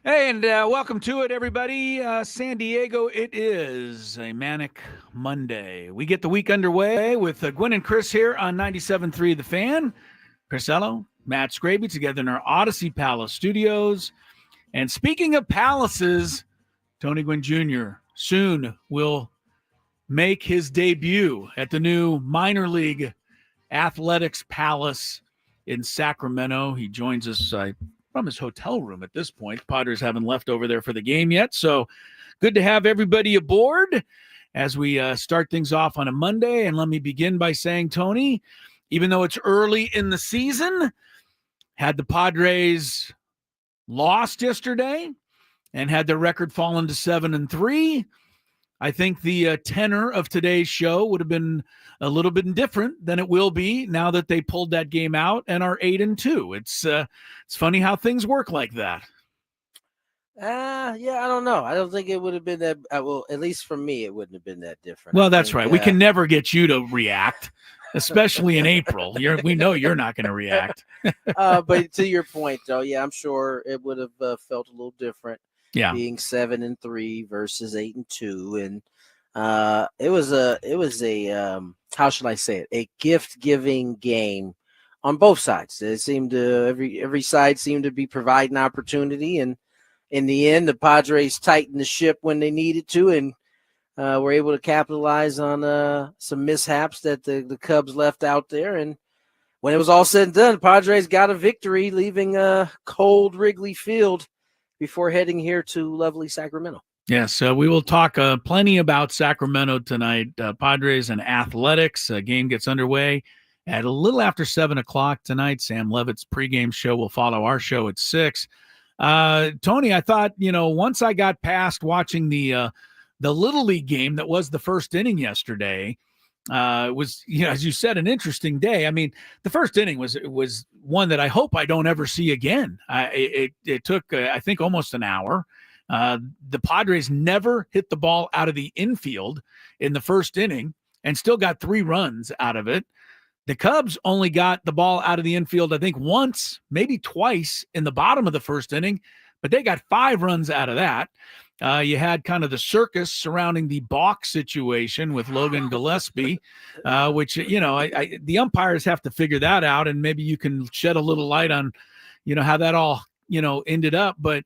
Hey, and welcome to it, everybody. San Diego, it is a manic Monday. We get the week underway with Gwynn and Chris here on 97.3 The Fan. Chrisello, Matt Scraby together in our Odyssey Palace studios. And speaking of palaces, Tony Gwynn Jr. soon will make his debut at the new minor league athletics palace in Sacramento. He joins us from his hotel room at this point. Padres haven't left over there for the game yet. So good to have everybody aboard as we start things off on a Monday. And let me begin by saying, Tony, even though it's early in the season, had the Padres lost yesterday and had their record fallen to 7-3, I think the tenor of today's show would have been a little bit different than it will be now that they pulled that game out and are 8-2. It's funny how things work like that. Yeah, I don't know. I don't think it would have been that. Well, at least for me, it wouldn't have been that different. Well, that's right. We can never get you to react, especially in April. We know you're not going to react. But to your point, though, yeah, I'm sure it would have felt a little different. Yeah, being 7-3 versus 8-2, and it was a how should I say it? A gift-giving game on both sides. It seemed to every side seemed to be providing opportunity, and in the end, the Padres tightened the ship when they needed to, and were able to capitalize on some mishaps that the Cubs left out there. And when it was all said and done, the Padres got a victory, leaving cold Wrigley Field before heading here to lovely Sacramento. Yes, we will talk plenty about Sacramento tonight. Padres and athletics. Game gets underway at a little after 7 o'clock tonight. Sam Levitt's pregame show will follow our show at 6. Tony, I thought, once I got past watching the Little League game that was the first inning yesterday, it was, as you said, an interesting day. I mean, the first inning was one that I hope I don't ever see again. It took, I think, almost an hour. The Padres never hit the ball out of the infield in the first inning and still got 3 runs out of it. The Cubs only got the ball out of the infield, I think, once, maybe twice in the bottom of the first inning, but they got 5 runs out of that. You had kind of the circus surrounding the balk situation with Logan Gillespie, which, the umpires have to figure that out, and maybe you can shed a little light on, how that all, ended up. But,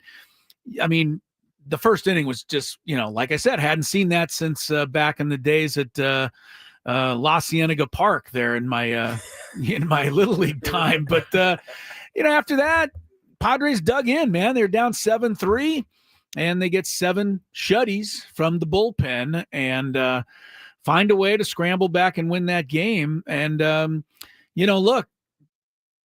I mean, the first inning was just, like I said, hadn't seen that since back in the days at La Cienega Park there in my Little League time. But, after that, Padres dug in, man. They're down 7-3. And they get 7 shutties from the bullpen and find a way to scramble back and win that game. And, look,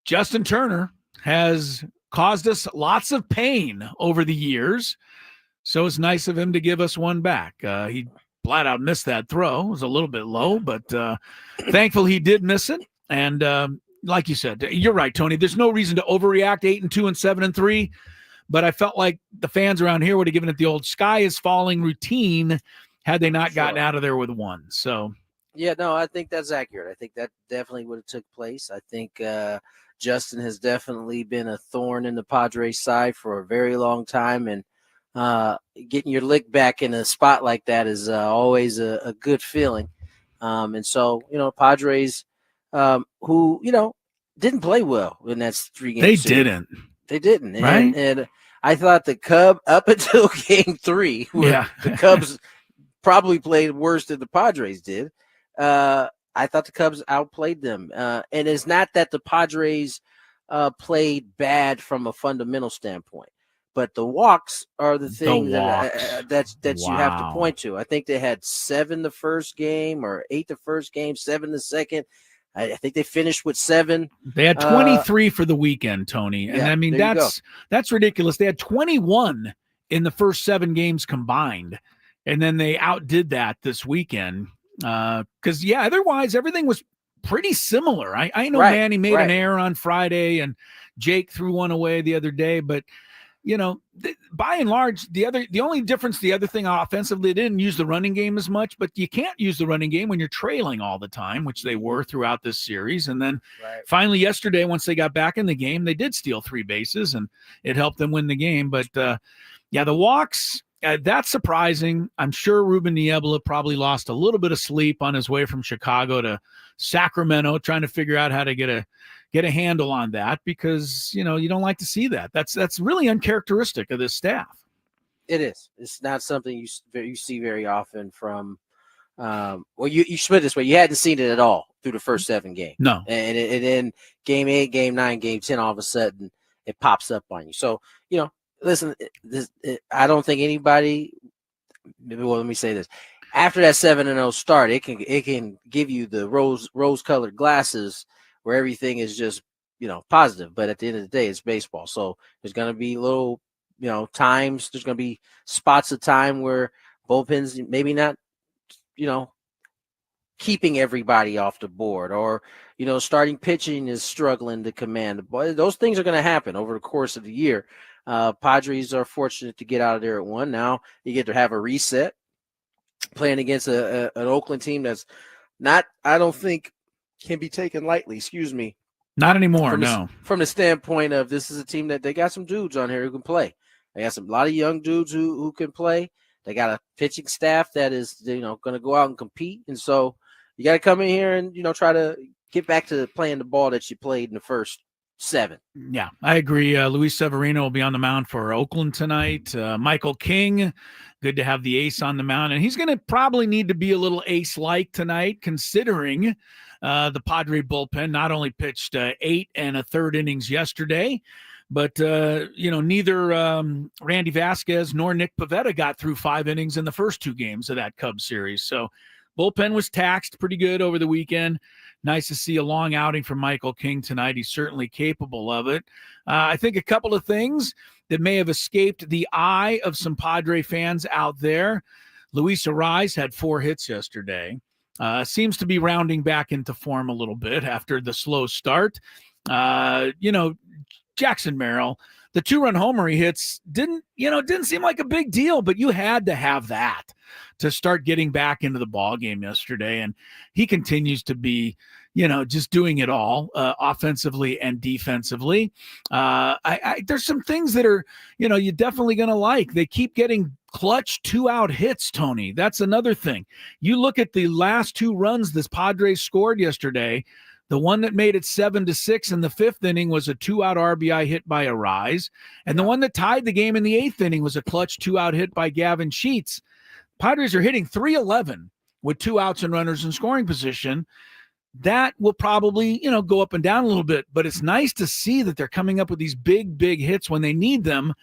Justin Turner has caused us lots of pain over the years. So it's nice of him to give us one back. He flat out missed that throw. It was a little bit low, but thankful he did miss it. And like you said, you're right, Tony. There's no reason to overreact. 8-2 and 7-3. But I felt like the fans around here would have given it the old sky is falling routine had they not gotten out of there with 1. So, yeah, no, I think that's accurate. I think that definitely would have took place. I think Justin has definitely been a thorn in the Padres side for a very long time. And getting your lick back in a spot like that is always a good feeling. And so, Padres who, didn't play well in that 3-game they series. They didn't. Right? And I thought the Cubs, up until game 3, where the Cubs probably played worse than the Padres did, I thought the Cubs outplayed them. And it's not that the Padres played bad from a fundamental standpoint, but the walks are the thing that you have to point to. I think they had 7 the first game or 8 the first game, 7 the second. I think they finished with 7. They had 23 for the weekend, Tony. And I mean, that's ridiculous. They had 21 in the first 7 games combined. And then they outdid that this weekend. Because, otherwise everything was pretty similar. I know Manny made an error on Friday and Jake threw one away the other day. But, by and large, the only difference, the other thing offensively, they didn't use the running game as much, but you can't use the running game when you're trailing all the time, which they were throughout this series. And then finally yesterday, once they got back in the game, they did steal 3 bases and it helped them win the game. But the walks, that's surprising. I'm sure Ruben Niebla probably lost a little bit of sleep on his way from Chicago to Sacramento, trying to figure out how to get a handle on that, because you don't like to see that. That's really uncharacteristic of this staff. It is. It's not something you see very often from. You should put it this way: you hadn't seen it at all through the first 7 games. No, and then game 8, game 9, game 10, all of a sudden it pops up on you. So listen, I don't think anybody. Well, let me say this: after that 7-0 start, it can give you the rose-colored glasses where everything is just positive. But at the end of the day, it's baseball. So there's going to be little times. There's going to be spots of time where bullpens maybe not keeping everybody off the board, or starting pitching is struggling to command the ball. Those things are going to happen over the course of the year. Padres are fortunate to get out of there at 1. Now you get to have a reset, playing against an Oakland team that's not, I don't think, can be taken lightly. Excuse me. Not anymore. No. From the standpoint of, this is a team that they got some dudes on here who can play. They got a lot of young dudes who can play. They got a pitching staff that is going to go out and compete. And so you got to come in here and try to get back to playing the ball that you played in the first 7. Yeah, I agree. Luis Severino will be on the mound for Oakland tonight. Michael King, good to have the ace on the mound. And he's going to probably need to be a little ace-like tonight, considering the Padre bullpen not only pitched 8 1/3 innings yesterday, but, neither Randy Vasquez nor Nick Pivetta got through 5 innings in the first 2 games of that Cubs series. So bullpen was taxed pretty good over the weekend. Nice to see a long outing from Michael King tonight. He's certainly capable of it. I think a couple of things that may have escaped the eye of some Padre fans out there. Luis Arraez had 4 hits yesterday. Seems to be rounding back into form a little bit after the slow start. Jackson Merrill, the 2-run homer he hits didn't seem like a big deal, but you had to have that to start getting back into the ball game yesterday. And he continues to be, just doing it all, offensively and defensively. There's some things that are, you're definitely going to like. They keep getting clutch 2-out hits, Tony. That's another thing. You look at the last 2 runs this Padres scored yesterday. The one that made it 7-6 in the 5th inning was a 2-out RBI hit by Arraez. And the one that tied the game in the 8th inning was a clutch 2-out hit by Gavin Sheets. Padres are hitting .311 with 2 outs and runners in scoring position. That will probably, go up and down a little bit, but it's nice to see that they're coming up with these big, big hits when they need them.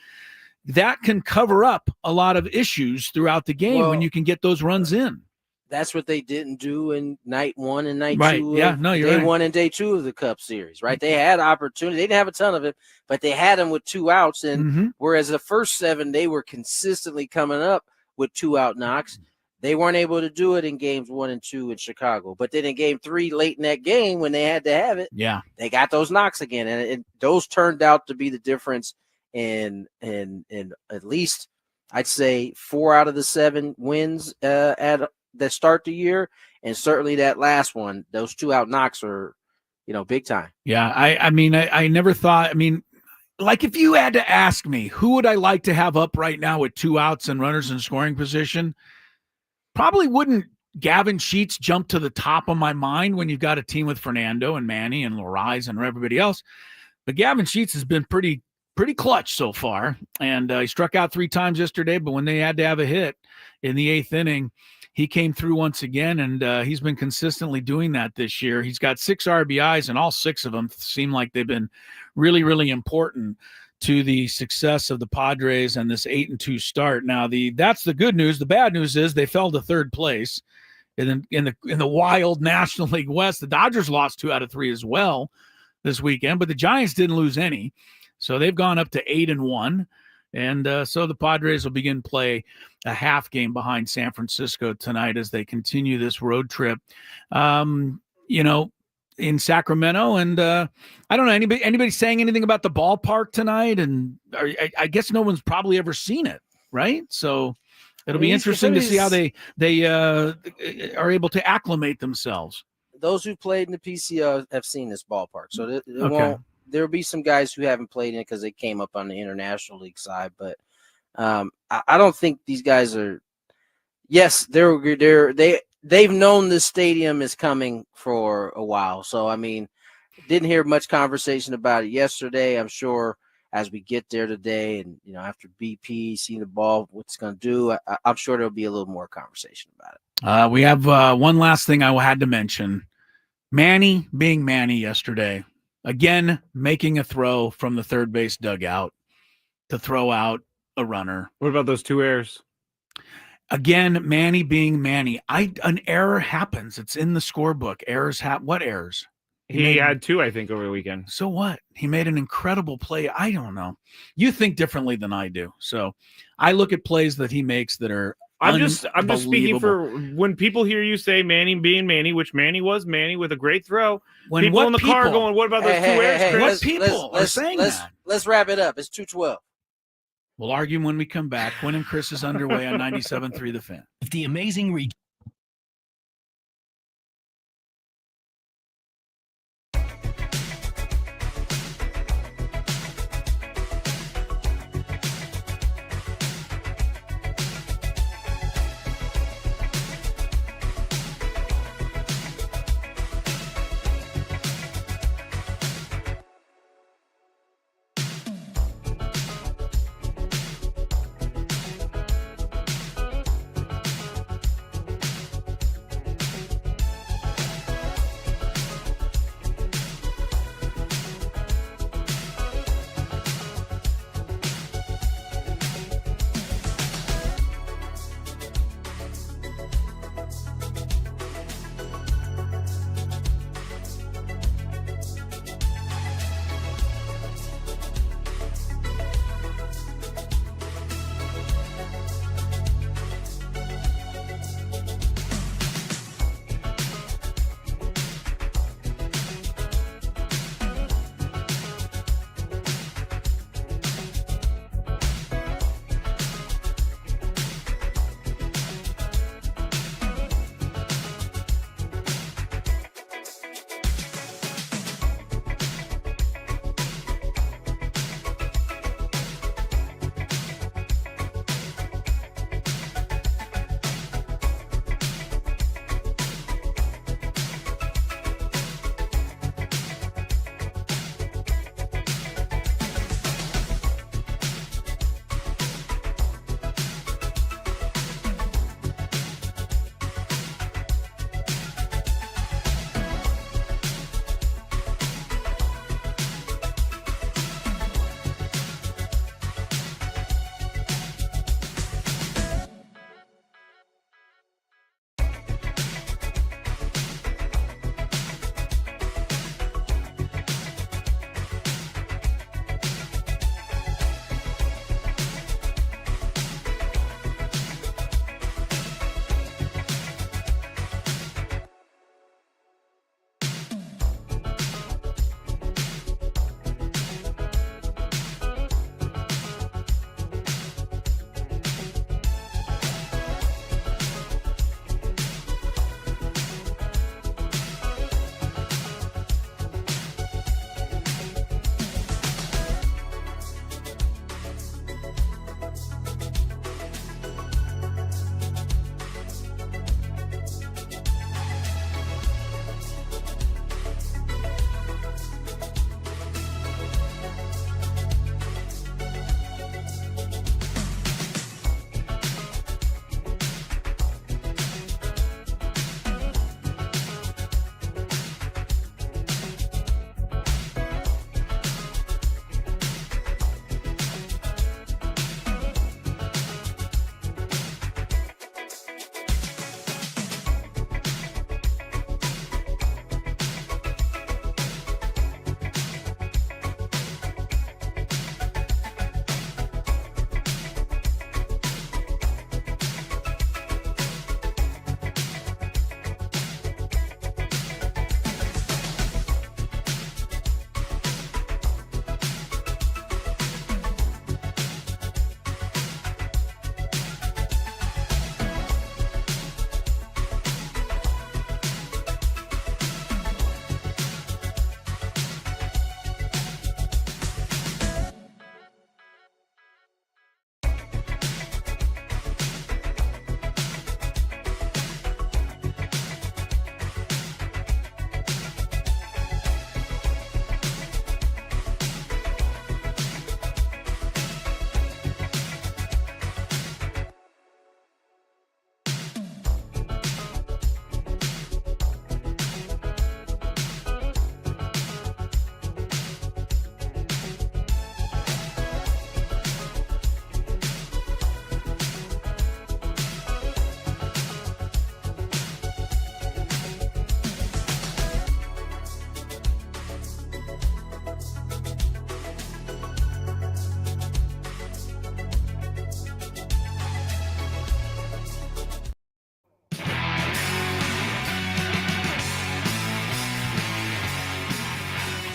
That can cover up a lot of issues throughout the game when you can get those runs in. That's what they didn't do in night 1 and night 2. Yeah, no, you're day right. 1 and day 2 of the Cup series, right? They had opportunity. They didn't have a ton of it, but they had them with 2 outs. And whereas the first 7, they were consistently coming up with 2-out knocks. They weren't able to do it in games 1 and 2 in Chicago. But then in game 3, late in that game, when they had to have it, they got those knocks again. And those turned out to be the difference in at least, I'd say, 4 out of the 7 wins that start the year, and certainly that last one, those 2-out knocks are, big time. Yeah, I never thought. Like, if you had to ask me, who would I like to have up right now with 2 outs and runners in scoring position? Probably wouldn't Gavin Sheets jump to the top of my mind when you've got a team with Fernando and Manny and Arraez and everybody else. But Gavin Sheets has been pretty clutch so far, and he struck out 3 times yesterday. But when they had to have a hit in the 8th inning, he came through once again, and he's been consistently doing that this year. He's got 6 RBIs, and all 6 of them seem like they've been really, really important to the success of the Padres and this 8-2 start. Now, that's the good news. The bad news is they fell to 3rd place in the wild National League West. The Dodgers lost 2 out of 3 as well this weekend, but the Giants didn't lose any, so they've gone up to 8-1. And so the Padres will begin play a half game behind San Francisco tonight as they continue this road trip. in Sacramento. And I don't know, anybody saying anything about the ballpark tonight? And I guess no one's probably ever seen it, right? So it'll be interesting to see how they are able to acclimate themselves. Those who played in the PCL have seen this ballpark, so won't. There'll be some guys who haven't played in it because they came up on the international league side, but I don't think these guys are. Yes, they've known this stadium is coming for a while. So I mean, didn't hear much conversation about it yesterday. I'm sure as we get there today, and after BP seeing the ball, what it's going to do, I'm sure there'll be a little more conversation about it. We have one last thing I had to mention: Manny being Manny yesterday. Again, making a throw from the third base dugout to throw out a runner. What about those 2 errors? Again, Manny being Manny. An error happens. It's in the scorebook. Errors happen. What errors? He had 2, I think, over the weekend. So what? He made an incredible play. I don't know. You think differently than I do. So I look at plays that he makes that are I'm just speaking for when people hear you say Manny being Manny, which Manny was Manny with a great throw. When people in the car going, what about those 2 errors? What people are saying that? Let's wrap it up. It's 2:12. We'll argue when we come back. Gwynn and Chris is underway on 97.3 The Fan. The amazing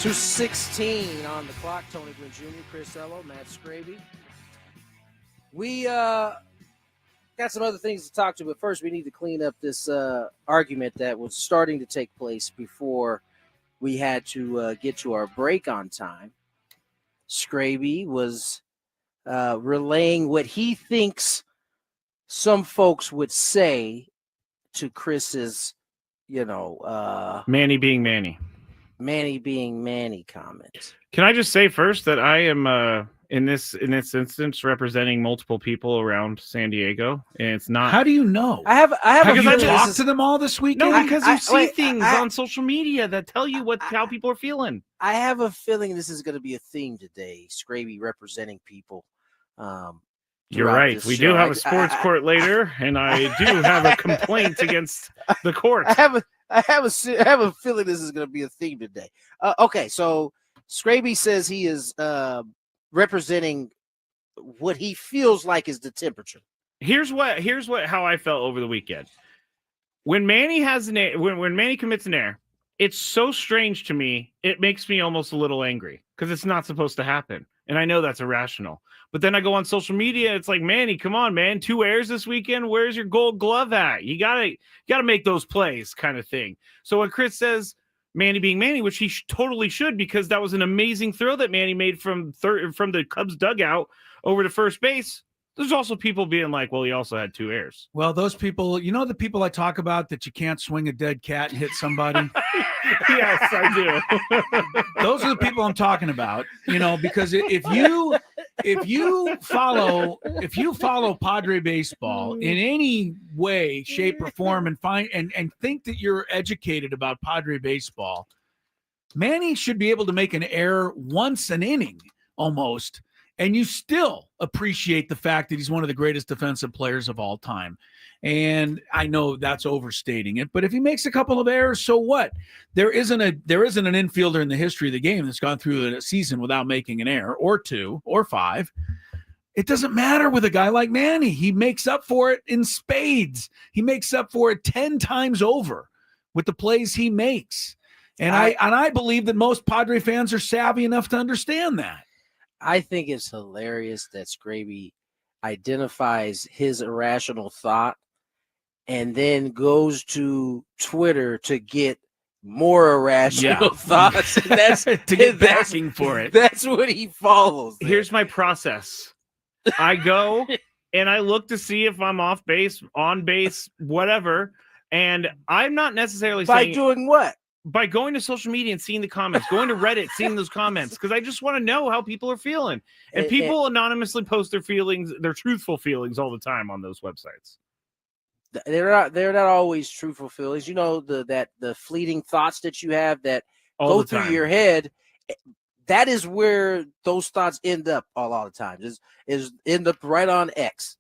2:16 on the clock. Tony Gwynn Jr., Chris Ello, Matt Scraby. We got some other things to talk to, but first we need to clean up this argument that was starting to take place before we had to get to our break on time. Scraby was relaying what he thinks some folks would say to Chris's, Manny being Manny. Manny being Manny comments. Can I just say first that I am in this instance representing multiple people around San Diego, and it's not. How do you know? I have Have you talked to them all this weekend? No, because you see things on social media that tell you how people are feeling. I have a feeling this is going to be a theme today. Scraby representing people. You're right. We do have a sports court later, and I do have a complaint against the court. I have a feeling this is going to be a theme today. Okay, so Scraby says he is representing what he feels like is the temperature. Here's how I felt over the weekend. When Manny has when Manny commits an error, it's so strange to me. It makes me almost a little angry because it's not supposed to happen, and I know that's irrational. But then I go on social media. It's like, Manny, come on, man. 2 errors this weekend. Where's your gold glove at? You gotta make those plays, kind of thing. So when Chris says Manny being Manny, which he totally should, because that was an amazing throw that Manny made from the Cubs dugout over to first base. There's also people being like, well, he also had 2 errors. Well, those people, the people I talk about that you can't swing a dead cat and hit somebody. Yes, I do. Those are the people I'm talking about, because if you follow Padre baseball in any way, shape, or form and think that you're educated about Padre baseball, Manny should be able to make an error once an inning almost. And you still appreciate the fact that he's one of the greatest defensive players of all time. And I know that's overstating it, but if he makes a couple of errors, so what? There isn't an infielder in the history of the game that's gone through a season without making an error, or 2 or 5. It doesn't matter with a guy like Manny. He makes up for it in spades. He makes up for it 10 times over with the plays he makes. And I believe that most Padre fans are savvy enough to understand that. I think it's hilarious that Scraby identifies his irrational thought and then goes to Twitter to get more irrational thoughts. And that's to get backing for it. That's what he follows. Here's my process. I go and I look to see if I'm off base, on base, whatever. And I'm not necessarily saying doing what? By going to social media and seeing the comments, going to Reddit, seeing those comments, because I just want to know how people are feeling. And people anonymously post their feelings, their truthful feelings all the time on those websites. They're not always truthful feelings. The fleeting thoughts that you have that go through your head. That is where those thoughts end up a lot of times. Is end up right on X.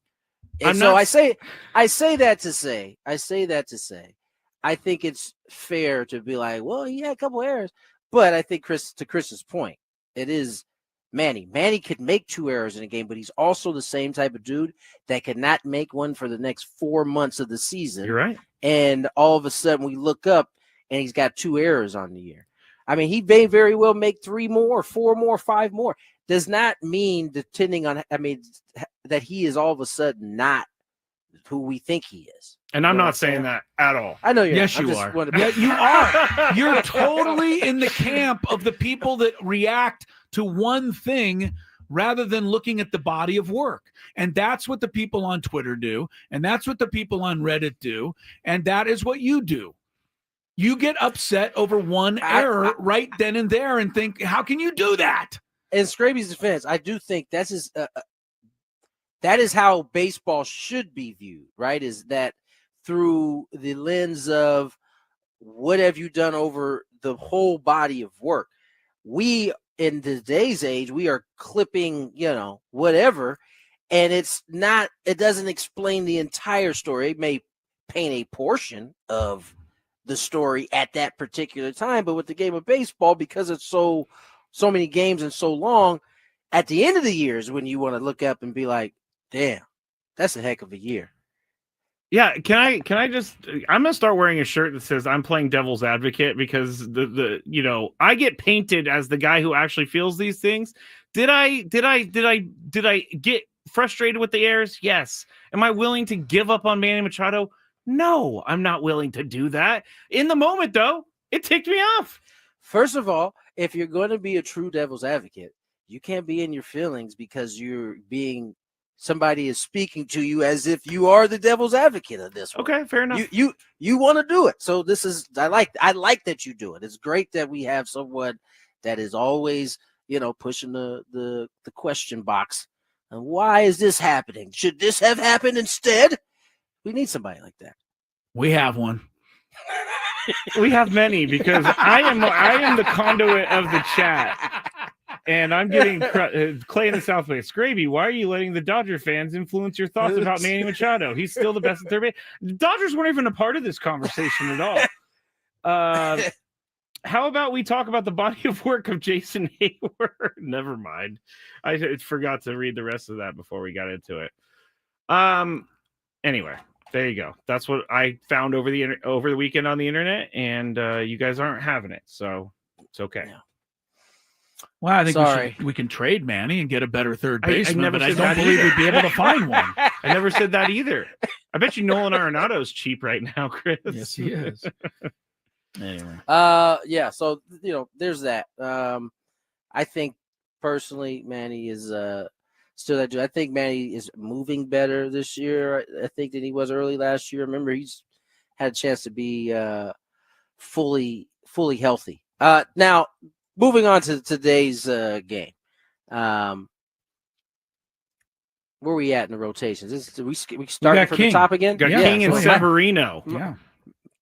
And I say that to say. I think it's fair to be like, well, he had a couple errors. But I think to Chris's point, it is Manny. Manny could make 2 errors in a game, but he's also the same type of dude that could not make one for the next 4 months of the season. You're right. And all of a sudden we look up and he's got 2 errors on the year. I mean, he may very well make 3 more, 4 more, 5 more. Does not mean that he is all of a sudden not who we think he is. And I'm not saying that at all. I know you're yes, you are. Yeah, you are. You're totally in the camp of the people that react to one thing rather than looking at the body of work. And that's what the people on Twitter do. And that's what the people on Reddit do. And that is what you do. You get upset over one error right then and there and think, how can you do that? In Scraby's defense, I do think that is how baseball should be viewed, right? Is that through the lens of what have you done over the whole body of work? We, in today's age, we are clipping, whatever, and it doesn't explain the entire story. It may paint a portion of the story at that particular time, but with the game of baseball, because it's so many games and so long, at the end of the year is when you want to look up and be like, damn, that's a heck of a year. Yeah, can I just I'm gonna start wearing a shirt that says I'm playing devil's advocate because the I get painted as the guy who actually feels these things. Did I get frustrated with the errors? Yes. Am I willing to give up on Manny Machado? No, I'm not willing to do that. In the moment, though, it ticked me off. First of all, if you're going to be a true devil's advocate, you can't be in your feelings because somebody is speaking to you as if you are the devil's advocate of this one. Okay, fair enough. You want to do it. So this is I like that you do it. It's great that we have someone that is always, pushing the question box. And why is this happening? Should this have happened instead? We need somebody like that. We have one. We have many because I am the conduit of the chat. And I'm getting Clay in the South Bay. Scraby, why are you letting the Dodger fans influence your thoughts about Manny Machado? He's still the best at third base. The Dodgers weren't even a part of this conversation at all. How about we talk about the body of work of Jason Hayward? Never mind. I forgot to read the rest of that before we got into it. Anyway, there you go. That's what I found over the weekend on the internet, and you guys aren't having it, so it's okay. Yeah. Well, I think we can trade Manny and get a better third baseman, but I don't believe we'd be able to find one. I never said that either. I bet you Nolan Arenado's cheap right now, Chris. Yes, he is. Anyway. Yeah, so there's that. I think personally Manny is still that dude. I think Manny is moving better this year, I think, than he was early last year. Remember, he's had a chance to be fully healthy. Now, moving on to today's game. Where we at in the rotations? We starting from the top again? Got King and Severino. Yeah.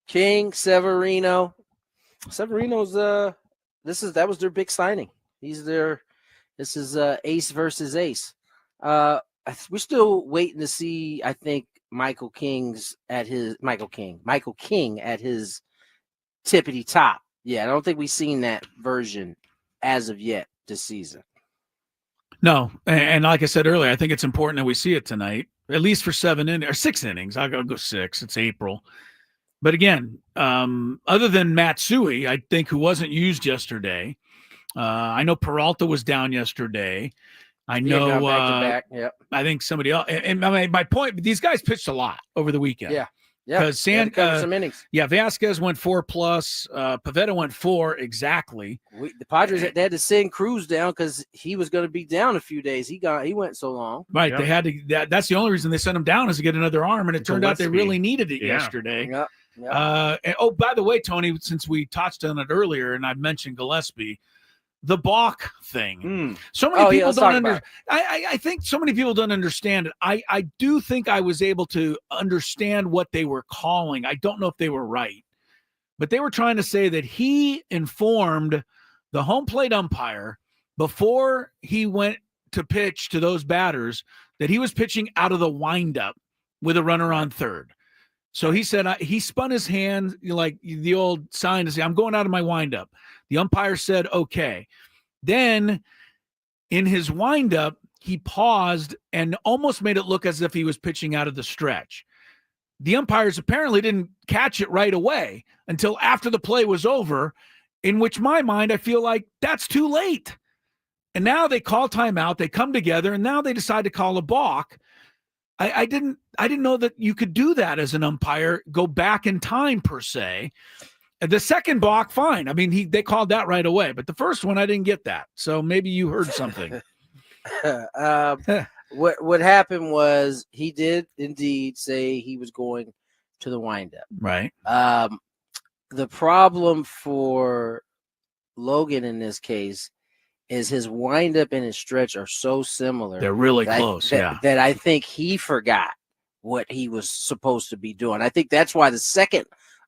King, Severino. Severino's that was their big signing. This is ace versus ace. We're still waiting to see, I think, Michael King at his tippity top. Yeah, I don't think we've seen that version as of yet this season. No, and like I said earlier, I think it's important that we see it tonight, at least for 6 innings. I'll go 6. It's April. But again, other than Matsui, I think, who wasn't used yesterday, I know Peralta was down yesterday. I know. Back. Yep. I think somebody else. And my point, these guys pitched a lot over the weekend. Yeah. Because some innings. Yeah, Vasquez went 4+. Pivetta went 4 exactly. The Padres they had to send Cruz down because he was going to be down a few days. He went so long. Right. Yep. They had to. That's the only reason they sent him down is to get another arm, and it turned out they really needed it yesterday. Yep. And by the way, Tony, since we touched on it earlier, and I mentioned Gillespie, the balk thing. So many people don't understand. I think so many people don't understand it. I do think I was able to understand what they were calling. I don't know if they were right, but they were trying to say that he informed the home plate umpire before he went to pitch to those batters that he was pitching out of the windup with a runner on third. So he said he spun his hand like the old sign to say, I'm going out of my windup. The umpire said, okay. Then in his windup, he paused and almost made it look as if he was pitching out of the stretch. The umpires apparently didn't catch it right away until after the play was over, in which my mind, I feel like that's too late. And now they call timeout, they come together, and now they decide to call a balk. I didn't know that you could do that as an umpire, go back in time per se. The second balk, fine. I mean, they called that right away, but the first one I didn't get that. So maybe you heard something. What happened was he did indeed say he was going to the windup. Right. The problem for Logan in this case is his windup and his stretch are so similar. They're really close, that I think he forgot what he was supposed to be doing. I think that's why the second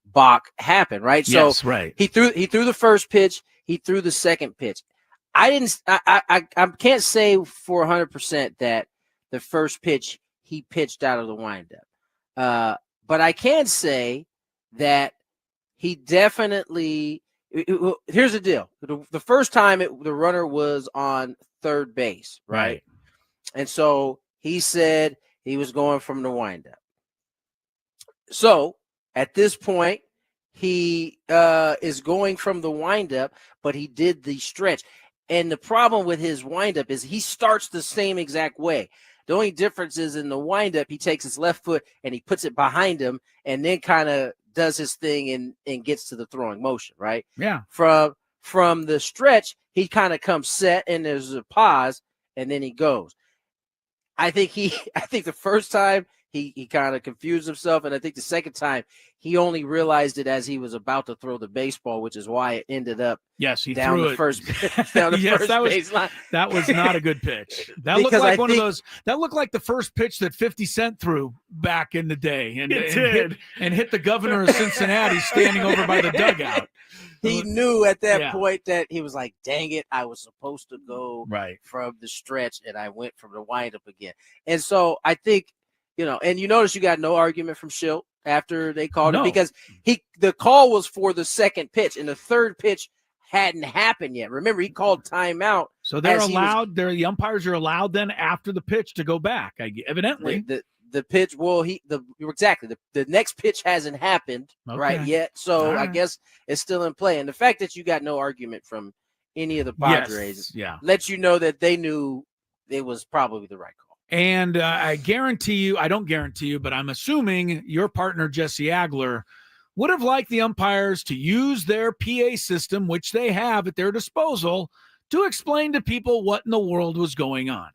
balk happened, right? Yes, so right. He threw the first pitch, he threw the second pitch. I can't say for 100% that the first pitch he pitched out of the windup. But I can say that he definitely here's the deal. The first time the runner was on third base, right? And so he said he was going from the windup. So at this point, he is going from the windup, but he did the stretch. And the problem with his windup is he starts the same exact way. The only difference is in the windup, he takes his left foot and he puts it behind him and then kind of does his thing and gets to the throwing motion, right? Yeah. From the stretch, he kind of comes set and there's a pause and then he goes. I think the first time he kind of confused himself, and I think the second time he only realized it as he was about to throw the baseball, which is why it ended up he down threw the it first down the first baseline. That was not a good pitch. That looked like one of those. That looked like the first pitch that 50 Cent threw back in the day, and hit the governor of Cincinnati standing over by the dugout. He knew at that point that he was like, dang it, I was supposed to go from the stretch, and I went from the windup again. And so I think, and you notice you got no argument from Schilt after they called it, because the call was for the second pitch, and the third pitch hadn't happened yet. Remember, he called timeout. So they're allowed, the umpires are allowed then after the pitch to go back, evidently. The pitch, exactly. The next pitch hasn't happened right yet, so I guess it's still in play. And the fact that you got no argument from any of the Padres lets you know that they knew it was probably the right call. And I don't guarantee you, but I'm assuming your partner, Jesse Agler, would have liked the umpires to use their PA system, which they have at their disposal, to explain to people what in the world was going on.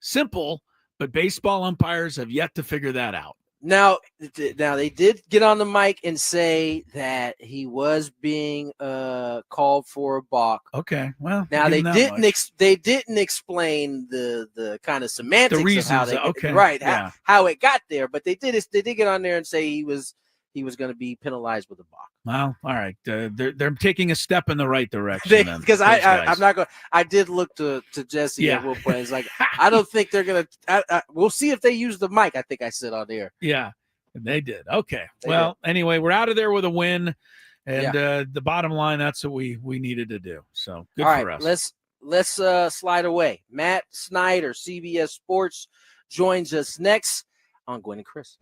Simple. But baseball umpires have yet to figure that out. Now they did get on the mic and say that he was being called for a balk. Okay, well, now they didn't explain the kind of semantics the reasons, of how it got there, but they did get on there and say he was going to be penalized with a balk. Well, all right, they're taking a step in the right direction. Because I'm not going. I did look to Jesse at one point. It's like I don't think they're going to. We'll see if they use the mic. I think I said on there. Yeah, they did. Okay. Anyway, we're out of there with a win, and the bottom line, that's what we needed to do. So good for us. Let's slide away. Matt Snyder, CBS Sports, joins us next on Gwynn and Chris.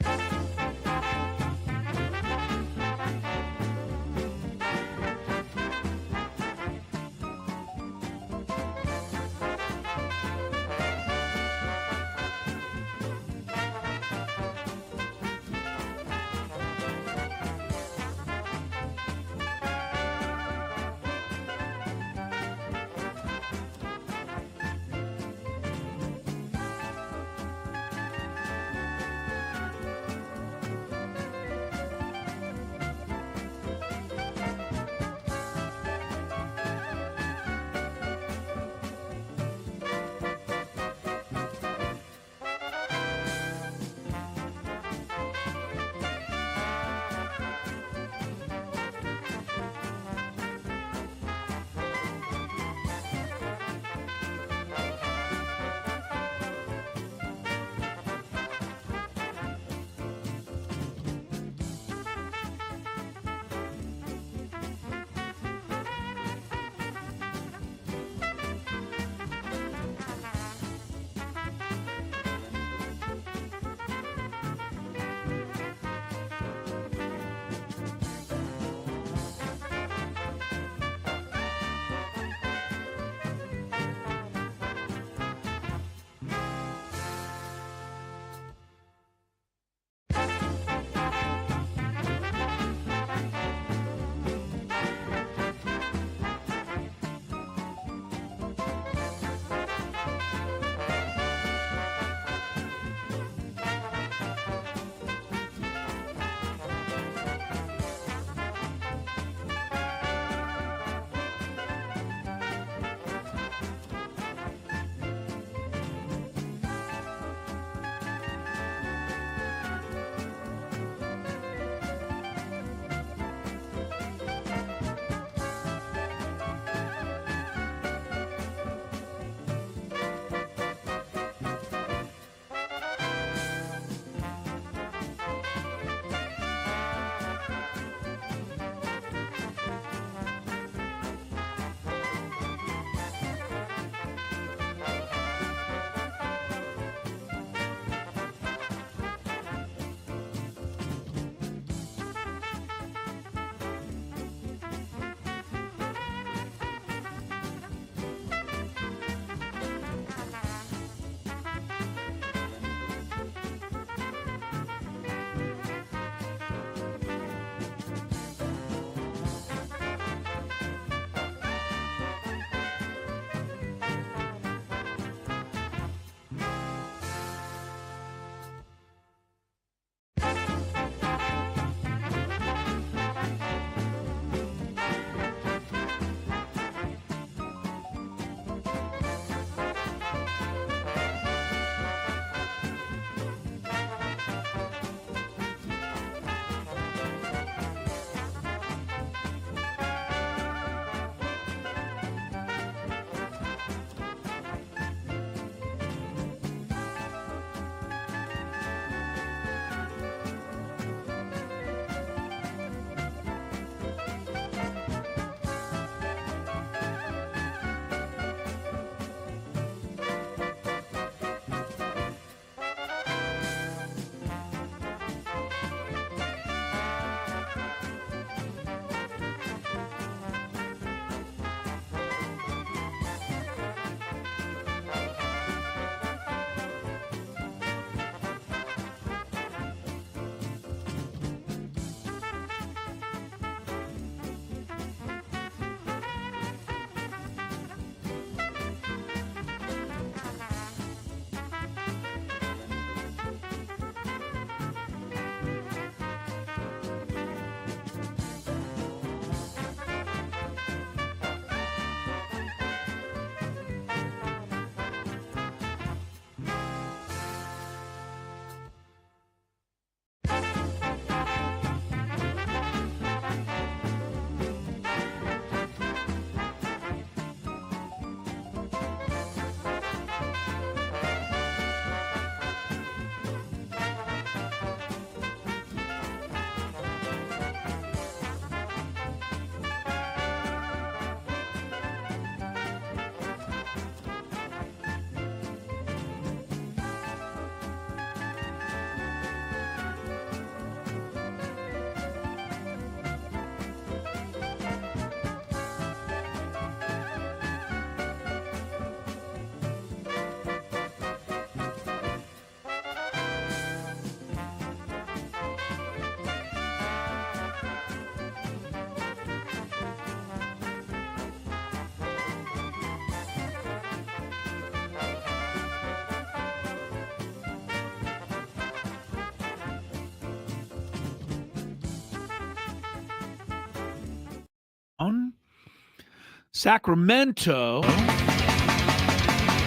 Sacramento.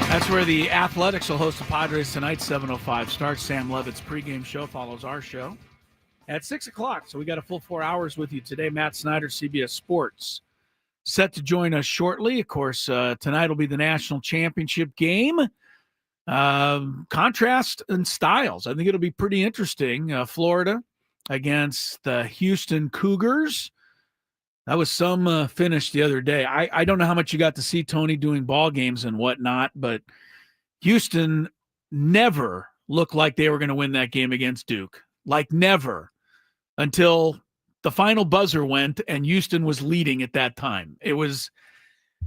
That's where the Athletics will host the Padres tonight, 7:05 starts. Sam Levitt's pregame show follows our show at 6 o'clock. So we got a full 4 hours with you today. Matt Snyder, CBS Sports, set to join us shortly. Of course, tonight will be the national championship game. Contrast and styles. I think it'll be pretty interesting. Florida against the Houston Cougars. That was some finish the other day. I don't know how much you got to see Tony doing ball games and whatnot, but Houston never looked like they were going to win that game against Duke. Like never, until the final buzzer went and Houston was leading at that time. It was,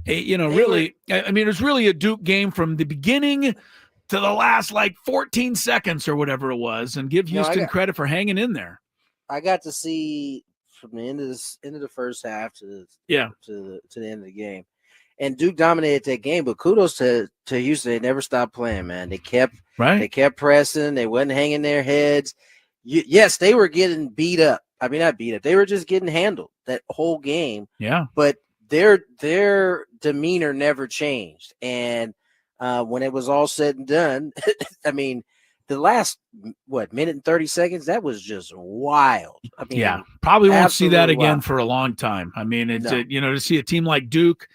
it was really a Duke game from the beginning to the last 14 seconds or whatever it was, and give Houston credit for hanging in there. I got to see from the end of the first half to the end of the game, and Duke dominated that game. But kudos to Houston; they never stopped playing, man. They kept pressing. They wasn't hanging their heads. Yes, they were getting beat up. I mean, not beat up. They were just getting handled that whole game. Yeah, but their demeanor never changed. And when it was all said and done, I mean, the last minute and 30 seconds, that was just wild. I mean, probably won't see that again for a long time. I mean, it's to see a team like Duke,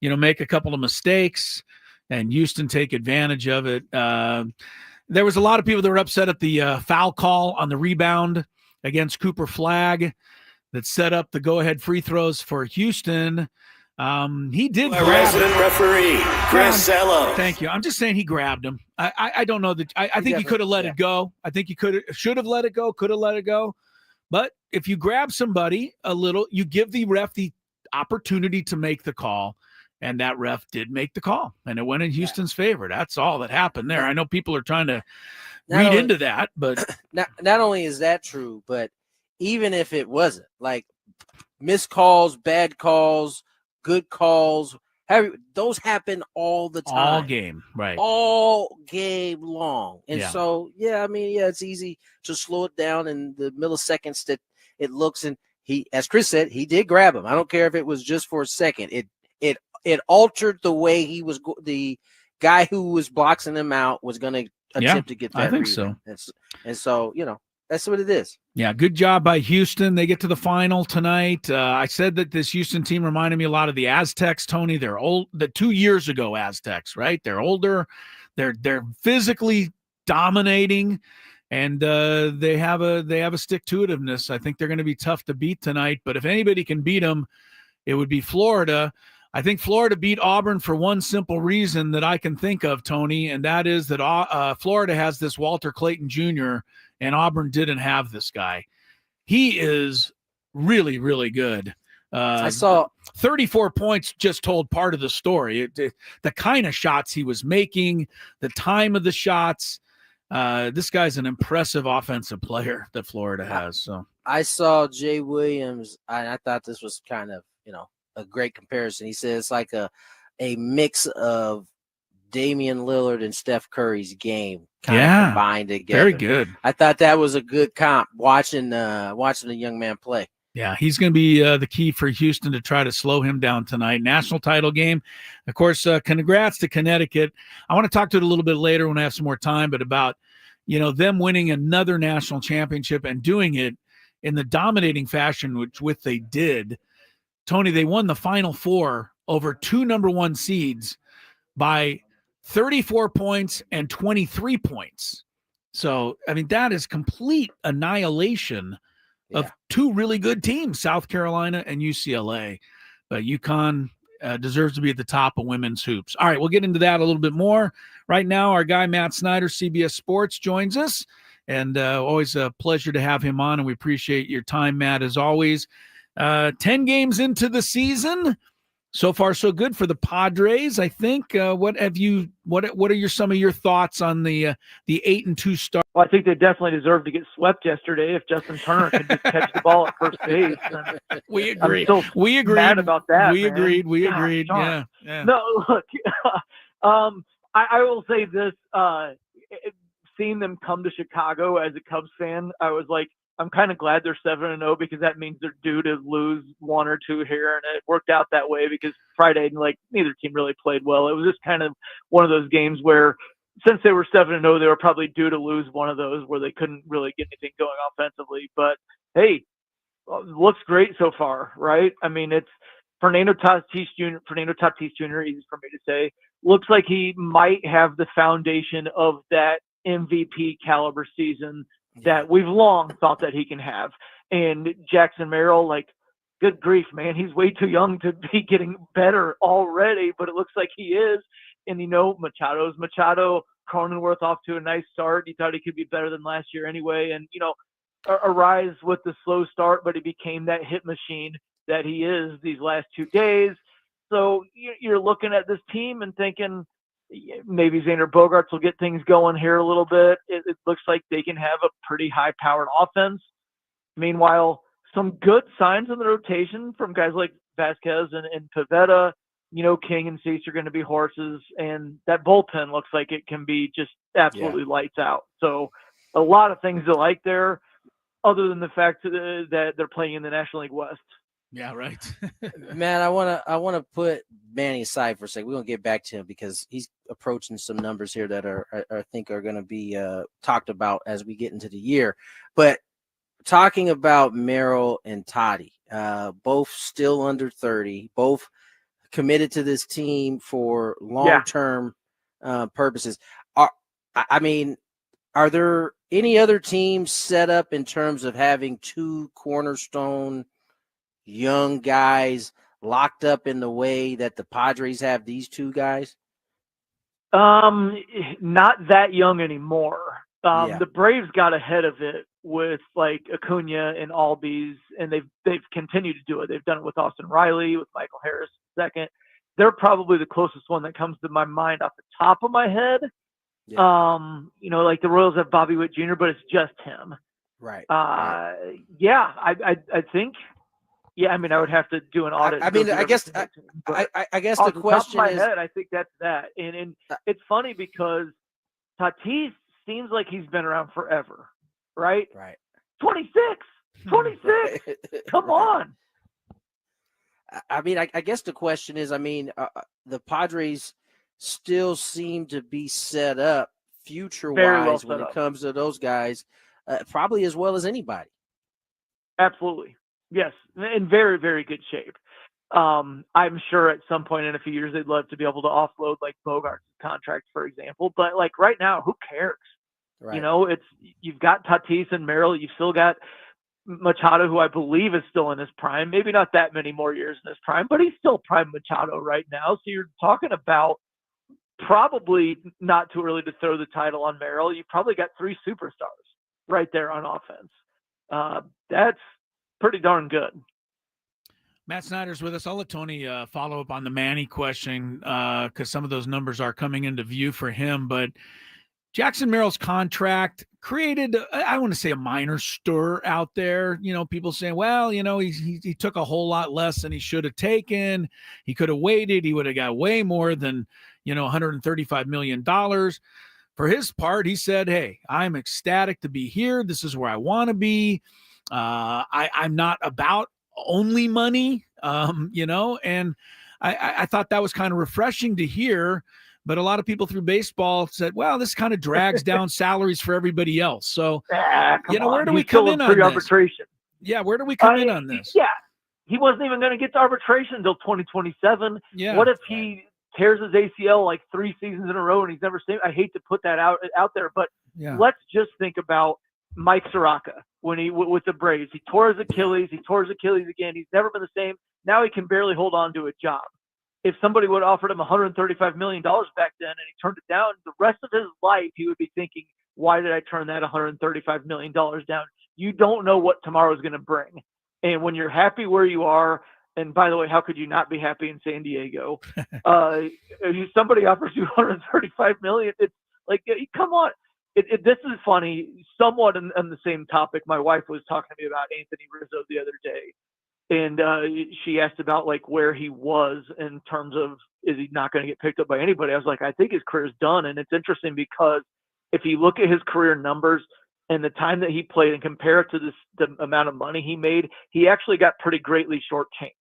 make a couple of mistakes and Houston take advantage of it. There was a lot of people that were upset at the foul call on the rebound against Cooper Flagg that set up the go-ahead free throws for Houston. He did grab resident referee, Chris Sello. Thank you. I'm just saying he grabbed him. I don't know that. I think he could have let it go. I think he should have let it go, could have let it go. But if you grab somebody a little, you give the ref the opportunity to make the call. And that ref did make the call, and it went in Houston's favor. That's all that happened there. I know people are trying to read into that, but not only is that true, but even if it wasn't, missed calls, bad calls, good calls, those happen all the time. All game, right? All game long. And so, it's easy to slow it down in the milliseconds that it looks. And he, as Chris said, he did grab him. I don't care if it was just for a second. It altered the way he was. The guy who was boxing him out was going to attempt to get that. I think so. And so, that's what it is. Yeah, good job by Houston. They get to the final tonight. I said that this Houston team reminded me a lot of the Aztecs, Tony. They're old, the 2 years ago Aztecs, right? They're older. They're physically dominating, and they have a stick-to-itiveness. I think they're going to be tough to beat tonight. But if anybody can beat them, it would be Florida. I think Florida beat Auburn for one simple reason that I can think of, Tony, and that is that Florida has this Walter Clayton Jr., and Auburn didn't have this guy. He is really, really good. I saw 34 points just told part of the story. The kind of shots he was making, the time of the shots. This guy's an impressive offensive player that Florida has. So I saw Jay Williams, and I thought this was kind of, a great comparison. He said it's like a mix of Damian Lillard and Steph Curry's game kind of combined together. Very good. I thought that was a good comp watching the young man play. Yeah, he's going to be the key for Houston to try to slow him down tonight. National title game. Of course, congrats to Connecticut. I want to talk to it a little bit later when I have some more time, but about, them winning another national championship and doing it in the dominating fashion which they did. Tony, they won the Final Four over 2 number 1 seeds by 34 points and 23 points. So, I mean, that is complete annihilation of 2 really good teams, South Carolina and UCLA. But UConn deserves to be at the top of women's hoops. All right, we'll get into that a little bit more. Right now, our guy Matt Snyder, CBS Sports, joins us. And always a pleasure to have him on, and we appreciate your time, Matt, as always. 10 games into the season. So far, so good for the Padres, I think. What are some of your thoughts on the 8-2 start? Well, I think they definitely deserved to get swept yesterday if Justin Turner could just catch the ball at first base. And we agree. We agreed. Mad about that. We man. agreed. We God, agreed. darn. Yeah. No, look. I will say this. Seeing them come to Chicago as a Cubs fan, I was like, I'm kind of glad they're 7-0 because that means they're due to lose one or two here, and it worked out that way because Friday, like, neither team really played well. It was just kind of one of those games where, since they were 7-0, they were probably due to lose one of those where they couldn't really get anything going offensively. But hey, looks great so far, right? I mean, it's Fernando Tatis Jr., easy for me to say. Looks like he might have the foundation of that MVP caliber season that we've long thought that he can have. And Jackson Merrill, like, good grief, man, he's way too young to be getting better already, but it looks like he is. And, Machado's Machado. Cronenworth off to a nice start. He thought he could be better than last year anyway. And, Arise with the slow start, but he became that hit machine that he is these last 2 days. So you're looking at this team and thinking maybe Xander Bogaerts will get things going here a little bit. It looks like they can have a pretty high-powered offense. Meanwhile, some good signs in the rotation from guys like Vasquez and Pivetta. King and Cease are going to be horses, and that bullpen looks like it can be just absolutely lights out. So a lot of things to like there, other than the fact that they're playing in the National League West. Yeah, right. Matt, I wanna put Manny aside for a second. We're gonna get back to him because he's approaching some numbers here that I think are gonna be talked about as we get into the year. But talking about Merrill and Toddy, both still under 30, both committed to this team for long-term purposes. Are there any other teams set up in terms of having two cornerstone young guys locked up in the way that the Padres have these two guys? Not that young anymore. The Braves got ahead of it with like Acuna and Albies, and they've continued to do it. They've done it with Austin Riley, with Michael Harris second. They're probably the closest one that comes to my mind off the top of my head. Like the Royals have Bobby Witt Jr., but it's just him. Right. I think. Yeah, I would have to do an audit. I guess the question top of my is, head, I think that's that. And it's funny because Tatis seems like he's been around forever, right? Right. 26. Come on. I guess the question is, the Padres still seem to be set up future-wise when it comes to those guys, probably as well as anybody. Absolutely. Yes, in very, very good shape. I'm sure at some point in a few years they'd love to be able to offload like Bogaerts' contract, for example. But like right now, who cares? Right. You've got Tatis and Merrill. You've still got Machado, who I believe is still in his prime. Maybe not that many more years in his prime, but he's still prime Machado right now. So you're talking about probably not too early to throw the title on Merrill. You've probably got 3 superstars right there on offense. That's pretty darn good. Matt Snyder's with us. I'll let Tony follow up on the Manny question because some of those numbers are coming into view for him. But Jackson Merrill's contract created, I want to say, a minor stir out there. People saying, well, he took a whole lot less than he should have taken. He could have waited. He would have got way more than, $135 million. For his part, he said, hey, I'm ecstatic to be here. This is where I want to be. I'm not about only money, and I thought that was kind of refreshing to hear. But a lot of people through baseball said, well, this kind of drags down salaries for everybody else. So, where do we come in on this? Arbitration. Yeah, where do we come in on this? Yeah, he wasn't even going to get to arbitration until 2027. Yeah. What if he tears his ACL like 3 seasons in a row and he's never seen? I hate to put that out there, but let's just think about Mike Soroka when he with the Braves. He tore his Achilles. He tore his Achilles again. He's never been the same. Now he can barely hold on to a job. If somebody would have offered him $135 million back then and he turned it down, the rest of his life he would be thinking, why did I turn that $135 million down? You don't know what tomorrow is going to bring. And when you're happy where you are, and by the way, how could you not be happy in San Diego? If somebody offers you $135 million, it's like, come on. This is funny, somewhat on the same topic. My wife was talking to me about Anthony Rizzo the other day, and she asked about like where he was in terms of, is he not going to get picked up by anybody? I was like, I think his career's done. And it's interesting because if you look at his career numbers, and the time that he played and compare it to the amount of money he made, he actually got pretty greatly shortchanged.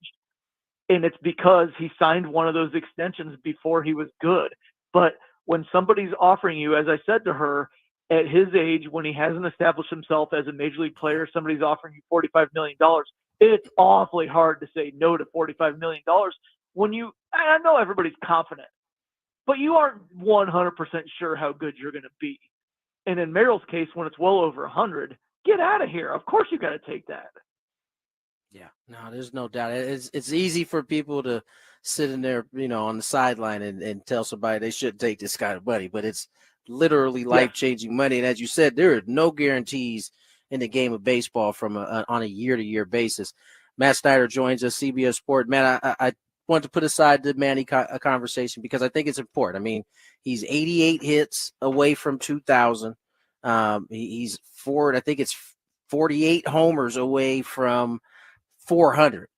And it's because he signed one of those extensions before he was good. But when somebody's offering you, as I said to her, at his age, when he hasn't established himself as a major league player, somebody's offering you $45 million. It's awfully hard to say no to $45 million when I know everybody's confident, but you aren't 100% sure how good you're going to be. And in Merrill's case, when it's well over 100, get out of here. Of course you got to take that. Yeah, no, there's no doubt. It's easy for people to sit in there, on the sideline and tell somebody they shouldn't take this kind of money, but it's literally life-changing money. And as you said, there are no guarantees in the game of baseball on a year-to-year basis. Matt Snyder joins us, CBS Sport. Matt, I want to put aside the Manny conversation because I think it's important. I mean, he's 88 hits away from 2,000. He's forward. I think it's 48 homers away from 400.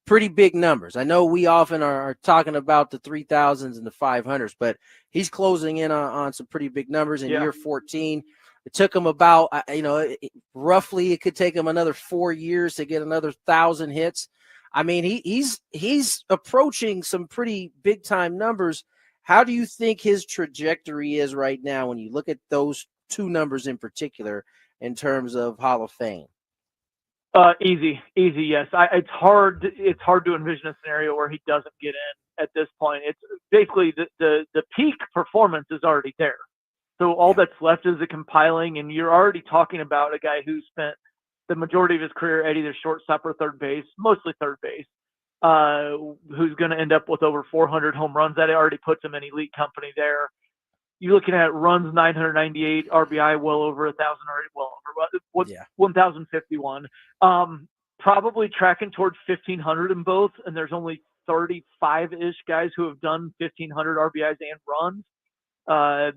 Pretty big numbers. I know we often are talking about the 3,000s and the 500s, but he's closing in on some pretty big numbers in year 14. It took him about, roughly it could take him another 4 years to get another 1,000 hits. I mean, he's approaching some pretty big time numbers. How do you think his trajectory is right now when you look at those two numbers in particular in terms of Hall of Fame? Easy. Yes. It's hard to envision a scenario where he doesn't get in at this point. It's basically the peak performance is already there. So all that's left is the compiling, and you're already talking about a guy who spent the majority of his career at either shortstop or third base, mostly third base, who's going to end up with over 400 home runs. That already puts him in elite company there. You're looking at runs 998, RBI well over 1,000 already, 1,051. Probably tracking towards 1,500 in both, and there's only 35-ish guys who have done 1,500 RBIs and runs.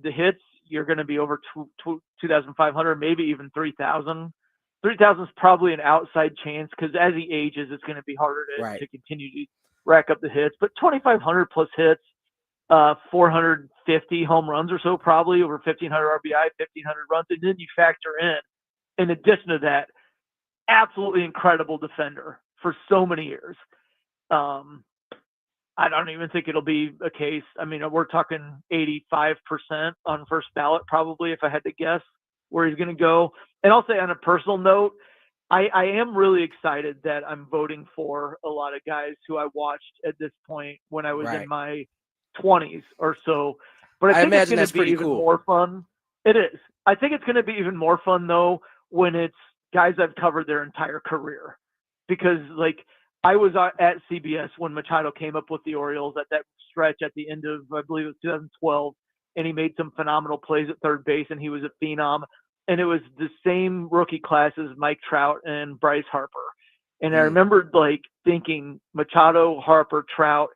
The hits, you're going to be over 2,500, maybe even 3,000. 3,000 is probably an outside chance because as he ages, it's going to be harder to continue to rack up the hits. But 2,500 plus hits, 450 home runs or so, probably over 1,500 RBI, 1,500 runs. And then you factor in addition to that, absolutely incredible defender for so many years. I don't even think it'll be a case. I mean, we're talking 85% on first ballot, probably, if I had to guess where he's going to go. And I'll say on a personal note, I am really excited that I'm voting for a lot of guys who I watched at this point when I was in my 20s or so. But I think it's going to be even more fun. It is. I think it's going to be even more fun, though, when it's guys I've covered their entire career. Because, I was at CBS when Machado came up with the Orioles at that stretch at the end of, I believe it was 2012, and he made some phenomenal plays at third base, and he was a phenom. And it was the same rookie class as Mike Trout and Bryce Harper. And I remembered, thinking Machado, Harper, Trout,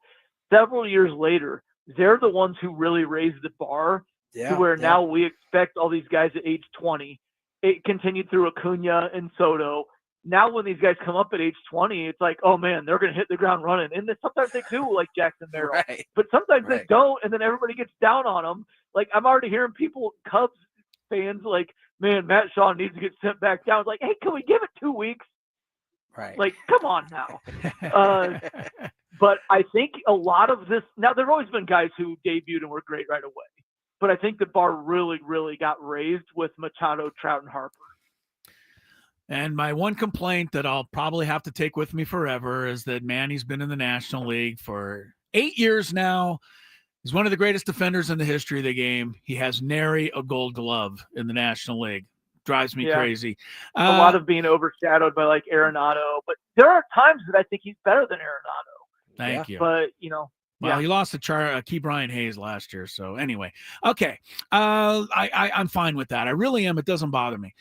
several years later, they're the ones who really raised the bar to where now we expect all these guys at age 20. It continued through Acuna and Soto. Now when these guys come up at age 20, it's like, oh, man, they're going to hit the ground running. And then sometimes they do, like Jackson Merrill. But sometimes they don't, and then everybody gets down on them. I'm already hearing people, Cubs fans, man, Matt Shaw needs to get sent back down. It's like, hey, can we give it 2 weeks? Right. Come on now. But I think a lot of this – now, there have always been guys who debuted and were great right away. But I think the bar really, really got raised with Machado, Trout, and Harper. And my one complaint that I'll probably have to take with me forever is that Manny's been in the National League for 8 years now. He's one of the greatest defenders in the history of the game. He has nary a Gold Glove in the National League. Drives me crazy. A lot of being overshadowed by Arenado, but there are times that I think he's better than Arenado. Thank you. But Well, he lost to Key Brian Hayes last year. So anyway, okay. I'm fine with that. I really am. It doesn't bother me.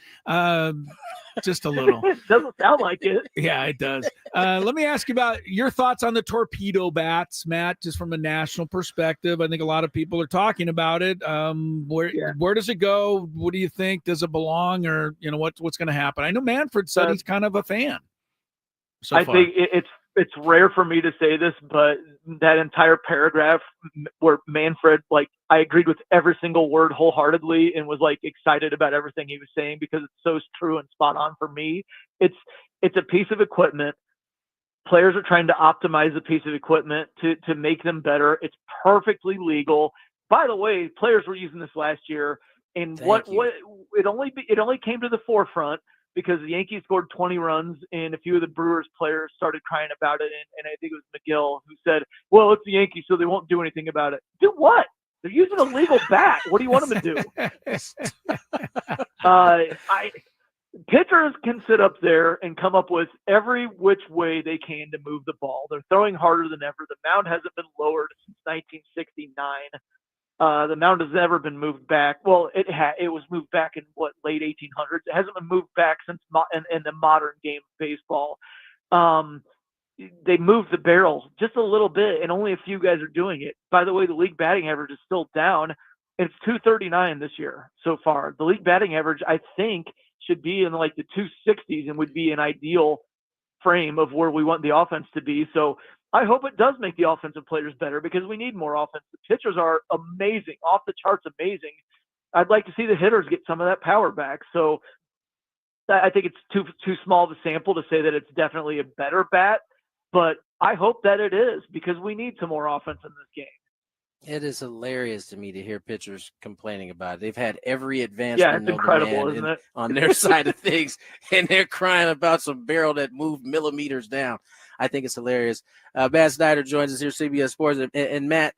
Just a little. It doesn't sound like it. Yeah, it does. Let me ask you about your thoughts on the torpedo bats, Matt, just from a national perspective. I think a lot of people are talking about it. Where does it go? What do you think? Does it belong, or what's going to happen? I know Manfred said he's kind of a fan. I think it's rare for me to say this, but that entire paragraph where Manfred, like, I agreed with every single word wholeheartedly and was like excited about everything he was saying because it's so true and spot on for me. It's a piece of equipment. Players are trying to optimize a piece of equipment to make them better. It's perfectly legal. By the way, players were using this last year, and it only came to the forefront because the Yankees scored 20 runs, and a few of the Brewers players started crying about it, and I think it was McGill who said, "Well, it's the Yankees, so they won't do anything about it." Do what? They're using a legal bat. What do you want them to do? Pitchers can sit up there and come up with every which way they can to move the ball. They're throwing harder than ever. The mound hasn't been lowered since 1969. The mound has never been moved back. Well, it was moved back in late 1800s. It hasn't been moved back since in the modern game of baseball. They moved the barrels just a little bit, and only a few guys are doing it. By the way, the league batting average is still down. It's 239 this year so far. The league batting average, I think, should be in like the 260s and would be an ideal frame of where we want the offense to be. So I hope it does make the offensive players better because we need more offense. The pitchers are amazing, off the charts amazing. I'd like to see the hitters get some of that power back. So I think it's too small of a sample to say that it's definitely a better bat, but I hope that it is because we need some more offense in this game. It is hilarious to me to hear pitchers complaining about it. They've had every advancement. Yeah, it's incredible, isn't it? On their side of things, and they're crying about some barrel that moved millimeters down. I think it's hilarious. Matt Snyder joins us here, CBS Sports. And Matt,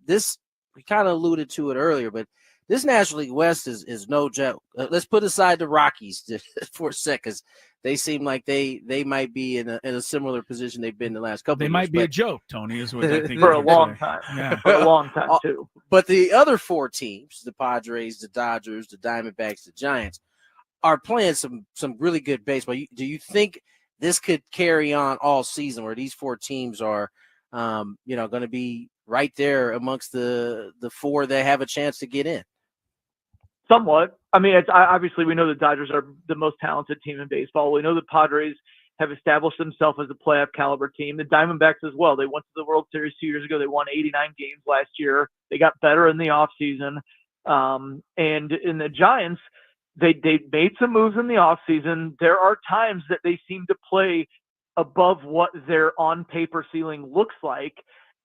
this, we kind of alluded to it earlier, but this National League West is no joke. Let's put aside the Rockies for a second. They seem like they might be in a similar position they've been the last couple of years. They might be a joke, Tony, is what I think. For a long time. Yeah. For a long time, too. But the other four teams, the Padres, the Dodgers, the Diamondbacks, the Giants, are playing some really good baseball. Do you think this could carry on all season where these four teams are, going to be right there amongst the four that have a chance to get in? Somewhat. I mean, obviously we know the Dodgers are the most talented team in baseball. We know the Padres have established themselves as a playoff caliber team. The Diamondbacks as well. They went to the World Series 2 years ago. They won 89 games last year. They got better in the offseason. And in the Giants, they made some moves in the offseason. There are times that they seem to play above what their on-paper ceiling looks like.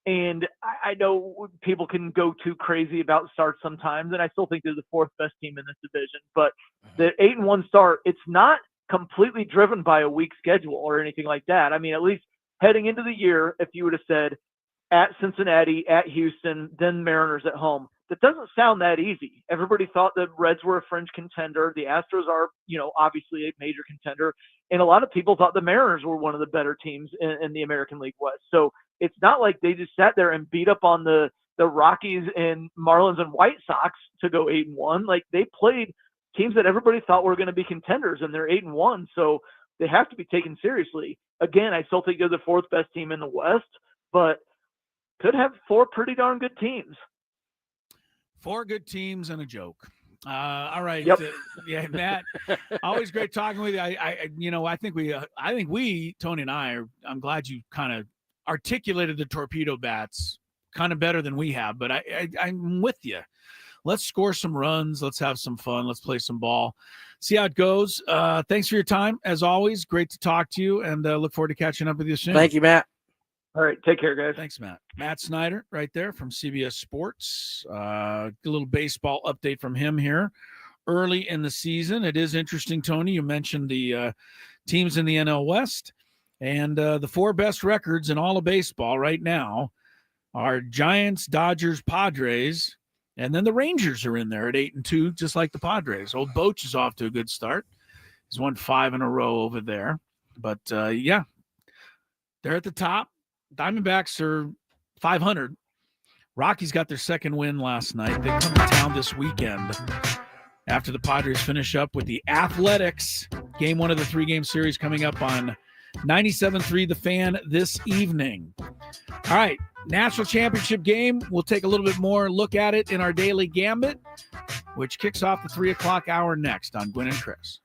And I know people can go too crazy about starts sometimes, and I still think they're the fourth best team in this division. But the 8-1 start, it's not completely driven by a weak schedule or anything like that. I mean, at least heading into the year, if you would have said at Cincinnati, at Houston, then Mariners at home, that doesn't sound that easy. Everybody thought the Reds were a fringe contender. The Astros are, obviously a major contender. And a lot of people thought the Mariners were one of the better teams in the American League West. So it's not like they just sat there and beat up on the Rockies and Marlins and White Sox to go 8-1. Like, they played teams that everybody thought were going to be contenders, and they're 8-1. So they have to be taken seriously. Again, I still think they're the fourth best team in the West, but could have four pretty darn good teams. Four good teams and a joke. All right. Yep. Yeah, Matt, always great talking with you. I think we, Tony and I'm glad you kind of articulated the torpedo bats kind of better than we have, but I'm with you. Let's score some runs. Let's have some fun. Let's play some ball. See how it goes. Thanks for your time. As always, great to talk to you, and look forward to catching up with you soon. Thank you, Matt. All right. Take care, guys. Thanks, Matt. Matt Snyder right there from CBS Sports. A little baseball update from him here early in the season. It is interesting, Tony. You mentioned the teams in the NL West, and the four best records in all of baseball right now are Giants, Dodgers, Padres, and then the Rangers are in there at 8-2, just like the Padres. Old Boch is off to a good start. He's won 5 in a row over there. But, they're at the top. Diamondbacks are 500. Rockies got their second win last night. They come to town this weekend after the Padres finish up with the Athletics. Game 1 of the 3-game series coming up on 97.3 The Fan this evening. All right, National Championship game. We'll take a little bit more look at it in our Daily Gambit, which kicks off the 3 o'clock hour next on Gwynn and Chris.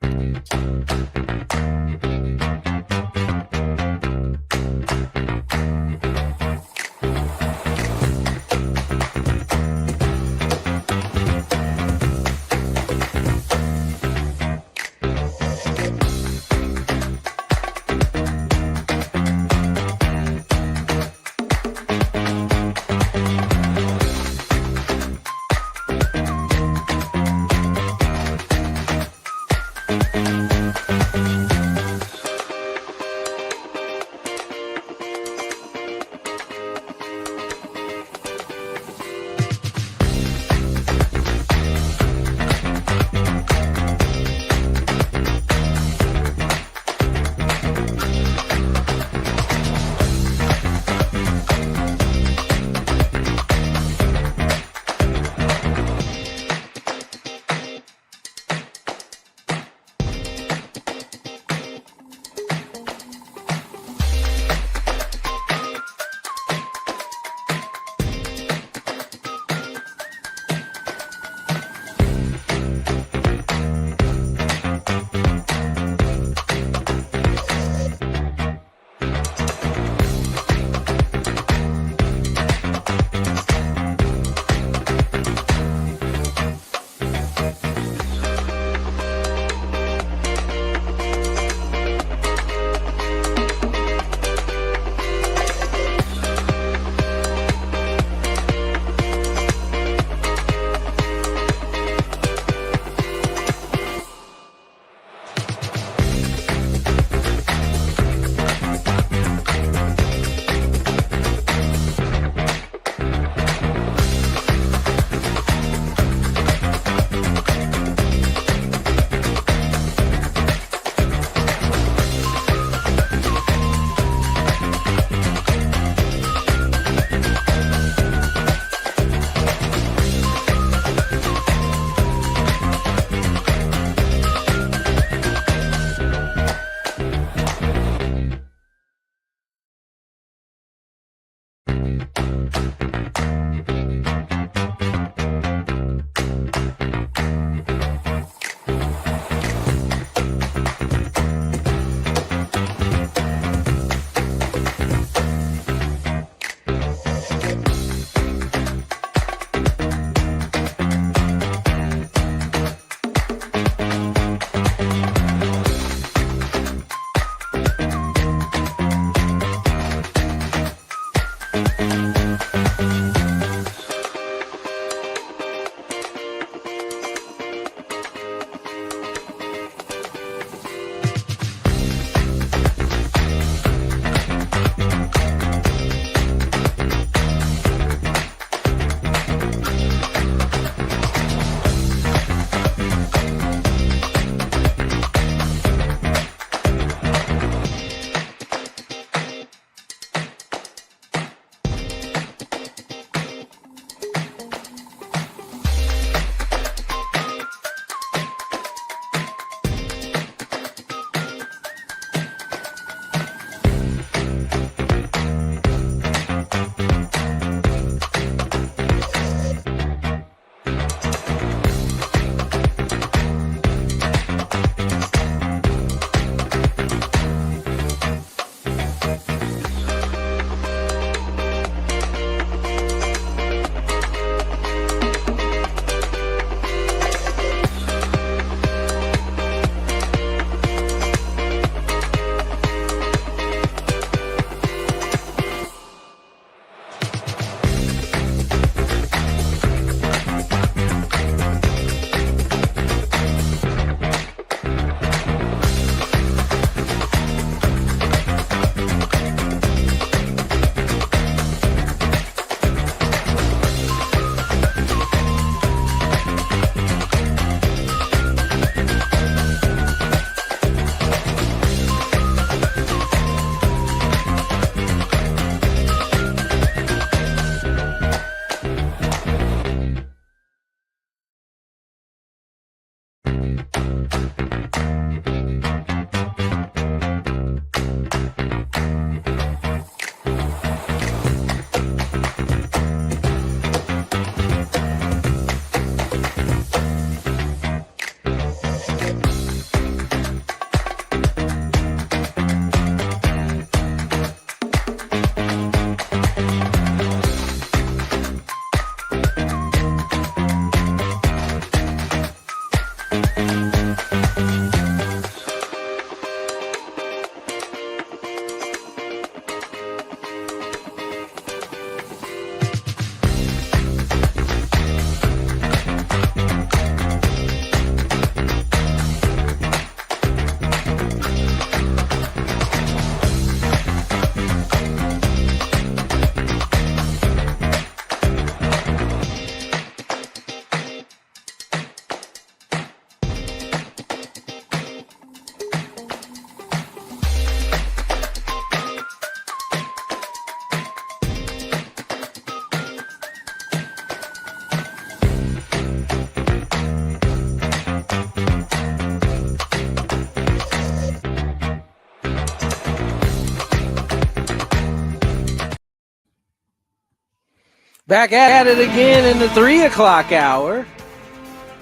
Back at it again in the 3 o'clock hour.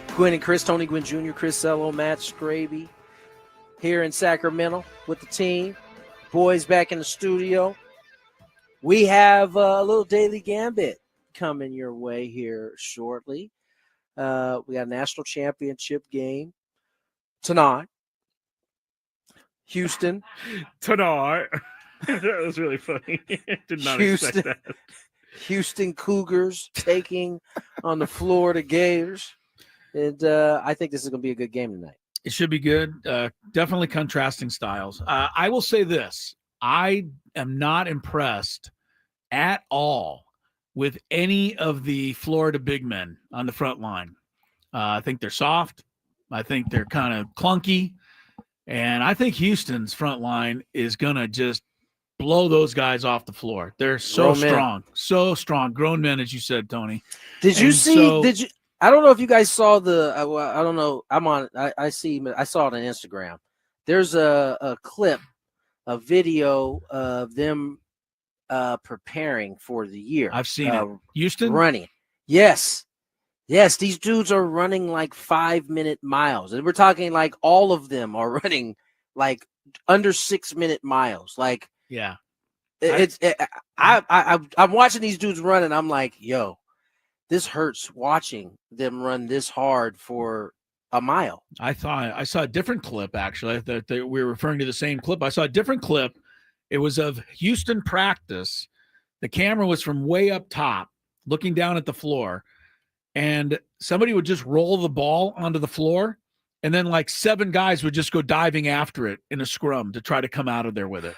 Gwynn and Chris, Tony Gwynn Jr., Chris Sello, Matt Scraby here in Sacramento with the team. Boys back in the studio. We have a little Daily Gambit coming your way here shortly. We got a national championship game tonight. Houston. Tonight. That was really funny. Did not expect that. Houston Cougars taking on the Florida Gators. And I think this is going to be a good game tonight. It should be good. Definitely contrasting styles. I will say this. I am not impressed at all with any of the Florida big men on the front line. I think they're soft. I think they're kind of clunky. And I think Houston's front line is going to just blow those guys off the floor. They're so strong. So strong. Grown men, as you said, Tony. Did you I don't know if you guys saw the I don't know. I saw it on Instagram. There's a clip, a video of them preparing for the year. I've seen it. Houston running. Yes, these dudes are running like 5-minute miles. And we're talking like all of them are running like under 6-minute miles. Like, yeah. I'm watching these dudes run and I'm like, yo, this hurts watching them run this hard for a mile. I saw a different clip, actually, that we were referring to the same clip. I saw a different clip. It was of Houston practice. The camera was from way up top, looking down at the floor, and somebody would just roll the ball onto the floor, and then like 7 guys would just go diving after it in a scrum to try to come out of there with it.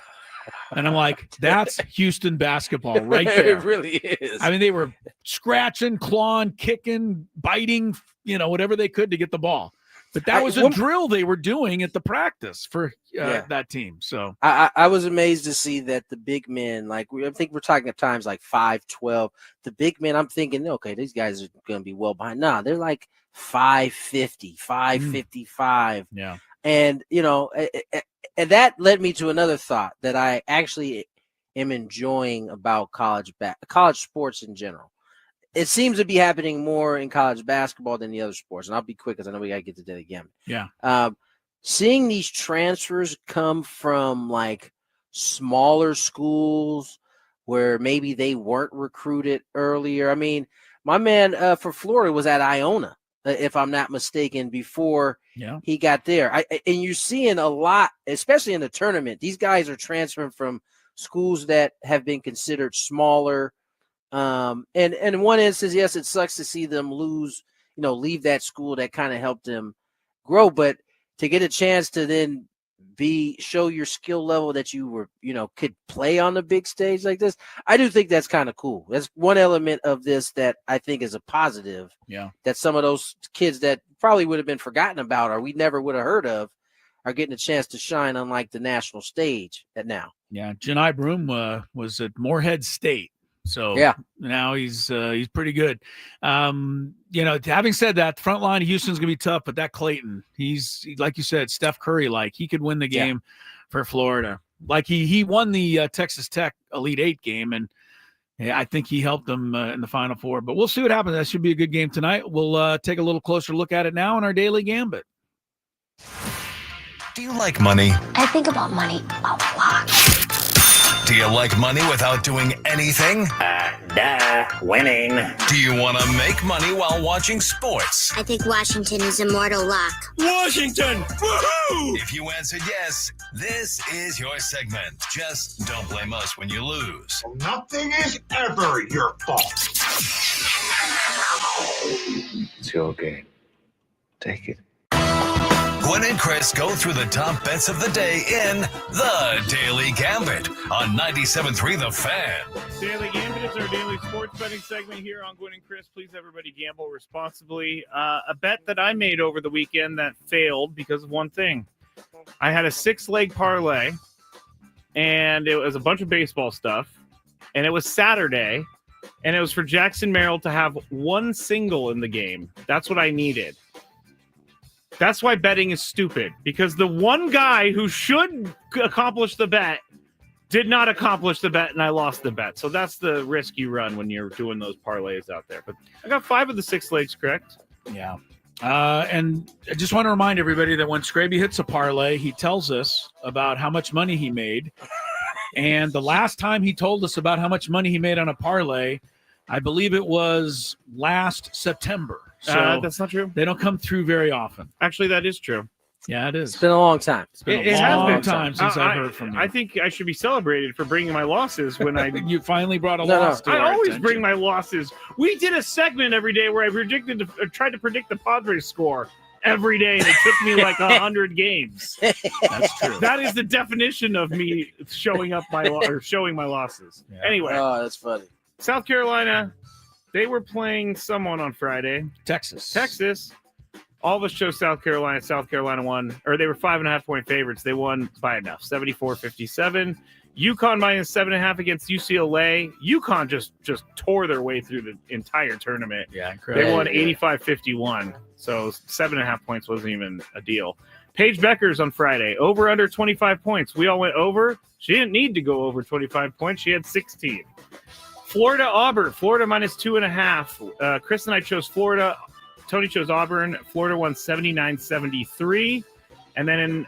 And I'm like, that's Houston basketball right there. It really is. I mean, they were scratching, clawing, kicking, biting, whatever they could to get the ball. But that was a drill they were doing at the practice for that team. So I was amazed to see that the big men, I think we're talking at times like 5'12". The big men, I'm thinking, okay, these guys are going to be well behind. Nah, they're like 5'50", 5'55". Yeah. And, and that led me to another thought that I actually am enjoying about college sports in general. It seems to be happening more in college basketball than the other sports. And I'll be quick because I know we got to get to that again. Yeah. Seeing these transfers come from like smaller schools where maybe they weren't recruited earlier. I mean, my man for Florida was at Iona, if I'm not mistaken, before he got there. And you're seeing a lot, especially in the tournament. These guys are transferring from schools that have been considered smaller. And in one instance, yes, it sucks to see them leave that school that kind of helped them grow, but to get a chance to then show your skill level that you were, could play on the big stage like this. I do think that's kind of cool. That's one element of this that I think is a positive. Yeah. That some of those kids that probably would have been forgotten about or we never would have heard of are getting a chance to shine on like the national stage now. Yeah. Janai Broom was at Morehead State. So now he's pretty good. Having said that, the front line of Houston's gonna be tough, but that Clayton, he's like you said, Steph Curry, like he could win the game for Florida. Like he won the Texas Tech Elite 8 game, and I think he helped them in the Final Four. But we'll see what happens. That should be a good game tonight. We'll take a little closer look at it now in our Daily Gambit. Do you like money? I think about money a lot. Do you like money without doing anything? Winning. Do you want to make money while watching sports? I think Washington is immortal luck. Washington! Woohoo! If you answered yes, this is your segment. Just don't blame us when you lose. Nothing is ever your fault. It's your game. Take it. Gwynn and Chris go through the top bets of the day in the Daily Gambit on 97.3 The Fan. Daily Gambit is our daily sports betting segment here on Gwynn and Chris. Please, everybody, gamble responsibly. A bet that I made over the weekend that failed because of one thing. I had a 6-leg parlay, and it was a bunch of baseball stuff, and it was Saturday, and it was for Jackson Merrill to have one single in the game. That's what I needed. That's why betting is stupid, because the one guy who should accomplish the bet Did not accomplish the bet, and I lost the bet. So that's the risk you run when you're doing those parlays out there. But I got 5 of the 6 legs correct. Yeah. And I just want to remind everybody that when Scraby hits a parlay, he tells us about how much money he made. And the last time he told us about how much money he made on a parlay, I believe it was last September. So that's not true. They don't come through very often. Actually, that is true. Yeah, it is. It's been a long time. It's been It a has long been. time since I've heard from you. I think I should be celebrated for bringing my losses when I. You finally brought a No, loss to I our always attention. bring my losses. We did a segment every day where I tried to predict the Padres score every day, and it took me like 100 games. That's true. That is the definition of me showing my losses. Yeah. Anyway, Oh, that's funny. South Carolina, they were playing someone on Friday. Texas. All of us chose South Carolina. South Carolina won, or they were 5.5-point favorites. They won by enough, 74-57. UConn minus 7.5 against UCLA. UConn just tore their way through the entire tournament. Yeah, incredible. They won 85-51, so 7.5 points wasn't even a deal. Paige Beckers on Friday, over under 25 points. We all went over. She didn't need to go over 25 points. She had 16. Florida Auburn, Florida minus 2.5. Chris and I chose Florida. Tony chose Auburn. Florida won 79-73. And then in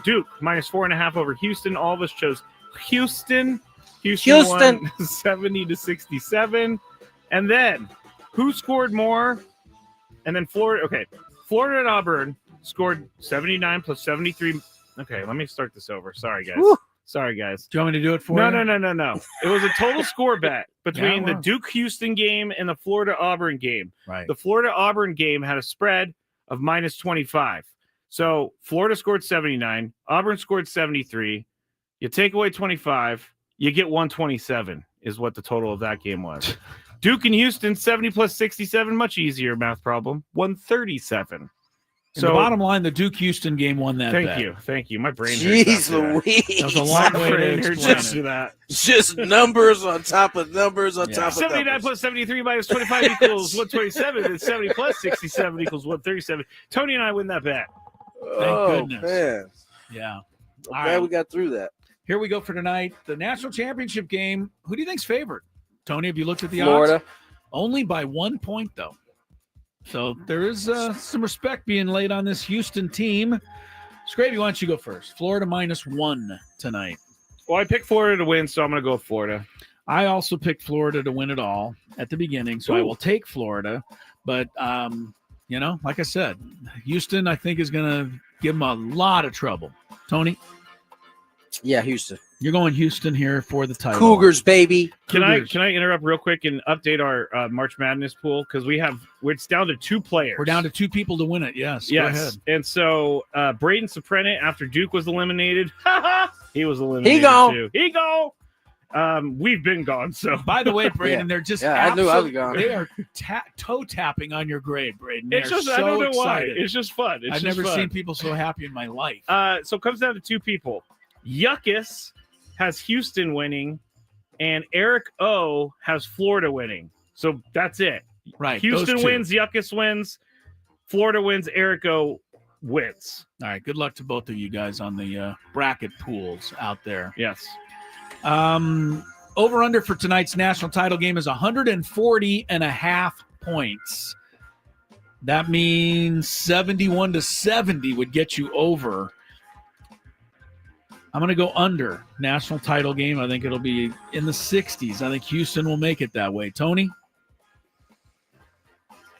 Duke, minus 4.5 over Houston. All of us chose Houston. Houston won 70-67. And then, who scored more? And then Florida. Okay, Florida and Auburn scored 79 plus 73. Okay, let me start this over. Sorry, guys. Woo. Sorry, guys. Do you want me to do it for No. you? It was a total score bet between Yeah, the Duke-Houston game and the Florida-Auburn game. Right. The Florida-Auburn game had a spread of minus 25. So Florida scored 79. Auburn scored 73. You take away 25, you get 127 is what the total of that game was. Duke and Houston, 70 plus 67, much easier math problem, 137. So the bottom line, the Duke-Houston game won that bet. Thank you. My brain Jeez hurts Louise. That was a long way to explain hurts it. that. Just numbers on top of numbers on top of 79 numbers. plus 73 minus 25 equals 127. And 70 plus 67 equals 137. Tony and I win that bet. Oh, goodness. man. Yeah. I'm All glad right. we got through that. Here we go for tonight. The national championship game. Who do you think's favored? Tony, have you looked at the Florida. odds? Only by 1 point, though. So there is some respect being laid on this Houston team. Scraby, why don't you go first? Florida minus 1 tonight. Well, I picked Florida to win, so I'm going to go with Florida. I also picked Florida to win it all at the beginning, so I will take Florida. But, like I said, Houston, I think, is going to give them a lot of trouble. Tony? Yeah, Houston. You're going Houston here for the title. Cougars, baby. Can I interrupt real quick and update our March Madness pool? Because it's down to 2 players. We're down to 2 people to win it. Yes. Go ahead. And so Braden Soprenet, after Duke was eliminated, he was eliminated He gone. too. He go. We've been gone. So By the way, Braden, they're just I knew I was gone. They are toe tapping on your grave, Braden. it's They're just so I don't know excited. why. It's just fun. I've never seen people so happy in my life. So it comes down to 2 people. Yuckus has Houston winning, and Eric O has Florida winning. So that's it. Right. Houston those two. wins, Yuckus wins, Florida wins, Eric O wins. All right. Good luck to both of you guys on the bracket pools out there. Yes. Over under for tonight's national title game is 140.5 points. That means 71-70 would get you over. I'm going to go under national title game. I think it'll be in the 60s. I think Houston will make it that way. Tony?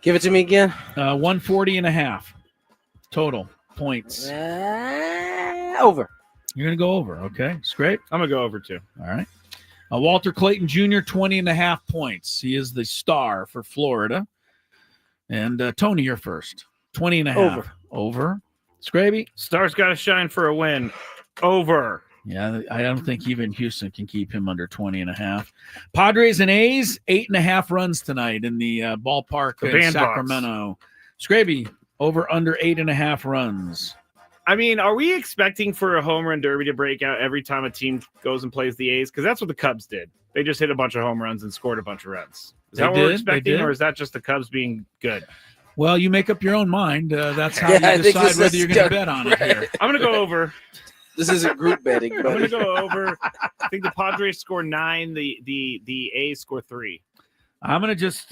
Give it to me again. 140.5 total points. Over. You're going to go over. Okay. Scrape? I'm going to go over too. All right. Walter Clayton Jr., 20.5 points. He is the star for Florida. And Tony, you're first. 20.5. Over. Scraby? Stars got to shine for a win. Over. Yeah, I don't think even Houston can keep him under 20.5. Padres and A's, 8.5 runs tonight in the ballpark in bandbox. Sacramento. Scraby, over under 8.5 runs. I mean, are we expecting for a home run derby to break out every time a team goes and plays the A's? Because that's what the Cubs did. They just hit a bunch of home runs and scored a bunch of runs. Is that what we're expecting, or is that just the Cubs being good? Well, you make up your own mind. That's how Yeah, I you think decide this whether is you're going to good. bet on it here. I'm going to go over. This isn't group betting, I'm going to but go over. I think the Padres score 9. The A's score 3. I'm going to just,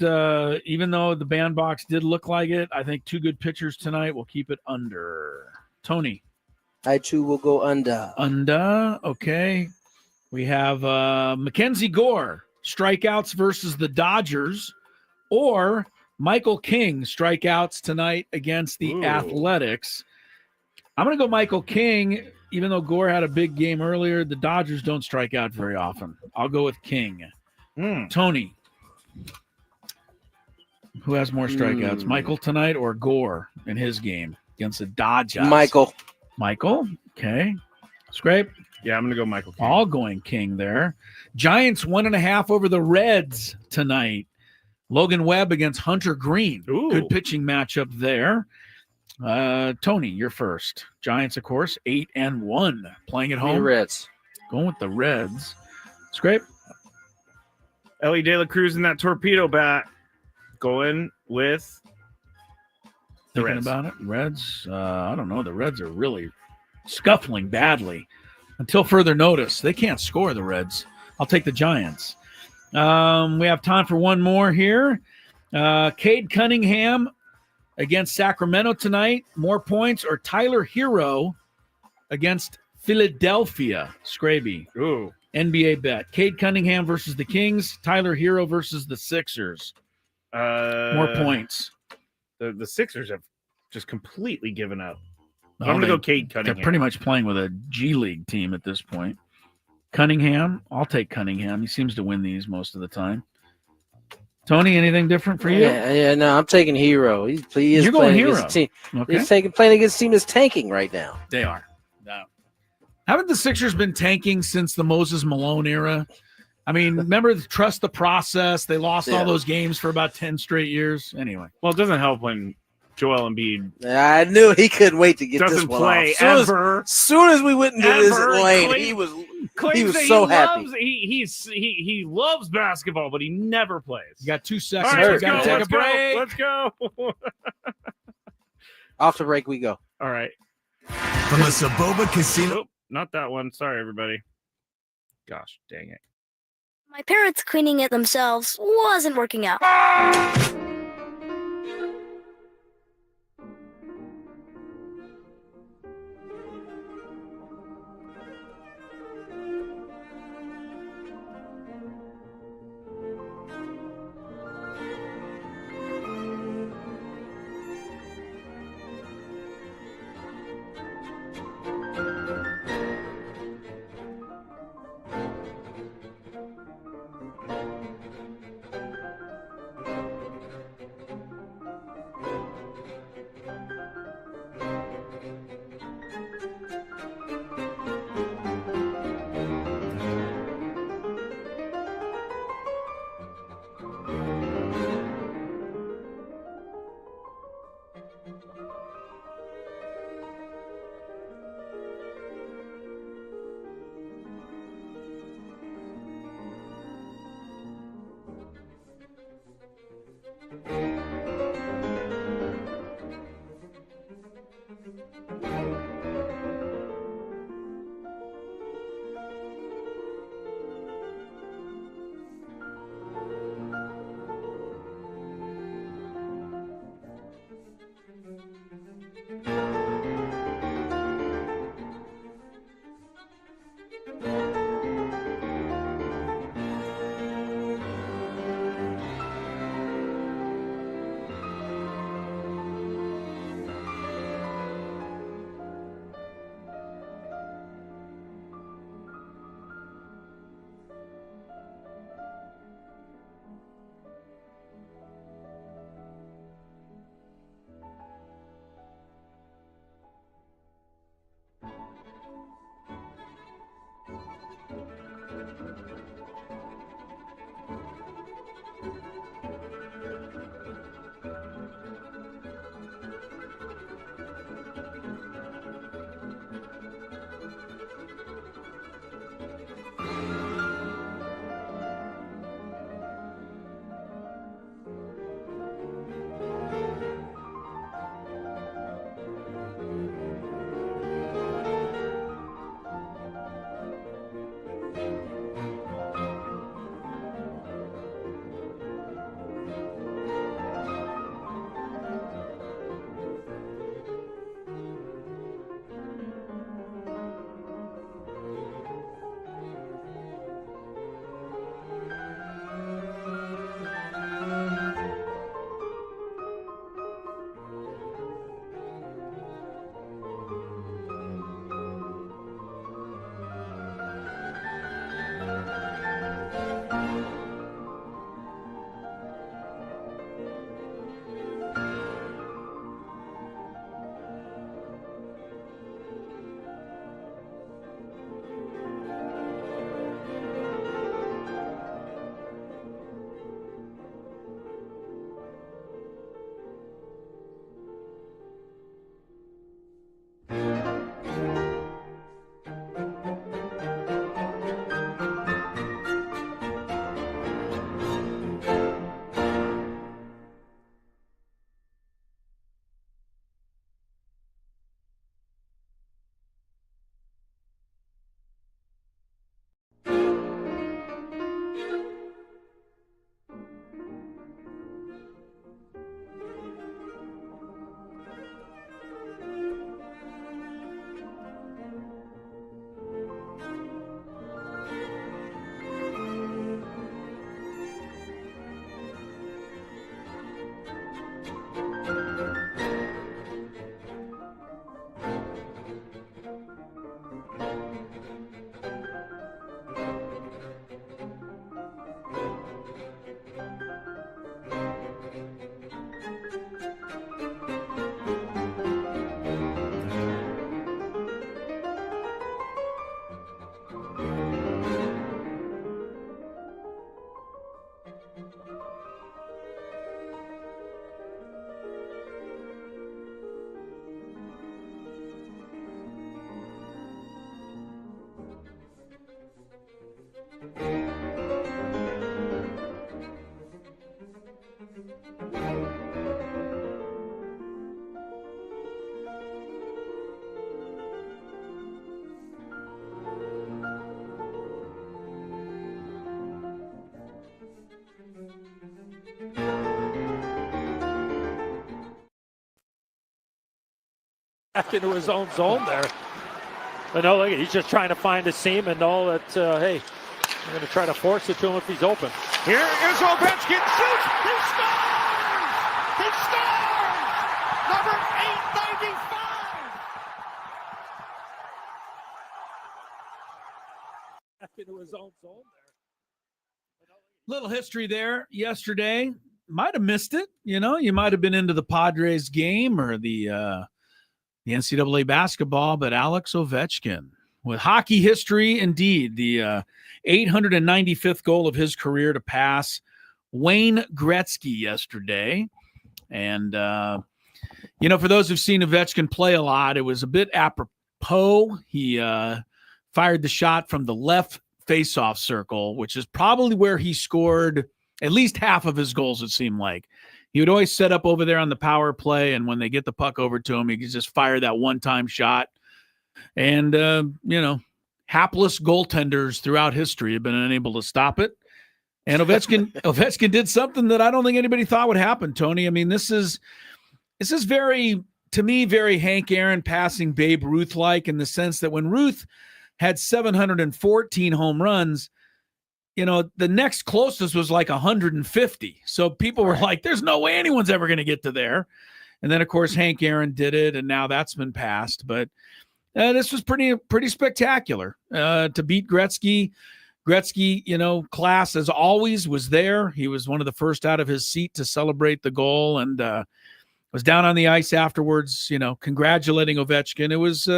even though the bandbox did look like it, I think 2 good pitchers tonight will keep it under. Tony. I too will go under. Under, okay. We have Mackenzie Gore, strikeouts versus the Dodgers, or Michael King, strikeouts tonight against the Athletics. I'm going to go Michael King, even though Gore had a big game earlier. The Dodgers don't strike out very often. I'll go with King. Tony. Who has more strikeouts, Michael tonight or Gore in his game against the Dodgers? Michael, okay. Scrape? Yeah, I'm going to go Michael King. All going King there. Giants 1.5 over the Reds tonight. Logan Webb against Hunter Green. Ooh. Good pitching matchup there. Tony, you're first. Giants, of course, 8-1. Playing at home. The Reds. Going with the Reds. Scrape? Ellie De La Cruz in that torpedo bat. Going with the Thinking Reds. about it. Reds, I don't know. The Reds are really scuffling badly. Until further notice, they can't score, the Reds. I'll take the Giants. We have time for one more here. Cade Cunningham against Sacramento tonight. More points, or Tyler Hero against Philadelphia. Scraby. Ooh. NBA bet. Cade Cunningham versus the Kings. Tyler Hero versus the Sixers. More points. The Sixers have just completely given up. Oh, I'm going to go Cade Cunningham. They're pretty much playing with a G League team at this point. Cunningham. I'll take Cunningham. He seems to win these most of the time. Tony, anything different for you? Yeah, no, I'm taking Hero. He is You're going playing Hero. against a team. Okay. He's playing against a team that's tanking right now. They are. No. Haven't the Sixers been tanking since the Moses Malone era? I mean, remember, trust the process. They lost all those games for about 10 straight years. Anyway. Well, it doesn't help when Joel Embiid I knew he couldn't wait to get this doesn't one play off. ever. Soon as we went into this lane, he was so happy. He loves basketball, but he never plays. You got 2 All seconds. right, We got to take a break. Let's go. Off the break we go. All right. From the Saboba Casino. Nope, not that one. Sorry, everybody. Gosh, dang it. My parents cleaning it themselves wasn't working out. back into his own zone there. But no, look, he's just trying to find a seam and know that, hey, I'm going to try to force it to him if he's open. Here is Ovechkin. Shoots. He scores! He scores! Number 895. Back into his own zone there. Little history there yesterday. Might have missed it. You know, you might have been into the Padres game or the NCAA basketball, but Alex Ovechkin with hockey history, indeed, the 895th goal of his career to pass Wayne Gretzky yesterday. And, you know, for those who've seen Ovechkin play a lot, it was a bit apropos. He fired the shot from the left faceoff circle, which is probably where he scored at least half of his goals, it seemed like. He would always set up over there on the power play, and when they get the puck over to him, he could just fire that one-time shot. And, you know, hapless goaltenders throughout history have been unable to stop it. And Ovechkin did something that I don't think anybody thought would happen, Tony. I mean, this is very, to me, very Hank Aaron passing Babe Ruth-like, in the sense that when Ruth had 714 home runs, you know, the next closest was like 150. So people were like, there's no way anyone's ever going to get to there. And then, of course, Hank Aaron did it, and now that's been passed. But this was pretty spectacular to beat Gretzky. Gretzky, you know, class as always was there. He was one of the first out of his seat to celebrate the goal, and was down on the ice afterwards, you know, congratulating Ovechkin. It was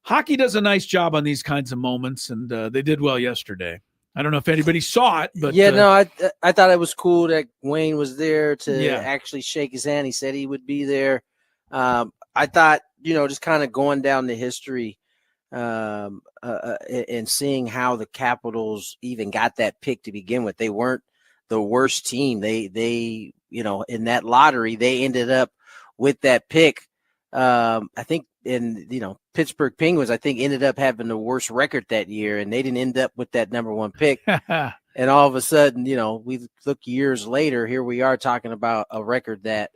hockey does a nice job on these kinds of moments, and they did well yesterday. I don't know if anybody saw it, but yeah, no, I thought it was cool that Wayne was there to actually shake his hand. He said he would be there. I thought, you know, just kind of going down the history and seeing how the Capitals even got that pick to begin with. They weren't the worst team. They you know, in that lottery, they ended up with that pick. I think, and you know, Pittsburgh Penguins, I think, ended up having the worst record that year, and they didn't end up with that number one pick. And all of a sudden, you know, we look years later, here we are talking about a record that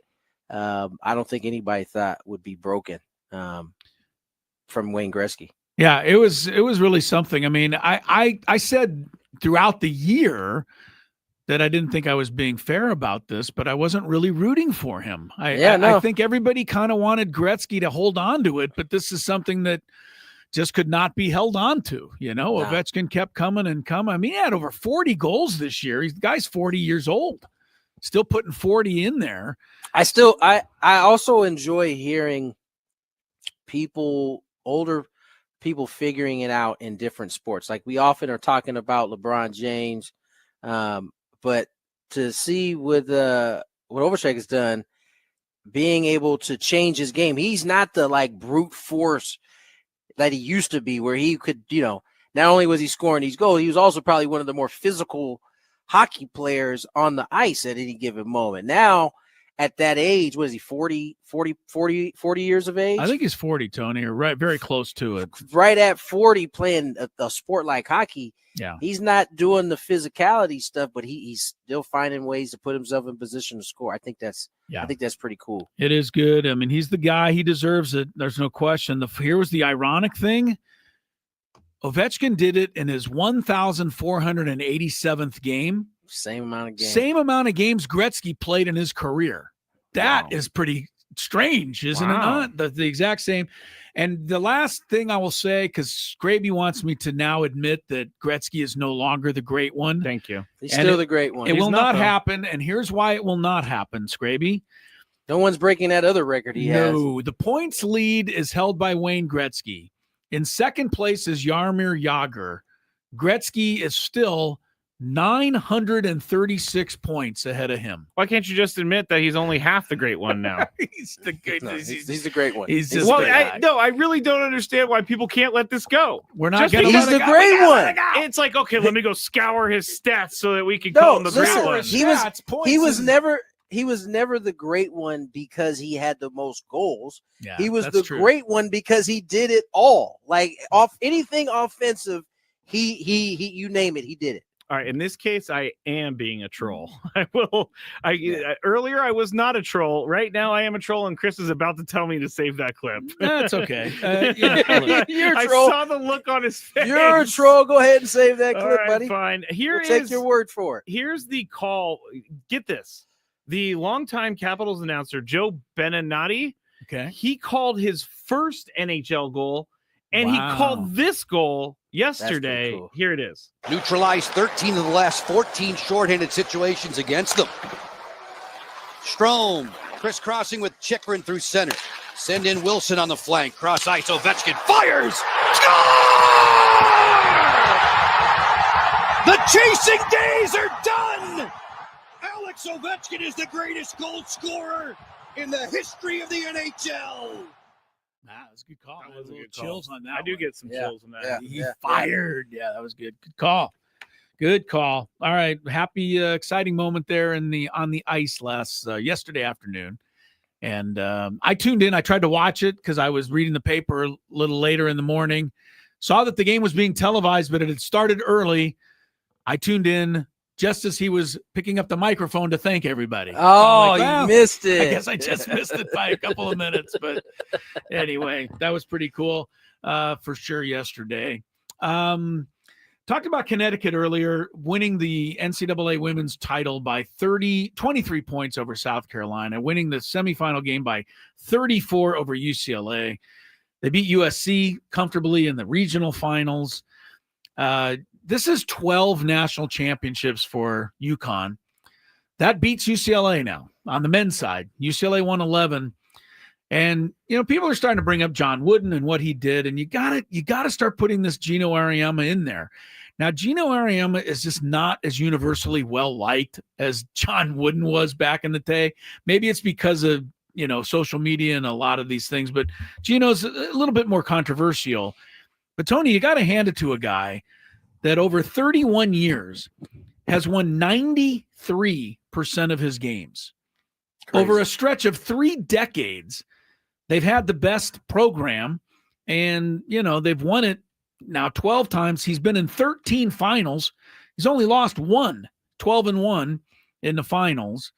I don't think anybody thought would be broken from Wayne Gretzky. Yeah, it was really something. I mean, I said throughout the year that I didn't think I was being fair about this, but I wasn't really rooting for him. I think everybody kind of wanted Gretzky to hold on to it, but this is something that just could not be held on to. You know, Ovechkin kept coming and coming. I mean, he had over 40 goals this year. The guy's 40 years old, still putting 40 in there. I also enjoy hearing older people figuring it out in different sports. Like, we often are talking about LeBron James, but to see what Overshack has done, being able to change his game, he's not the like brute force that he used to be, where he could, you know, not only was he scoring these goals, he was also probably one of the more physical hockey players on the ice at any given moment. Now, at that age, what is he, 40 years of age? I think he's 40, Tony, or right, very close to it. Right at 40, playing a sport like hockey. Yeah, he's not doing the physicality stuff, but he's still finding ways to put himself in position to score. I think that's pretty cool. It is good. I mean, he's the guy. He deserves it. There's no question. Here was the ironic thing. Ovechkin did it in his 1,487th game. Same amount of games Gretzky played in his career. That is pretty strange, isn't it not? The exact same. And the last thing I will say, because Graby wants me to now admit that Gretzky is no longer the great one. Thank you. He's still the great one. It will not happen, and here's why it will not happen, Scraby. No one's breaking that other record he has. No, the points lead is held by Wayne Gretzky. In second place is Jaromir Jagr. Gretzky is still 936 points ahead of him. Why can't you just admit that he's only half the great one now? He's the great one. He's just I really don't understand why people can't let this go. We're not going to. He's the great one. It's like, okay, let me go scour his stats so that we can call him the great one. He was never the great one because he had the most goals. Yeah, he was the great one because he did it all. Like, off anything offensive, he you name it, he did it. All right, in this case, I am being a troll. Earlier I was not a troll. Right now I am a troll, and Chris is about to tell me to save that clip. That's okay. You're a I troll. saw the look on his face. You're a troll. Go ahead and save that All clip, right, buddy. fine. We'll take your word for it. Here's the call. Get this. The longtime Capitals announcer, Joe Beninati, he called his first NHL goal, and he called this goal yesterday. Cool. Here it is. Neutralized 13 of the last 14 shorthanded situations against them. Strome crisscrossing with Chikrin through center. Send in Wilson on the flank. Cross ice. Ovechkin fires. Score! The chasing days are done. Alex Ovechkin is the greatest goal scorer in the history of the NHL. That was a good call. That was a good chills call. on that. I do get some chills on that. He fired. Yeah, that was good. Good call. Good call. All right, happy, exciting moment there on the ice yesterday afternoon, and I tuned in. I tried to watch it because I was reading the paper a little later in the morning. Saw that the game was being televised, but it had started early. I tuned in just as he was picking up the microphone to thank everybody. Oh, you missed it. I guess I just missed it by a couple of minutes. But anyway, that was pretty cool for sure yesterday. Talked about Connecticut earlier, winning the NCAA women's title by 23 points over South Carolina, winning the semifinal game by 34 over UCLA. They beat USC comfortably in the regional finals. This is 12 national championships for UConn. That beats UCLA now on the men's side. UCLA won 11. And, people are starting to bring up John Wooden and what he did. And you gotta start putting this Gino Auriemma in there. Now, Gino Auriemma is just not as universally well-liked as John Wooden was back in the day. Maybe it's because of, social media and a lot of these things, but Gino's a little bit more controversial. But, Tony, you got to hand it to a guy that over 31 years has won 93% of his games. Crazy. Over a stretch of 3 decades, they've had the best program, and, they've won it now 12 times. He's been in 13 finals. He's only lost 1, 12-1 in the finals.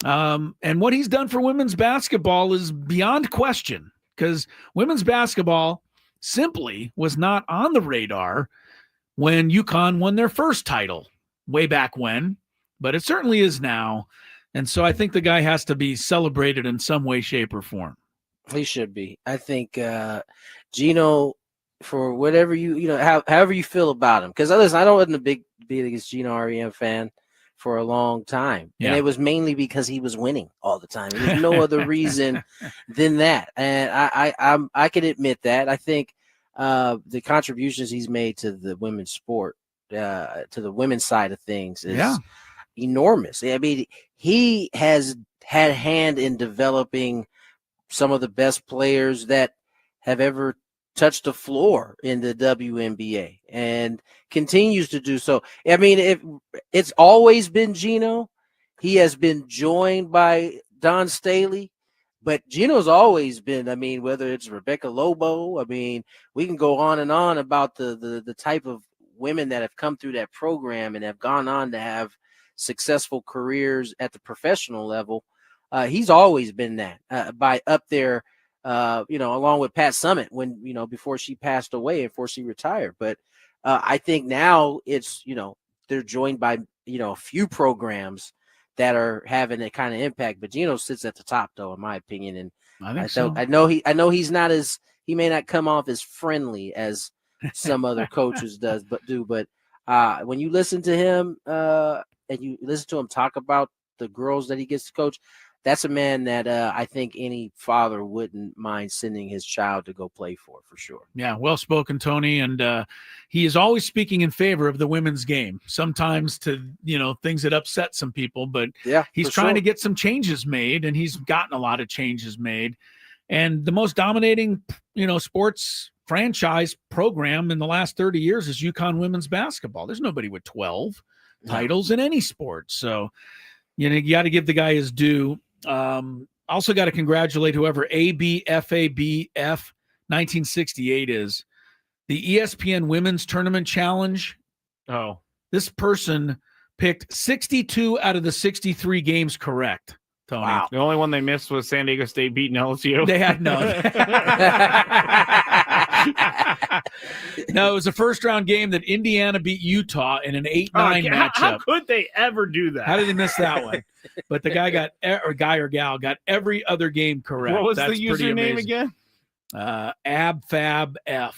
And what he's done for women's basketball is beyond question, because women's basketball simply was not on the radar when UConn won their first title way back when, but it certainly is now. And so I think the guy has to be celebrated in some way, shape, or form. He should be. I think Gino, for whatever however you feel about him, because listen, I wasn't a biggest Gino Auriemma fan for a long time, and it was mainly because he was winning all the time. There's no other reason than that, and I can admit that. I think the contributions he's made to the women's sport, to the women's side of things, is enormous. I mean, he has had a hand in developing some of the best players that have ever touched the floor in the WNBA, and continues to do so. I mean, it's always been Gino. He has been joined by Don Staley, but Gino's always been, whether it's Rebecca Lobo, we can go on and on about the type of women that have come through that program and have gone on to have successful careers at the professional level. He's always been that by up there, along with Pat Summitt when, before she passed away and before she retired. But I think now it's, they're joined by, a few programs that are having that kind of impact. But Gino sits at the top, though, in my opinion. And I know he's not he may not come off as friendly as some other coaches but when you listen to him and you listen to him talk about the girls that he gets to coach, that's a man that I think any father wouldn't mind sending his child to go play for sure. Yeah, well spoken, Tony. And he is always speaking in favor of the women's game, sometimes to, things that upset some people. But he's trying to get some changes made, and he's gotten a lot of changes made. And the most dominating, sports franchise program in the last 30 years is UConn women's basketball. There's nobody with 12 titles in any sport. So, you got to give the guy his due. Also got to congratulate whoever ABFABF 1968 is. The ESPN Women's Tournament Challenge. Oh, This person picked 62 out of the 63 games correct, Tony. Wow. The only one they missed was San Diego State beating LSU. They had none. No, it was a first-round game that Indiana beat Utah in an 8-9 matchup. How could they ever do that? How did they miss that one? But the guy got, or guy or gal, got every other game correct. What was That's the pretty username amazing. again? AbFabF,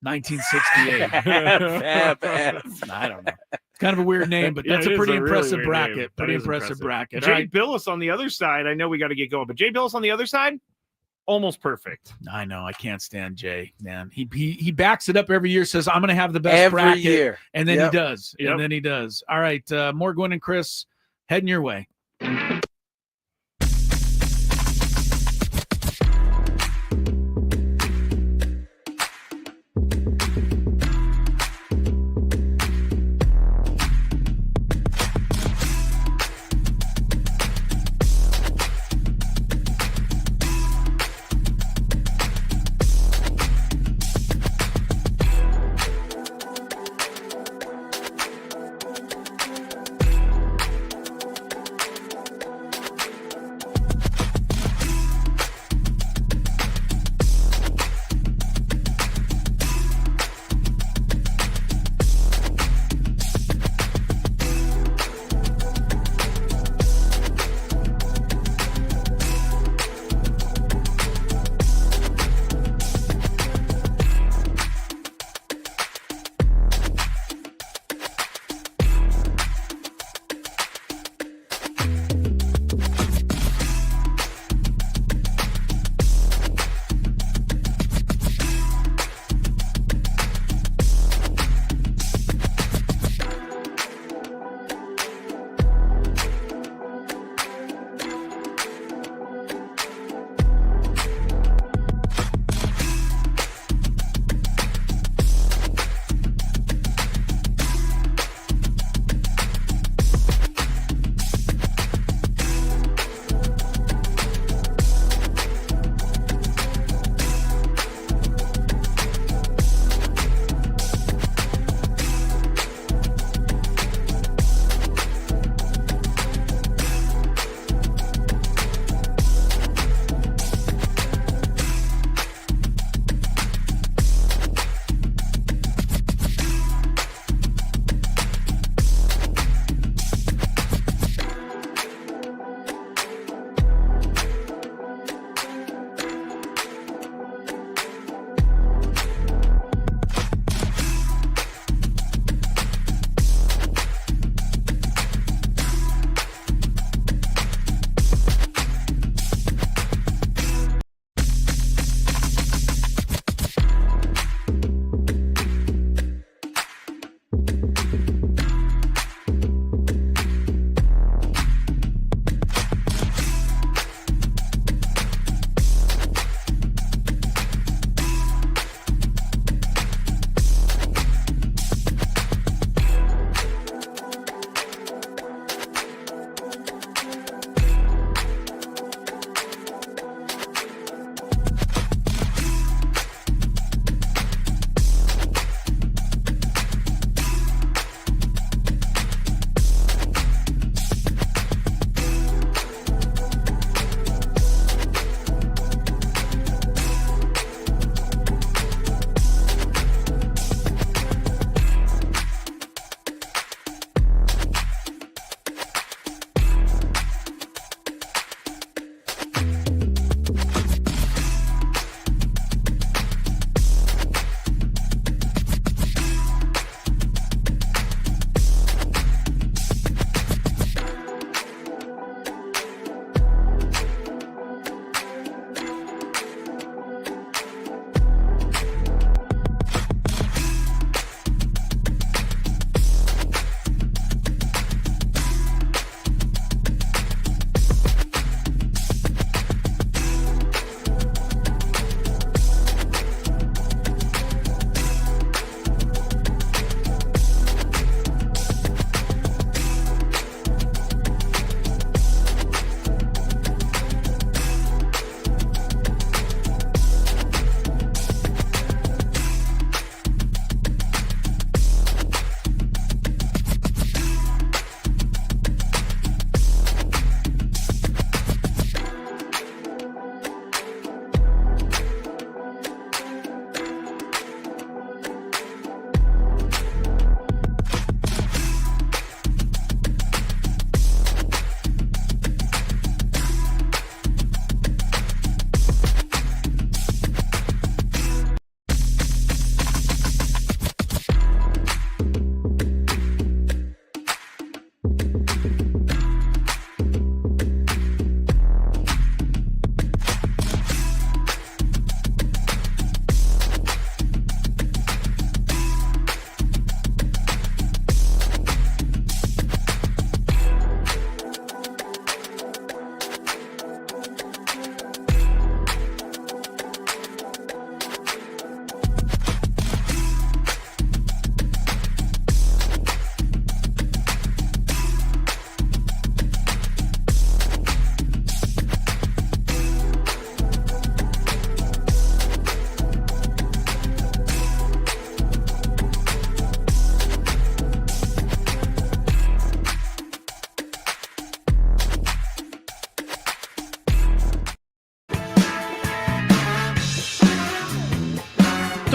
1968. Fab F. I don't know. It's kind of a weird name, but that's Yeah, a it pretty is a really impressive weird bracket. name. Pretty That is impressive bracket. All Jay right. Billis on the other side. I know we got to get going, but Jay Billis on the other side, almost perfect. I know. I can't stand Jay, man. He backs it up every year, says, I'm going to have the best Every bracket. year. And then Yep. he does. Yep. And then he does. All right. More Gwynn and Chris heading your way.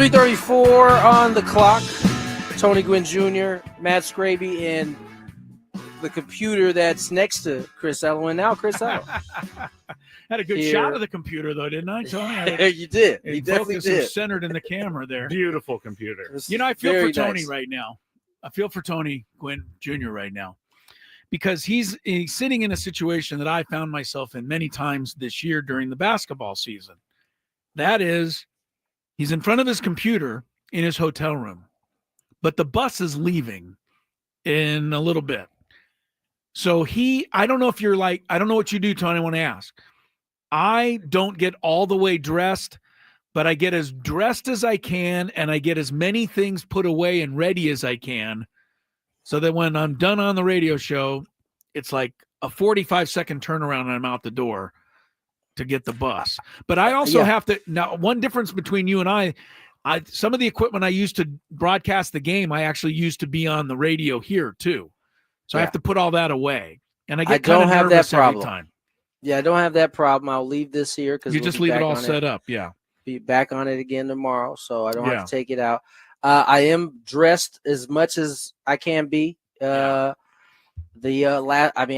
3:34 on the clock. Tony Gwynn Jr., Matt Scraby, and the computer that's next to Chris Elwin. Now, Chris Elwin. Had a good Here. shot of the computer, though, didn't I, Tony? You did. And You definitely focus did. is centered in the camera there. Beautiful computer. You know, I feel Very for Tony nice. right now. I feel for Tony Gwynn Jr. right now because he's sitting in a situation that I found myself in many times this year during the basketball season. That is, he's in front of his computer in his hotel room, but the bus is leaving in a little bit. So I don't know if you're like, I don't know what you do, Tony, I want to ask. I don't get all the way dressed, but I get as dressed as I can, and I get as many things put away and ready as I can, so that when I'm done on the radio show, it's like a 45-second turnaround and I'm out the door to get the bus. But I also have to, now one difference between you and I, some of the equipment I used to broadcast the game, I actually used to be on the radio here too. So I have to put all that away. And I get kind of nervous every time. Yeah, I don't have that problem. I'll leave this here because you just leave it all set up. Yeah. Be back on it again tomorrow, so I don't have to take it out. I am dressed as much as I can be. I mean,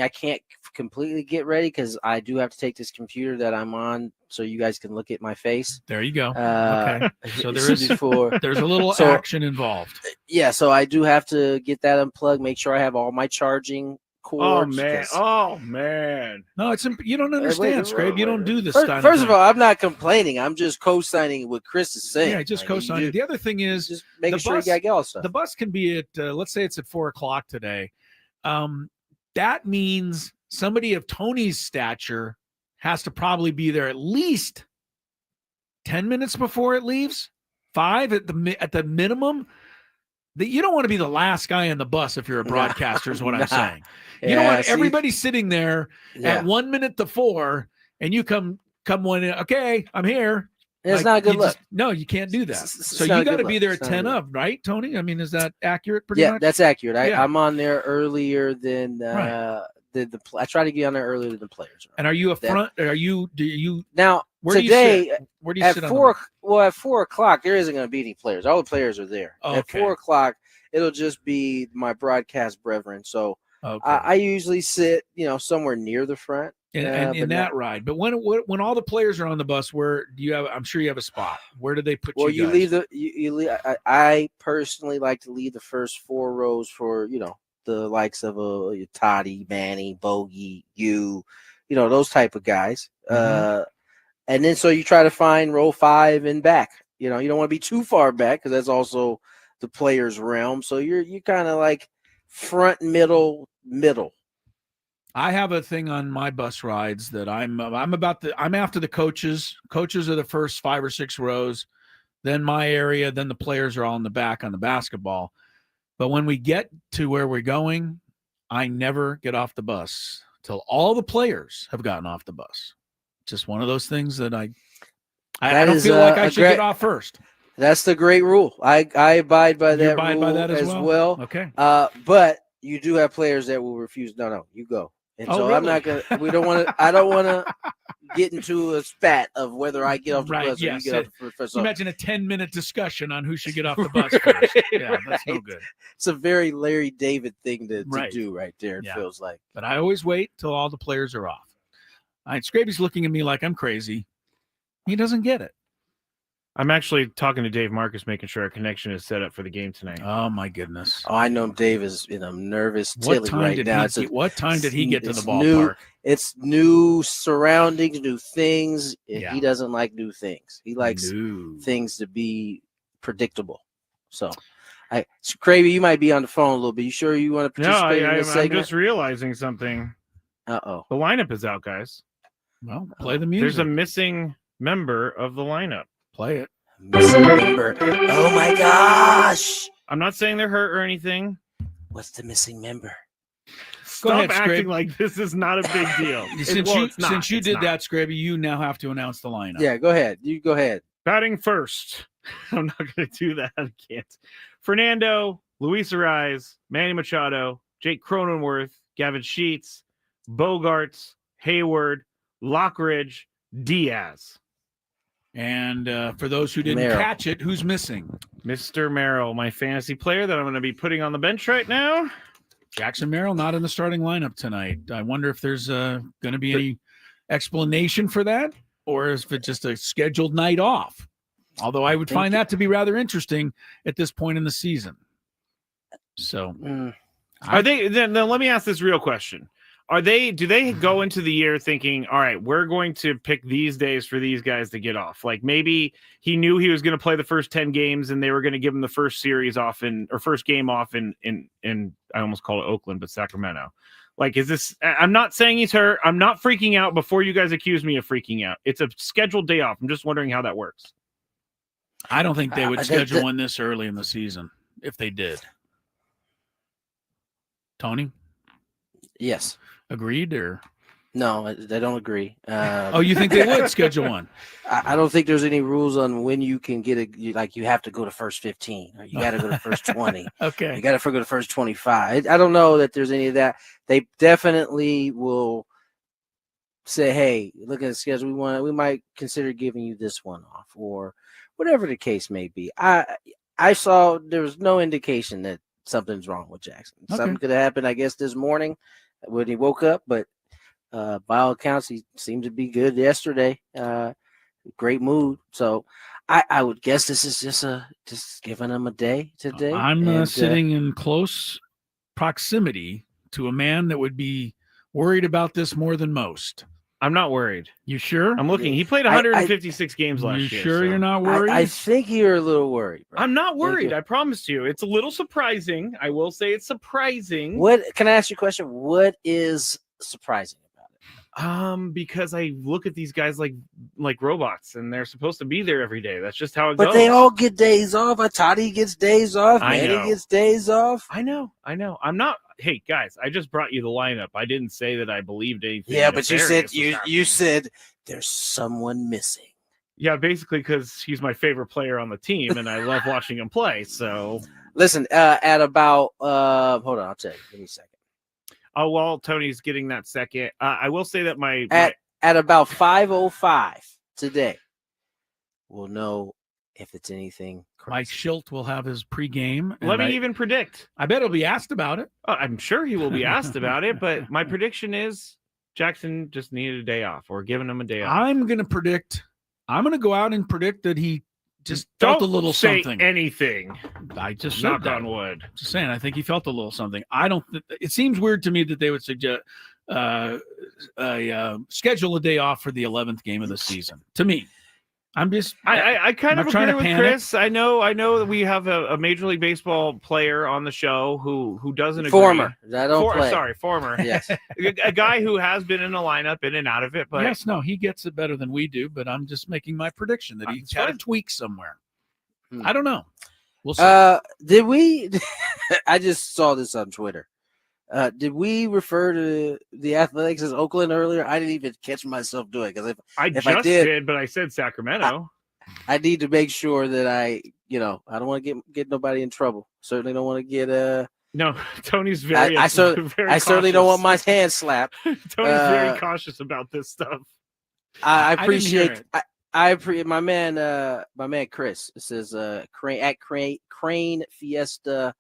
I can't completely get ready because I do have to take this computer that I'm on so you guys can look at my face. There you go. Okay. So there's a little action involved. Yeah, so I do have to get that unplugged, make sure I have all my charging cords. Oh man. No, you don't understand, Scrape. You don't do this. First of all, I'm not complaining. I'm just co-signing what Chris is saying. Yeah, just co-signing. The other thing is just making sure you got to get all stuff. The bus can be at let's say it's at 4:00 today. That means somebody of Tony's stature has to probably be there at least 10 minutes before it leaves, 5 at the minimum. You don't want to be the last guy on the bus if you're a broadcaster, is what I'm saying. You don't want everybody sitting there at 1 minute to 4, and you come one in. Okay, I'm here. It's not a good look. No, you can't do that. So you got to be there at 10 of, right, Tony? I mean, is that accurate? Pretty much? That's accurate. I'm on there earlier than I try to get on there earlier than the players. And are you a front? Do you now? Where today, do you sit? Where do you sit at 4? Well, at 4:00, there isn't going to be any players. All the players are there. Oh, at 4:00, it'll just be my broadcast brethren. So I usually sit, somewhere near the front. And in that ride, but when all the players are on the bus, where do you have? I'm sure you have a spot. Where do they put you? Well, you leave I personally like to leave the first 4 rows for the likes of a Toddy, Manny, Bogey, those type of guys. And then so you try to find row 5 and back. You don't want to be too far back because that's also the player's realm. So you're kind of like front, middle. I have a thing on my bus rides that I'm after the coaches. Coaches are the first 5 or 6 rows, then my area, then the players are all in the back on the basketball. But when we get to where we're going, I never get off the bus till all the players have gotten off the bus. Just one of those things that I don't feel like I should get off first. That's the great rule. I abide by that rule by that as well. Okay. But you do have players that will refuse. No, you go. And so really? I'm not gonna. I don't want to get into a spat of whether I get off the bus or you get off the bus. Imagine a 10-minute discussion on who should get off the bus first. Yeah, that's no good. It's a very Larry David thing to do right there. It feels like. But I always wait till all the players are off. All right, Scraby's looking at me like I'm crazy. He doesn't get it. I'm actually talking to Dave Marcus, making sure our connection is set up for the game tonight. Oh my goodness! Oh, I know Dave is in a nervous tilly right now. What time did he get to the ballpark? It's new surroundings, new things. He doesn't like new things. He likes things to be predictable. So, Cravey, you might be on the phone a little bit. You sure you want to participate in this segment? I'm just realizing something. Uh-oh. The lineup is out, guys. Well, play the music. There's a missing member of the lineup. Play it. Missing member. Oh my gosh! I'm not saying they're hurt or anything. What's the missing member? Stop acting like this is not a big deal. Since you did that, Scraby, you now have to announce the lineup. Yeah, go ahead. You go ahead. Batting first. I'm not going to do that. I can't. Fernando, Luis Arraez, Manny Machado, Jake Cronenworth, Gavin Sheets, Bogarts, Hayward, Lockridge, Diaz. And for those who didn't Merrill. catch it, who's missing? Mr. Merrill, my fantasy player that I'm going to be putting on the bench right now. Jackson Merrill not in the starting lineup tonight. I wonder if there's going to be any explanation for that, or is it just a scheduled night off? Although I would find that to be rather interesting at this point in the season. So, are they? Then let me ask this real question: do they go into the year thinking, all right, we're going to pick these days for these guys to get off? Like maybe he knew he was going to play the first 10 games and they were going to give him the first series off or first game off in I almost call it Oakland, but Sacramento. Like, is this, I'm not saying he's hurt. I'm not freaking out before you guys accuse me of freaking out. It's a scheduled day off. I'm just wondering how that works. I don't think they would schedule one this early in the season if they did. Tony? Yes. Agreed or no? I don't agree. You think they would schedule one? I don't think there's any rules on when you can get you have to go to first 15 or you got to go to first 20. Okay, you got to go to first 25. I don't know that there's any of that. They definitely will say, hey, look at the schedule. We might consider giving you this one off or whatever the case may be. I saw there was no indication that something's wrong with Jackson. Okay. Something could have happened, I guess, this morning when he woke up, but by all accounts, he seemed to be good yesterday. Great mood. So I would guess this is just giving him a day today. I'm sitting in close proximity to a man that would be worried about this more than most. I'm not worried. You sure? I'm looking. He played 156 games last year. You sure you're not worried? I think you're a little worried. Bro. I'm not worried. I promise you. It's a little surprising. I will say it's surprising. Can I ask you a question? What is surprising about it? Because I look at these guys like robots, and they're supposed to be there every day. That's just how it goes. But they all get days off. Atati gets days off. Manny gets days off. I know. I'm not. Hey guys, I just brought you the lineup. I didn't say that I believed anything. Yeah, but you said there's someone missing. Yeah, basically because he's my favorite player on the team, and I love watching him play. So listen, at about hold on, I'll tell you. Give me a second. Oh, while Tony's getting that second, I will say that at about 5:05 today, we'll know if it's anything crazy. Mike Schilt will have his pregame. Let me even predict. I bet he'll be asked about it. I'm sure he will be asked about it, but my prediction is Jackson just needed a day off or giving him a day off. I'm going to go out and predict that he just felt a little something. Anything. I just said knock that. on wood. Just saying. I think he felt a little something. It seems weird to me that they would suggest schedule a day off for the 11th game of the season. To me, I kind of agree with Chris. I know that we have a Major League Baseball player on the show who doesn't agree. Former. Yes. A guy who has been in the lineup in and out of it, but yes, no, he gets it better than we do, but I'm just making my prediction that he's had a tweak somewhere. I don't know. We'll see. Did we I just saw this on Twitter. Did we refer to the Athletics as Oakland earlier? I didn't even catch myself doing it because if I did, but I said Sacramento. I need to make sure that I don't want to get nobody in trouble. Certainly don't want to get No, Tony's very. I certainly don't want my hand slapped. Tony's very cautious about this stuff. I appreciate. My man Chris says Crane Fiesta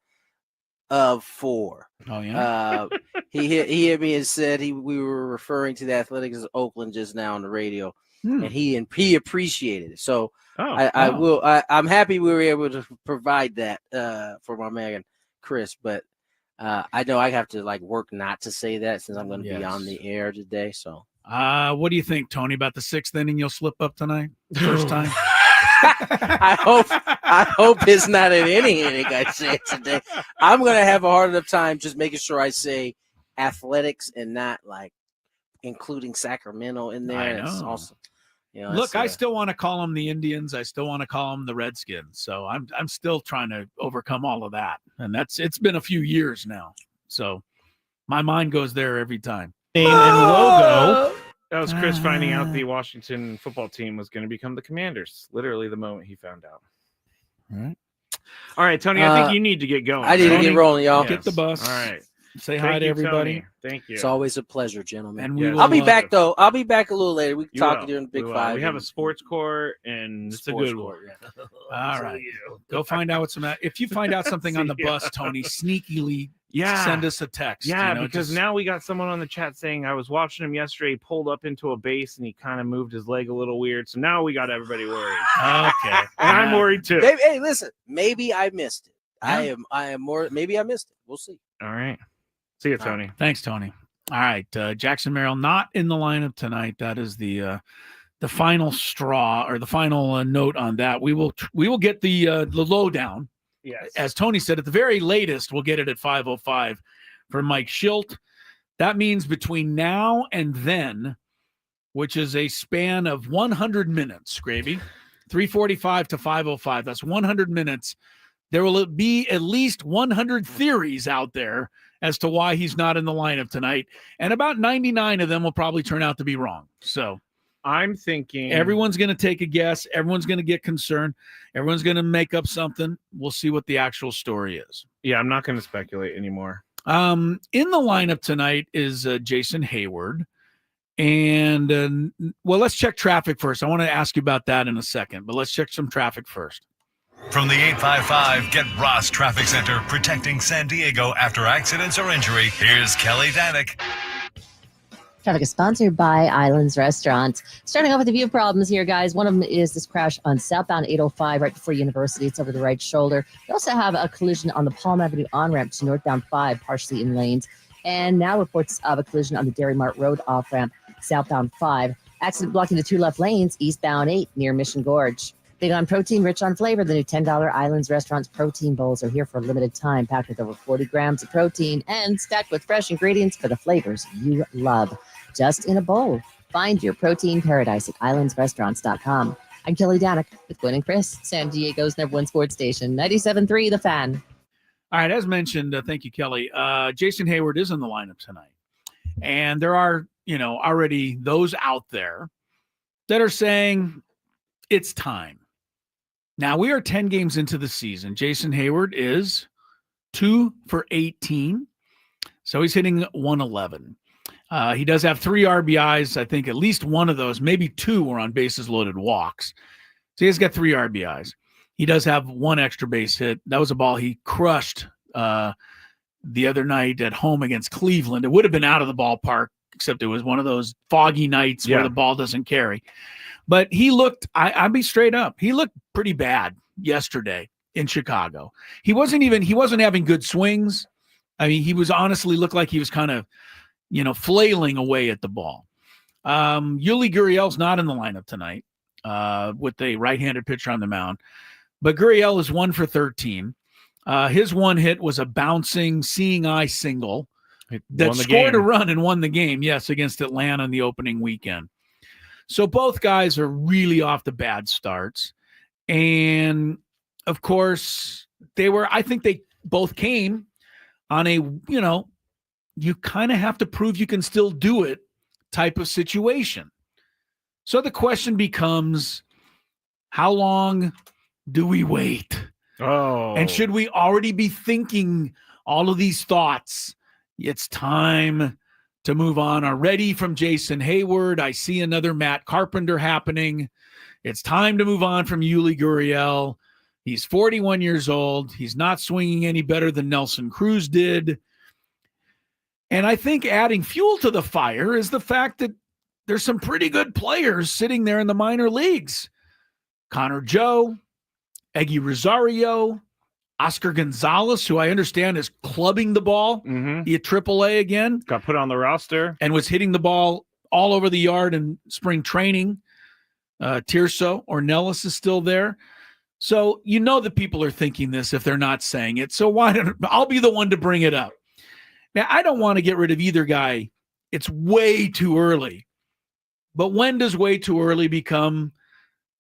of 4. Oh yeah. He hit me and said we were referring to the Athletics as Oakland just now on the radio, and he appreciated it. So I'm happy we were able to provide that for my man Chris, but I know I have to work not to say that since I'm going to be on the air today. So what do you think, Tony, about the 6th inning you'll slip up tonight? First time. I hope it's not an inning I say today. I'm going to have a hard enough time just making sure I say Athletics and not including Sacramento in there. I know. It's awesome. Look, I still want to call them the Indians. I still want to call them the Redskins. So I'm still trying to overcome all of that. And it's been a few years now. So my mind goes there every time. Name and logo. That was Chris finding out the Washington football team was going to become the Commanders. Literally the moment he found out. All right. All right, Tony, I think you need to get going. I need to get rolling, y'all. Get the bus. All right. Say hi to you, everybody. Tony. Thank you. It's always a pleasure, gentlemen. And we Yes, will, I'll be back though. I'll be back a little later. We can You talk will. during the Big We will. Five. We have a and- sports court, and it's a Sports good court, one. All right. Go find out what's if you find out something on the See ya. bus, Tony, sneakily Yeah. send us a text. Yeah, you know, because just- now we got someone on the chat saying I was watching him yesterday. He pulled up into a base and he kind of moved his leg a little weird. So now we got everybody worried. Okay. And I'm worried too. Maybe, hey, listen. Maybe I missed it. Yeah. I am more. Maybe I missed it. We'll see. All right. See you, Tony. Thanks, Tony. All right. Jackson Merrill not in the lineup tonight. That is the final straw or the final note on that. We will get the lowdown. Yes. As Tony said, at the very latest, we'll get it at 5:05 for Mike Schilt. That means between now and then, which is a span of 100 minutes, Gravy, 3:45 to 5:05. That's 100 minutes. There will be at least 100 theories out there as to why he's not in the lineup tonight. And about 99 of them will probably turn out to be wrong. So I'm thinking everyone's going to take a guess. Everyone's going to get concerned. Everyone's going to make up something. We'll see what the actual story is. Yeah, I'm not going to speculate anymore. In the lineup tonight is Jason Hayward. And, well, let's check traffic first. I want to ask you about that in a second, but let's check some traffic first. From the 855 Get Ross Traffic Center, protecting San Diego after accidents or injury, here's Kelly Danick. Traffic is sponsored by Islands Restaurant. Starting off with a few problems here, guys. One of them is this crash on southbound 805 right before University. It's over the right shoulder. You also have a collision on the Palm Avenue on-ramp to northbound 5, partially in lanes. And now reports of a collision on the Dairy Mart Road off-ramp, southbound 5. Accident blocking the 2 left lanes, eastbound 8, near Mission Gorge. Big on protein, rich on flavor, the new $10 Islands Restaurant's protein bowls are here for a limited time, packed with over 40 grams of protein and stacked with fresh ingredients for the flavors you love. Just in a bowl. Find your protein paradise at islandsrestaurants.com. I'm Kelly Danick with Gwynn and Chris, San Diego's #1 sports station, 97.3 The Fan. All right, as mentioned, thank you, Kelly. Jason Hayward is in the lineup tonight. And there are, already those out there that are saying it's time. Now, we are 10 games into the season. Jason Hayward is 2 for 18. So he's hitting 111. He does have 3 RBIs. I think at least one of those, maybe 2 were on bases loaded walks. So he's got 3 RBIs. He does have 1 extra base hit. That was a ball he crushed the other night at home against Cleveland. It would have been out of the ballpark, except it was one of those foggy nights where the ball doesn't carry. But he looked, I'll be straight up, he looked pretty bad yesterday in Chicago. He wasn't having good swings. I mean, he was honestly looked like he was kind of, flailing away at the ball. Yuli Gurriel's not in the lineup tonight with the right-handed pitcher on the mound. But Gurriel is 1 for 13. His one hit was a bouncing, seeing eye single that scored a run and won the game, yes, against Atlanta in the opening weekend. So both guys are really off the bad starts. And, of course, I think they both came on a, you kind of have to prove you can still do it type of situation. So the question becomes, how long do we wait? Oh. And should we already be thinking all of these thoughts? It's time to move on already from Jason Hayward. I see another Matt Carpenter happening. It's time to move on from Yuli Gurriel. He's 41 years old. He's not swinging any better than Nelson Cruz did. And I think adding fuel to the fire is the fact that there's some pretty good players sitting there in the minor leagues. Connor Joe, Eggy Rosario, Oscar Gonzalez, who I understand is clubbing the ball at AAA again. Got put on the roster. And was hitting the ball all over the yard in spring training. Tirso Ornelas is still there. So that people are thinking this if they're not saying it. So I'll be the one to bring it up. Now, I don't want to get rid of either guy. It's way too early. But when does way too early become,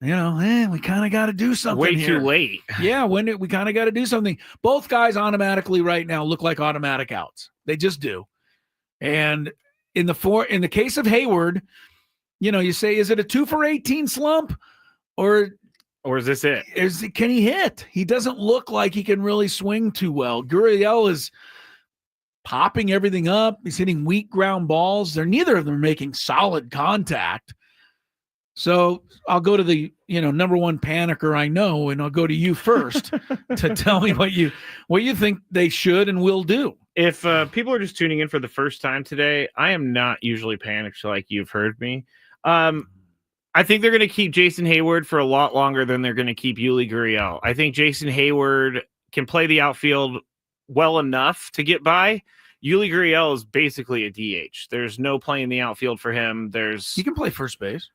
we kind of got to do something way here. Too late. Yeah, we kind of got to do something. Both guys automatically right now look like automatic outs. They just do. And in the case of Hayward, you say, is it a 2 for 18 slump? Or is this it? Can he hit? He doesn't look like he can really swing too well. Gurriel is popping everything up. He's hitting weak ground balls. Neither of them are making solid contact. So I'll go to the number one panicker I know, and I'll go to you first to tell me what you think they should and will do. If people are just tuning in for the first time today, I am not usually panicked like you've heard me. I think they're going to keep Jason Hayward for a lot longer than they're going to keep Yuli Gurriel. I think Jason Hayward can play the outfield well enough to get by. Yuli Gurriel is basically a DH. There's no playing the outfield for him. He can play first base.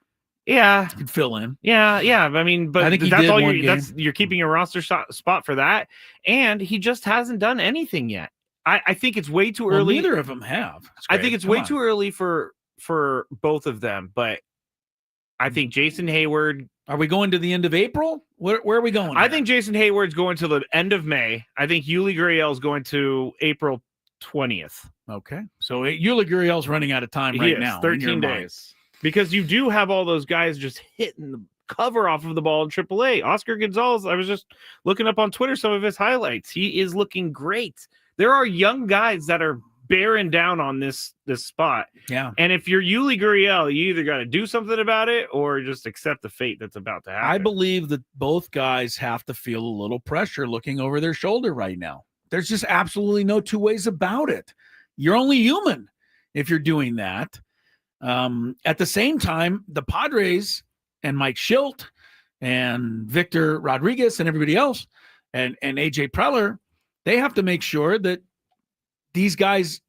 Yeah, he can fill in. Yeah. I mean, but I think that's all you're keeping a roster spot for that, and he just hasn't done anything yet. I think it's way too early. Neither of them have. I think it's way too early for both of them, but I think Jason Hayward. Are we going to the end of April? Where are we going? I think Jason Hayward's going to the end of May. I think Yuli Gurriel is going to April 20th. Okay. So Yuli Gurriel's running out of time now. 13 days. Because you do have all those guys just hitting the cover off of the ball in AAA. Oscar Gonzalez, I was just looking up on Twitter some of his highlights. He is looking great. There are young guys that are bearing down on this spot. Yeah. And if you're Yuli Gurriel, you either got to do something about it or just accept the fate that's about to happen. I believe that both guys have to feel a little pressure looking over their shoulder right now. There's just absolutely no two ways about it. You're only human if you're doing that. At the same time, the Padres and Mike Schilt and Victor Rodriguez and everybody else and AJ Preller, they have to make sure that these guys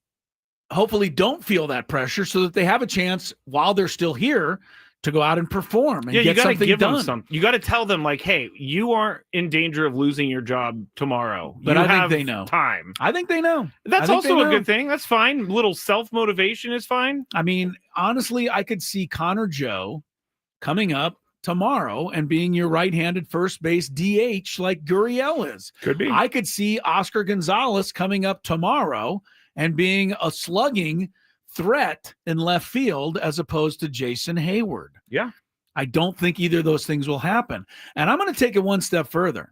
hopefully don't feel that pressure so that they have a chance while they're still here to go out and perform and get something done. You got to tell them, like, hey, you aren't in danger of losing your job tomorrow. But I think they know. Time. I think they know. That's also a good thing. That's fine. A little self-motivation is fine. I mean, honestly, I could see Connor Joe coming up tomorrow and being your right-handed first base DH like Gurriel is. Could be. I could see Oscar Gonzalez coming up tomorrow and being a slugging threat in left field as opposed to Jason Hayward. Yeah. I don't think either of those things will happen. And I'm going to take it one step further.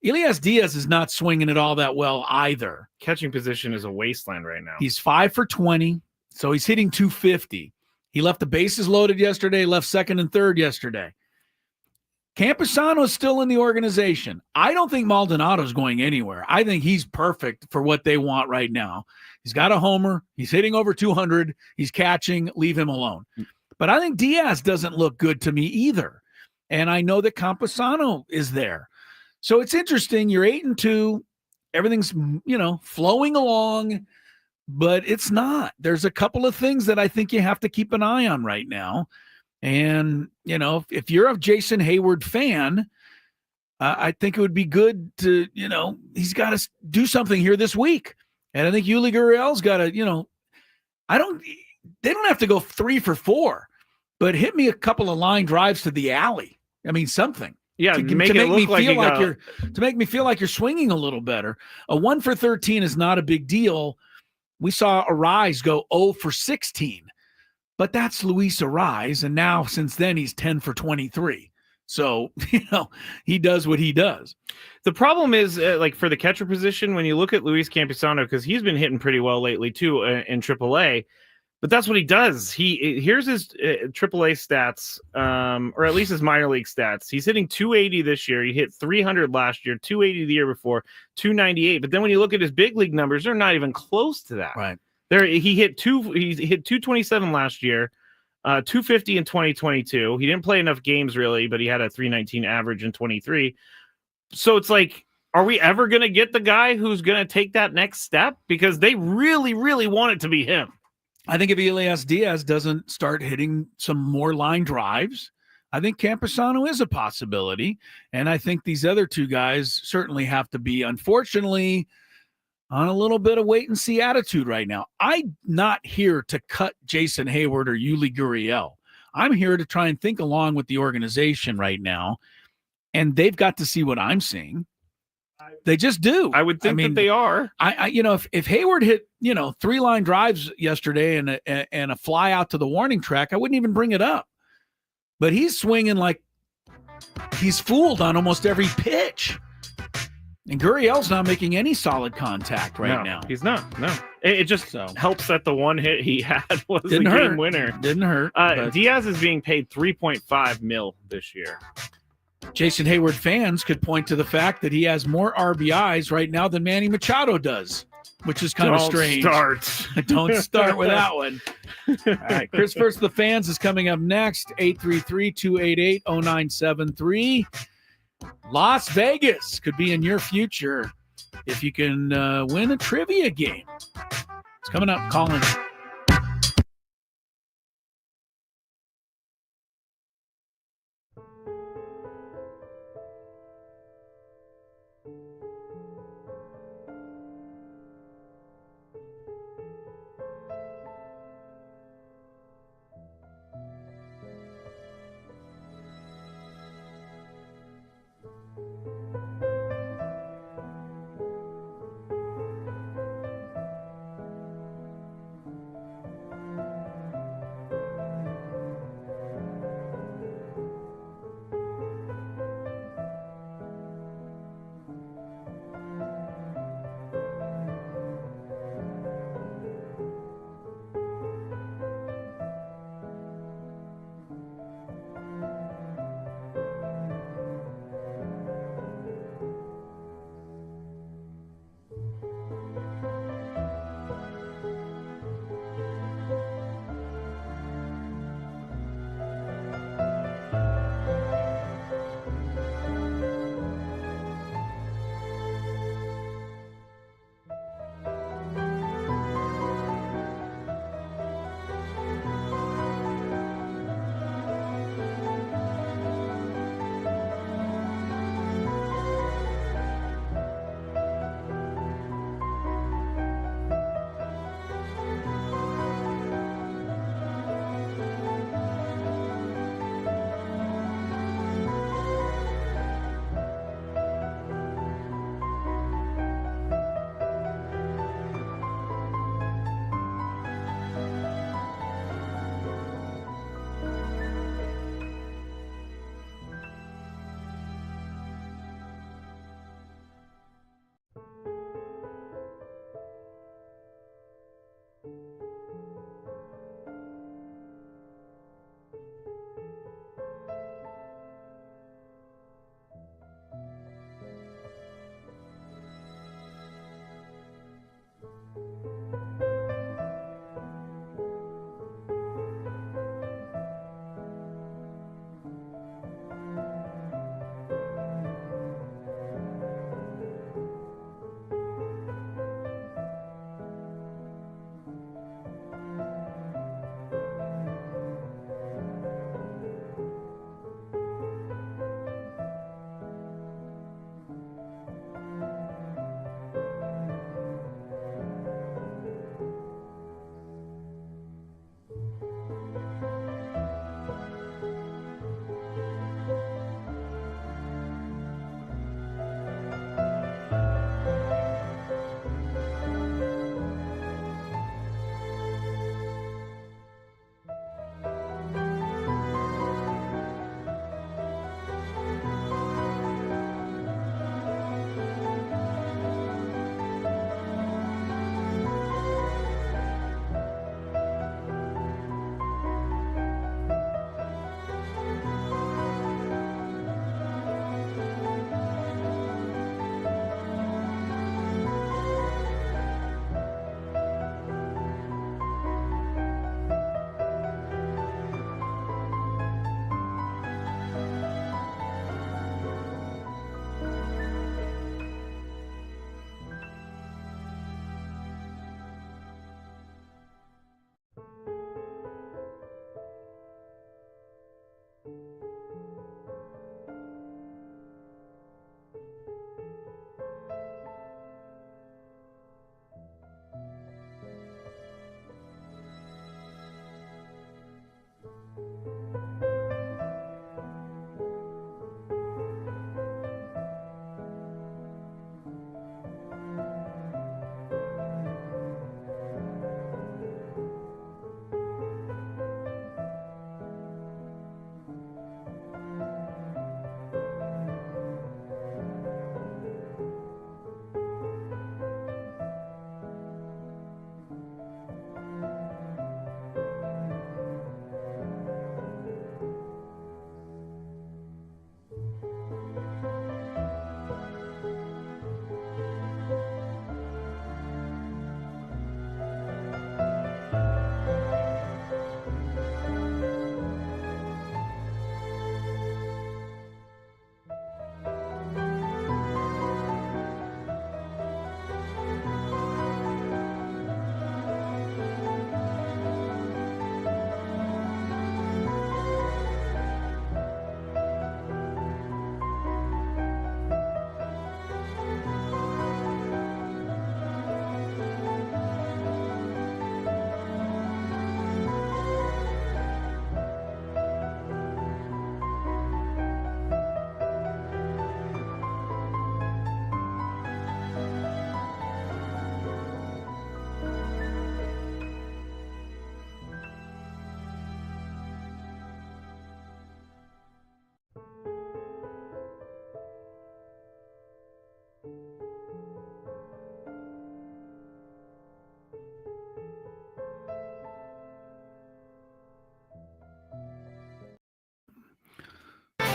Elias Diaz is not swinging it all that well either. Catching position is a wasteland right now. He's 5 for 20, so he's hitting 250. He left the bases loaded yesterday, left second and third yesterday. Campusano is still in the organization. I don't think Maldonado's going anywhere. I think he's perfect for what they want right now. He's got a homer. He's hitting over 200. He's catching. Leave him alone. But I think Diaz doesn't look good to me either. And I know that Campusano is there. So it's interesting. You're 8-2. Everything's, flowing along, but it's not. There's a couple of things that I think you have to keep an eye on right now. And, if you're a Jason Hayward fan, I think it would be good to, he's got to do something here this week. And I think Yuli Gurriel's got to, they don't have to go 3 for 4, but hit me a couple of line drives to the alley. I mean, something. Yeah, to make me feel like you're swinging a little better. A 1 for 13 is not a big deal. We saw Arise go 0 for 16. But that's Luis Arise, and now since then he's 10 for 23. So, he does what he does. The problem is, for the catcher position, when you look at Luis Campusano, because he's been hitting pretty well lately too in AAA, but that's what he does. Here's his AAA stats, or at least his minor league stats. He's hitting 280 this year. He hit 300 last year, 280 the year before, 298. But then when you look at his big league numbers, they're not even close to that. Right. He hit 227 last year, 250 in 2022. He didn't play enough games really, but he had a 319 average in 23. So it's like, are we ever going to get the guy who's going to take that next step? Because they really, really want it to be him. I think if Elias Diaz doesn't start hitting some more line drives, I think Campusano is a possibility. And I think these other two guys certainly have to be, unfortunately, on a little bit of wait and see attitude right now. I'm not here to cut Jason Hayward or Yuli Gurriel. I'm here to try and think along with the organization right now, and they've got to see what I'm seeing. They just do. I would think that they are. If Hayward hit 3 line drives yesterday and a fly out to the warning track, I wouldn't even bring it up. But he's swinging like he's fooled on almost every pitch. And Gurriel's not making any solid contact right now. He's not. No. It just helps that the one hit he had was the game winner. Didn't hurt. Diaz is being paid $3.5 million this year. Jason Hayward fans could point to the fact that he has more RBIs right now than Manny Machado does, which is kind of strange. Don't start with that one. All right, Chris versus the Fans is coming up next. 833-288-0973. Las Vegas could be in your future if you can win a trivia game. It's coming up. Call in.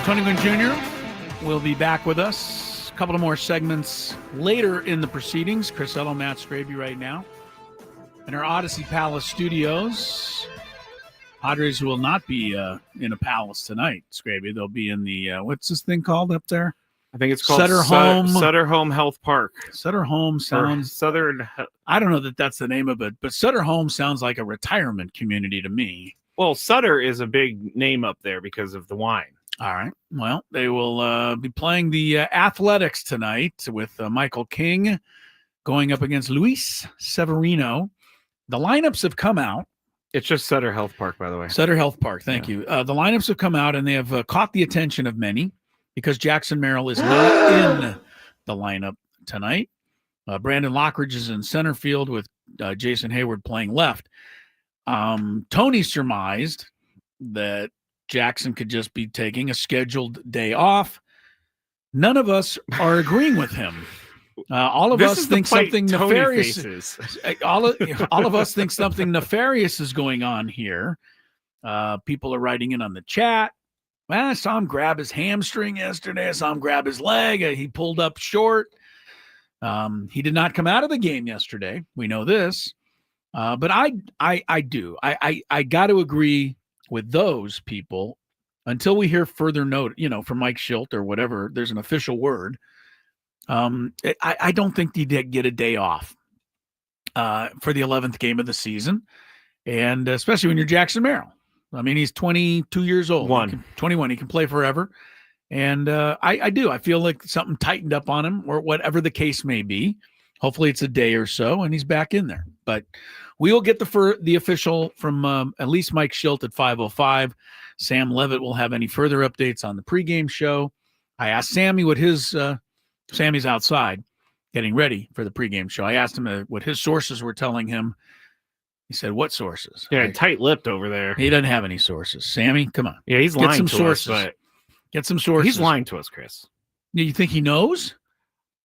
Tony Gwynn Jr. will be back with us. A couple of more segments later in the proceedings. Chris Ello, Matt Scraby right now. In our Odyssey Palace studios. Padres will not be in a Palace tonight, Scraby. They'll be in the, what's this thing called up there? I think it's called Sutter Home. Sutter Home Health Park. Sutter Home sounds... Southern... I don't know that that's the name of it, but Sutter Home sounds like a retirement community to me. Well, Sutter is a big name up there because of the wine. All right. Well, they will be playing the Athletics tonight with Michael King going up against Luis Severino. The lineups have come out. It's just Sutter Health Park, by the way. Sutter Health Park. Thank you. The lineups have come out, and they have caught the attention of many because Jackson Merrill is not in the lineup tonight. Brandon Lockridge is in center field with Jason Hayward playing left. Tony surmised that Jackson could just be taking a scheduled day off. None of us are agreeing with him. All of us think something nefarious. All of us think something nefarious is going on here. People are writing in on the chat. Well, I saw him grab his hamstring yesterday. I saw him grab his leg. He pulled up short. He did not come out of the game yesterday. We know this. But I got to agree with those people until we hear further note, from Mike Schilt or whatever. There's an official word. I don't think he did get a day off for the 11th game of the season, and especially when you're Jackson Merrill. I mean, he's 22 years old. 21. He can play forever. And I do. I feel like something tightened up on him or whatever the case may be. Hopefully it's a day or so, and he's back in there. But we will get the official from at least Mike Schilt at 5:05. Sam Levitt will have any further updates on the pregame show. I asked Sammy what his Sammy's outside getting ready for the pregame show. I asked him what his sources were telling him. He said, what sources? Yeah, tight-lipped over there. He doesn't have any sources. Sammy, come on. Yeah, he's lying to us. Get some sources. He's lying to us, Chris. You think he knows?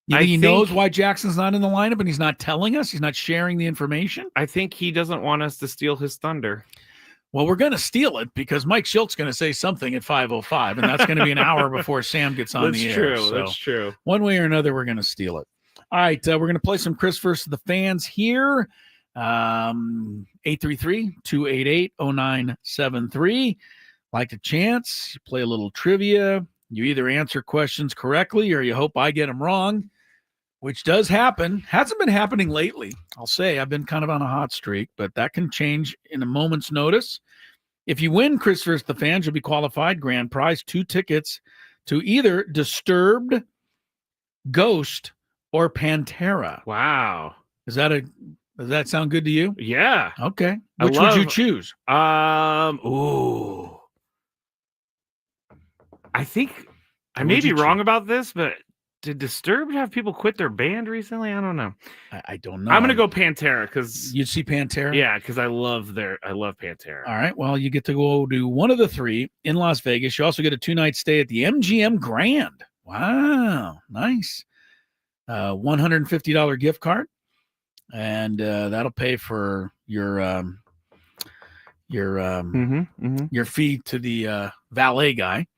You think he knows why Jackson's not in the lineup and he's not telling us? He's not sharing the information? I think he doesn't want us to steal his thunder. Well, we're going to steal it because Mike Schilt's going to say something at 5:05, and that's going to be an hour before Sam gets on the air. That's true. One way or another, we're going to steal it. All right, we're going to play some Chris versus the fans here. 833-288-0973. Like a chance, you play a little trivia. You either answer questions correctly or you hope I get them wrong, which does happen. Hasn't been happening lately. I'll say I've been kind of on a hot streak, but that can change in a moment's notice. If you win Chris versus the fans, you'll be qualified. Grand prize, 2 tickets to either Disturbed, Ghost, or Pantera. Wow. Does that sound good to you? Yeah. Okay. Which would you choose? Ooh. I think I may be wrong about this, but did Disturbed have people quit their band recently? I don't know. I don't know. I'm gonna go Pantera because you'd see Pantera. Yeah, because I love Pantera. All right. Well, you get to go to one of the 3 in Las Vegas. You also get a 2-night stay at the MGM Grand. Wow, nice. $150 gift card, and that'll pay for your fee to the valet guy.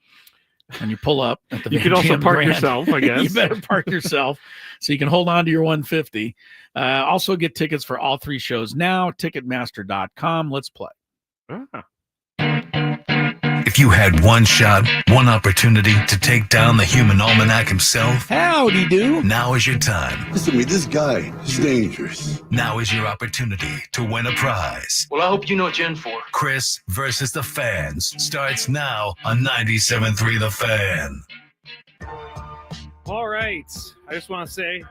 And you pull up at the you can also park yourself, I guess. You better park yourself so you can hold on to your 150. Also get tickets for all 3 shows now. Ticketmaster.com. Let's play. If you had one shot, one opportunity to take down the human almanac himself, howdy do. Now is your time. Listen to me, this guy is dangerous. Now is your opportunity to win a prize. Well, I hope you know what you're in for. Chris versus the fans starts now on 97.3 The Fan. All right. I just want to say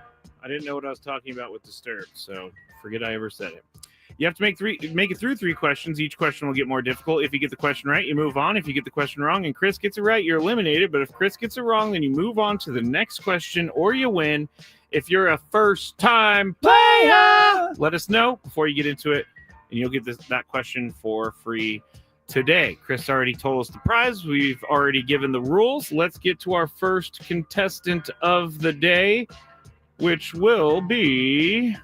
I didn't know what I was talking about with Disturbed, so forget I ever said it. You have to make it through 3 questions. Each question will get more difficult. If you get the question right, you move on. If you get the question wrong and Chris gets it right, you're eliminated. But if Chris gets it wrong, then you move on to the next question or you win. If you're a first-time player, let us know before you get into it, and you'll get that question for free today. Chris already told us the prize. We've already given the rules. Let's get to our first contestant of the day, which will be...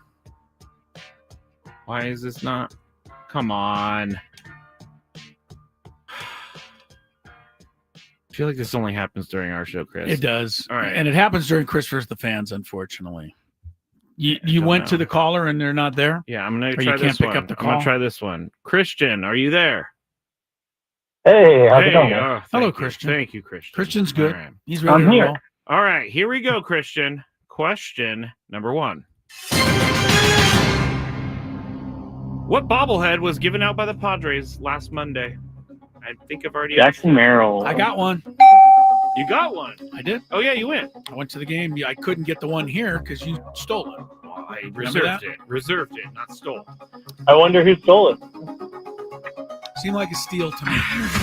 Why is this not? Come on. feel like this only happens during our show, Chris. It does. All right. And it happens during Chris vs. the Fans, unfortunately. You went to the caller and they're not there? Yeah, I'm going to Or try you can't this pick one. up the I'm going call? to try this one. Christian, are you there? Hey, how's it going? Thank Hello, you. Christian. Thank you, Christian. Christian's good. All right. He's ready I'm to here. roll. All right, here we go, Christian. Question number 1. What bobblehead was given out by the Padres last Monday? I think I've already Jackson Merrill. I got one. You got one. I did. Oh, yeah, you went. I went to the game. Yeah, I couldn't get the one here because you stole it. Well, I Remember that? Reserved it, not stole. I wonder who stole it. Seemed like a steal to me.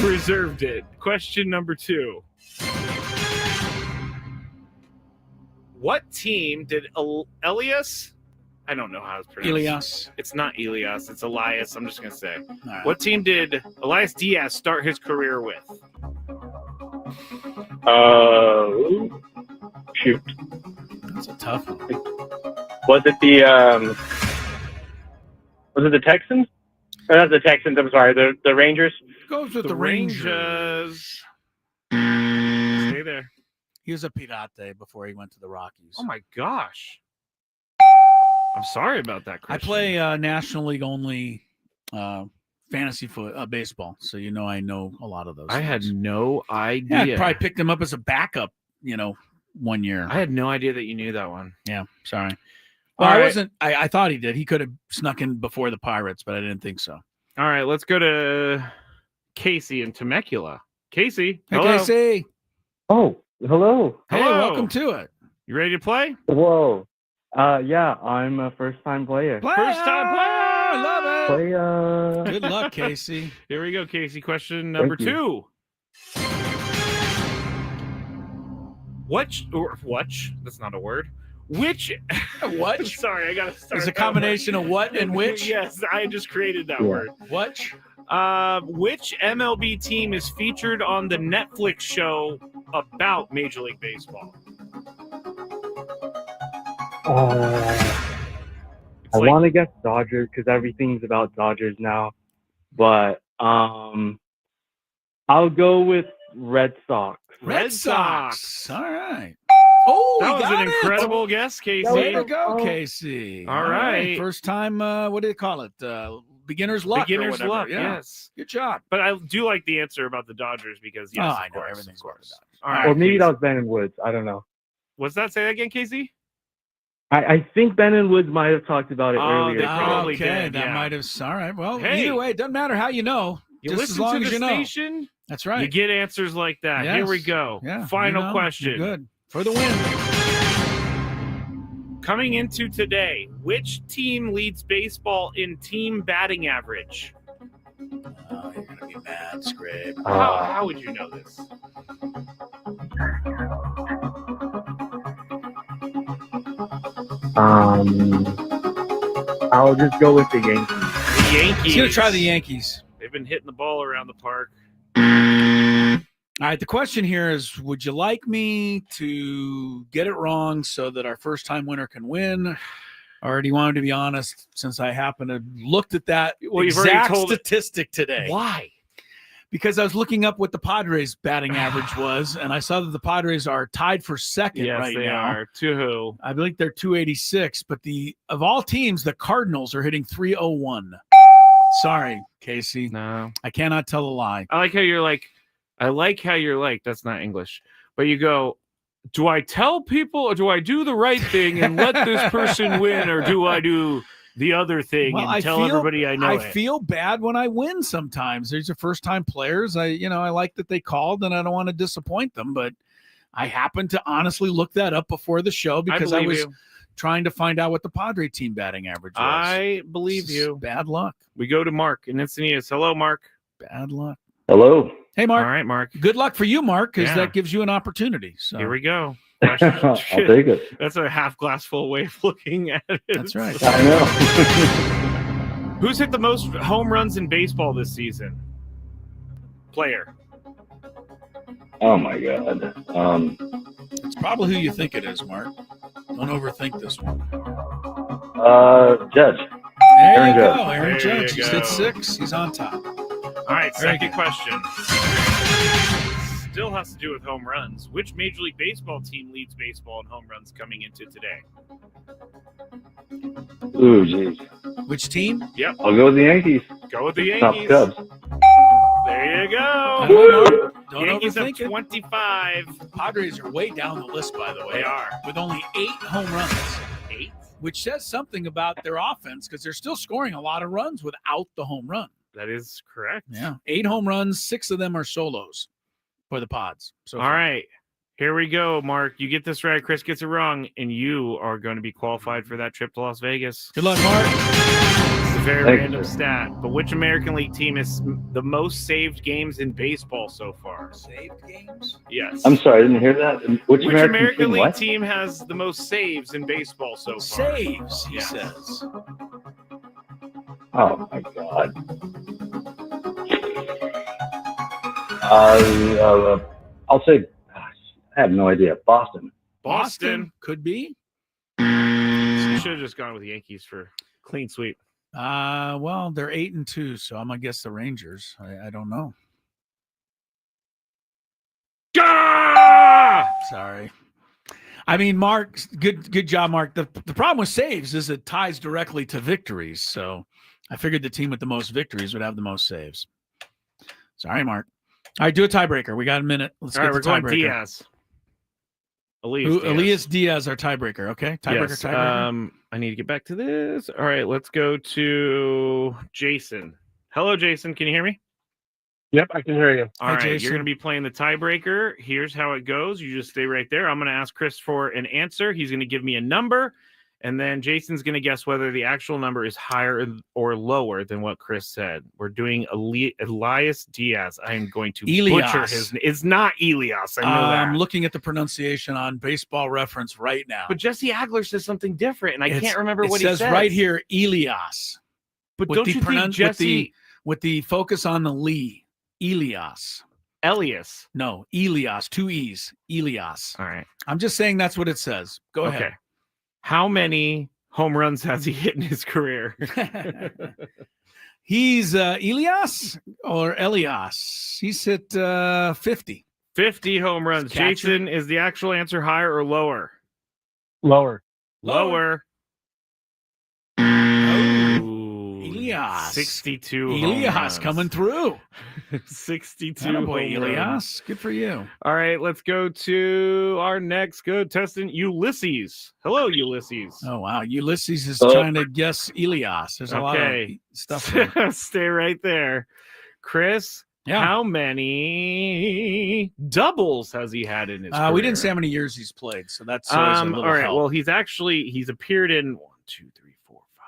Reserved it. Question number 2. What team did Elias? I don't know how it's pronounced. Elias. It's not Elias. It's Elias. I'm just going to say. All right. What team did Elias Diaz start his career with? Shoot. That's a tough one. Was it the Texans? Or not the Texans, I'm sorry, the Rangers? Goes with The the Rangers. Rangers. Stay there. He was a Pirate before he went to the Rockies. Oh, my gosh. I'm sorry about that, I Christian. play National League only fantasy baseball, so you know I know a lot of those. I had things. no Yeah, idea. I probably picked him up as a backup, 1 year. I had no idea that you knew that one. Yeah, sorry. Well, All I right. wasn't. I thought he did. He could have snuck in before the Pirates, but I didn't think so. All right, let's go to Casey in Temecula. Casey, Hey, hello. Casey. Oh, hello. Hey, Hello. welcome to it. You ready to play? Whoa. Yeah, I'm a first-time player. First time player. I love it. Player. Good luck, Casey. Here we go, Casey. Question number Thank you. 2. What? That's not a word. Which? What? Sorry, I got to start. It's a combination of what and which. Yes, I just created that Yeah. word. What? Which MLB team is featured on the Netflix show about Major League Baseball? I want to guess Dodgers because everything's about Dodgers now. But I'll go with Red Sox. Red Sox. All right. Oh, That he was got an it. incredible guess, Casey. Way to go, Casey. All right. First time, what do you call it? Beginner's luck. or Beginner's whatever. luck, Yeah. yes. Good job. But I do like the answer about the Dodgers because, yes, Oh, of I know. course, Everything's of course. about the All right, Or maybe Casey. that was Ben and Woods. I don't know. What's that? Say that again, Casey? I think Ben and Woods might have talked about it Oh, earlier. they probably okay, did, that yeah. might have. All right. Well, Hey. either way, it doesn't matter how you know. You just listen as long to as the you know. station, That's right. you get answers like that. Here we Yes. go. Yeah. Final you know, question. you're good for the win. Coming into today, which team leads baseball in team batting average? Oh, you're gonna be mad, Scrape. How would you know this? I'll just go with the Yankees. The Yankees. He's gonna try the Yankees. They've been hitting the ball around the park. All right. The question here is: would you like me to get it wrong so that our first-time winner can win, or do you want me to be honest? Since I happen to looked at that Well, you've already exact told it. statistic today. Why? Because I was looking up what the Padres' batting average was, and I saw that the Padres are tied for second Yes, right they now. are. To who? I believe they're 286, but of all teams, the Cardinals are hitting 301. Sorry, Casey. No. I cannot tell a lie. I like how you're like, that's not English. But you go, do I tell people or do I do the right thing and let this person win, or do I do the other thing Well, and tell everybody I know it? feel bad when I win sometimes. These are first-time players. I like that they called, and I don't want to disappoint them, but I happened to honestly look that up before the show because I believe was you. trying to find out what the Padre team batting average was. I believe This is you. Bad luck. We go to Mark in Encinitas. Hello, Mark. Bad luck. Hello. Hey, Mark. All right, Mark. Good luck for you, Mark, because Yeah. that gives you an opportunity. So Here we go. I'll take it. That's a half glass full way of looking at it. That's right. I know. Who's hit the most home runs in baseball this season? Player. Oh my God. It's probably who you think it is, Mark. Don't overthink this one. Judge. There Aaron you Judge. go. Aaron There Judge. you He's go. hit 6. He's on top. All right, Very second good. question. still has to do with home runs. Which Major League Baseball team leads baseball in home runs coming into today? Ooh, geez. Which team? Yep. I'll go with the Yankees. Go with the Top Yankees. Cubs. There you go. Don't Yankees have overthink it. 25. Padres are way down the list, by the way. They are. With only 8 home runs. 8? Which says something about their offense because they're still scoring a lot of runs without the home run. That is correct. Yeah. 8 home runs, 6 of them are solos for the Pods. So All right. Here we go, Mark. You get this right, Chris gets it wrong, and you are going to be qualified for that trip to Las Vegas. Good luck, Mark. It's a very Thank random you. stat, but which American League team is the most saved games in baseball so far? Saved games? Yes. I'm sorry, I didn't hear that. Which American team, League what? team has the most saves in baseball so far? Saves, he Yeah. says. Oh, my God. I'll say, I have no idea. Boston. Boston. Could be. You should have just gone with the Yankees for clean sweep. Well, they're 8-2, so I'm gonna guess the Rangers. I don't know. Sorry. I mean, Mark, good job, Mark. The problem with saves is it ties directly to victories. So I figured the team with the most victories would have the most saves. Sorry, Mark. All right, do a tiebreaker. We got a minute. Let's All get right, the we're tiebreaker. going Diaz. Elias Diaz, our tiebreaker. Okay, tiebreaker. Yes. Tiebreaker. I need to get back to this. All right, let's go to Jason. Hello, Jason. Can you hear me? Yep, I can hear you. All right, you're going to be playing the tiebreaker. Here's how it goes. You just stay right there. I'm going to ask Chris for an answer. He's going to give me a number, and then Jason's going to guess whether the actual number is higher or lower than what Chris said. We're doing Elias Diaz. I am going to butcher his name. It's not Elias. I know that. I'm looking at the pronunciation on Baseball Reference right now. But Jesse Agler says something different, and I can't remember what he says. Right here, Elias. But don't you think Jesse... with the focus on the Lee, Elias. Elias. No, Elias, 2 E's. Elias. All right. I'm just saying that's what it says. Go ahead. How many home runs has he hit in his career? He's Elias or Elias. He's hit 50. 50 home runs. Jason, is the actual answer higher or lower? Lower. Lower. Elias. 62. Elias coming through. 62. Boy, Elias. Good for you. All right, let's go to our next contestant, Ulysses. Hello, Ulysses. Oh, wow. Ulysses is trying to guess Elias. There's a lot of stuff there. Stay right there. Chris, how many doubles has he had in his career? We didn't say how many years he's played, so that's always a little all right. help. Well, he's appeared in 1, 2, 3, 4, 5,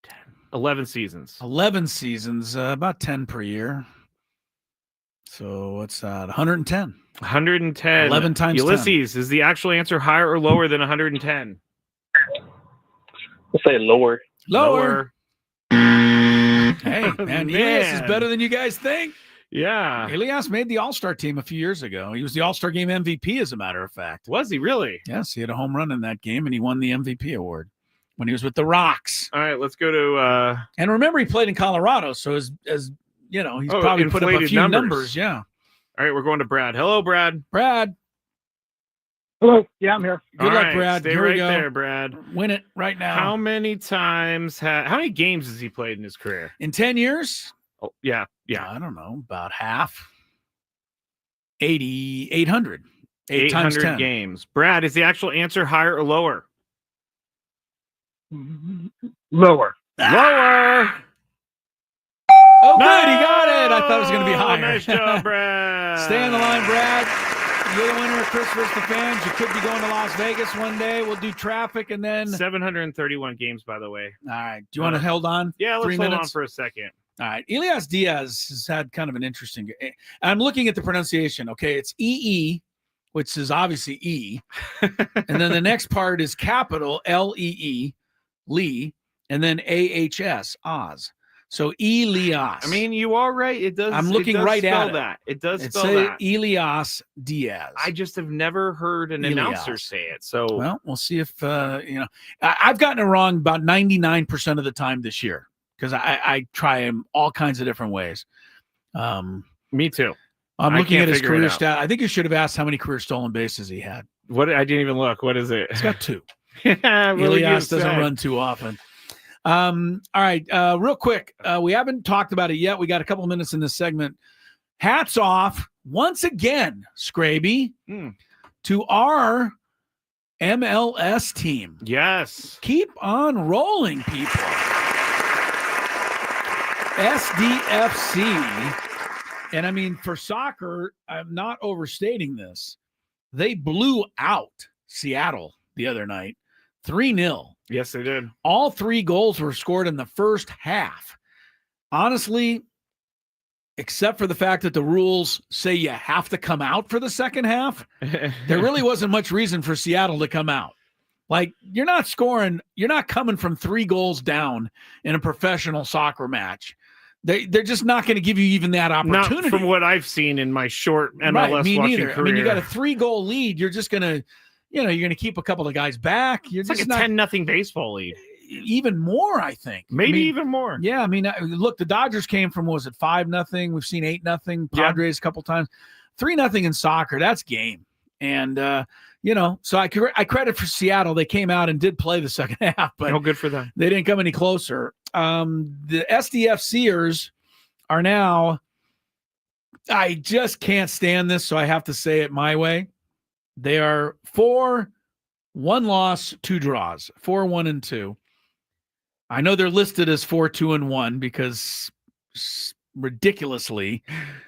6, 10, 11 seasons. 11 seasons, about 10 per year. So what's that? 110. 110. 11 times Ulysses, is the actual answer higher or lower than 110? Let's say lower. Lower. Hey, man, Elias is better than you guys think. Yeah. Elias made the All-Star team a few years ago. He was the All-Star game MVP, as a matter of fact. Was he really? Yes, he had a home run in that game, and he won the MVP award when he was with the Rocks. All right, let's go to... And remember, he played in Colorado, so as you know, he's probably put up a few numbers. Yeah. All right, we're going to Brad. Hello, Brad. Brad. Hello. Yeah, I'm here. Good luck, Brad. Stay Here right we go. there, Brad. Win it right now. How many times how many games has he played in his career? In 10 years? Oh, yeah. I don't know, about half. 800. 8 times 800 10 games. Brad, is the actual answer higher or lower? Lower. Lower. Oh, good. He got it. I thought it was going to be higher. Nice job, Brad. Stay on the line, Brad. You're the winner of Chris versus the Fans. You could be going to Las Vegas one day. We'll do traffic and then 731 games, by the way. All right. Do you want to hold on? Yeah, let's 3 hold minutes? on for a second. All right. Elias Diaz has had kind of an interesting. I'm looking at the pronunciation. Okay, it's EE, which is obviously E, and then the next part is capital LEE, Lee, and then AHS, Oz. So Elias. I mean, you are right. It does. I'm looking right at that. It does It's spell that. Elias Diaz. I just have never heard an announcer say it. So, well, we'll see if I've gotten it wrong about 99% of the time this year because I try them all kinds of different ways. Me too. I'm I looking can't at his figure it career out. stat. I think you should have asked how many career stolen bases he had. What? I didn't even look. What is it? He's got 2. Really Elias doesn't run too often. All right, real quick. We haven't talked about it yet. We got a couple minutes in this segment. Hats off once again, Scraby, to our MLS team. Yes. Keep on rolling, people. SDFC. And I mean, for soccer, I'm not overstating this. They blew out Seattle the other night, 3-0. Yes, they did. All 3 goals were scored in the first half. Honestly, except for the fact that the rules say you have to come out for the second half, there really wasn't much reason for Seattle to come out. Like, you're not scoring, you're not coming from 3 goals down in a professional soccer match. They're just not going to give you even that opportunity. Not from what I've seen in my short MLS right, me watching neither. career. I mean, you got a 3-goal lead. You're just going to, you're going to keep a couple of guys back. It's like a 10-0 baseball lead. Even more, I think. Maybe even more. Yeah, I mean, look, the Dodgers came from, what was it, 5-0? We've seen 8-0. Padres a couple times. 3-0 in soccer, that's game. And, so I credit for Seattle. They came out and did play the second half, but good for them. They didn't come any closer. The SDFCers are now, I just can't stand this, so I have to say it my way. They are 4, 1 loss, 2 draws, 4-1-2. I know they're listed as 4-2-1 because ridiculously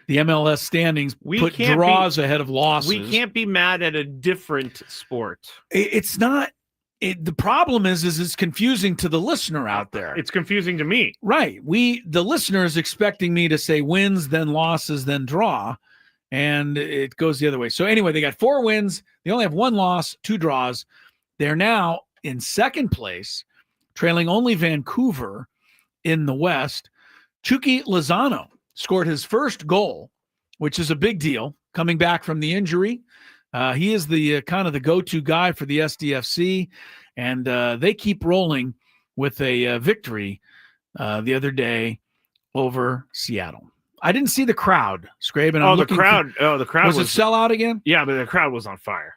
the MLS standings put draws ahead of losses. We can't be mad at a different sport. It's not. The problem is it's confusing to the listener out there. It's confusing to me. Right. The listener is expecting me to say wins, then losses, then draw. And it goes the other way. So anyway, they got 4 wins. They only have 1 loss, 2 draws. They're now in second place, trailing only Vancouver in the West. Chucky Lozano scored his first goal, which is a big deal, coming back from the injury. He is the kind of the go-to guy for the SDFC, and they keep rolling with a victory the other day over Seattle. I didn't see the crowd, Scrabe. And the crowd was it sellout again? Yeah, but the crowd was on fire.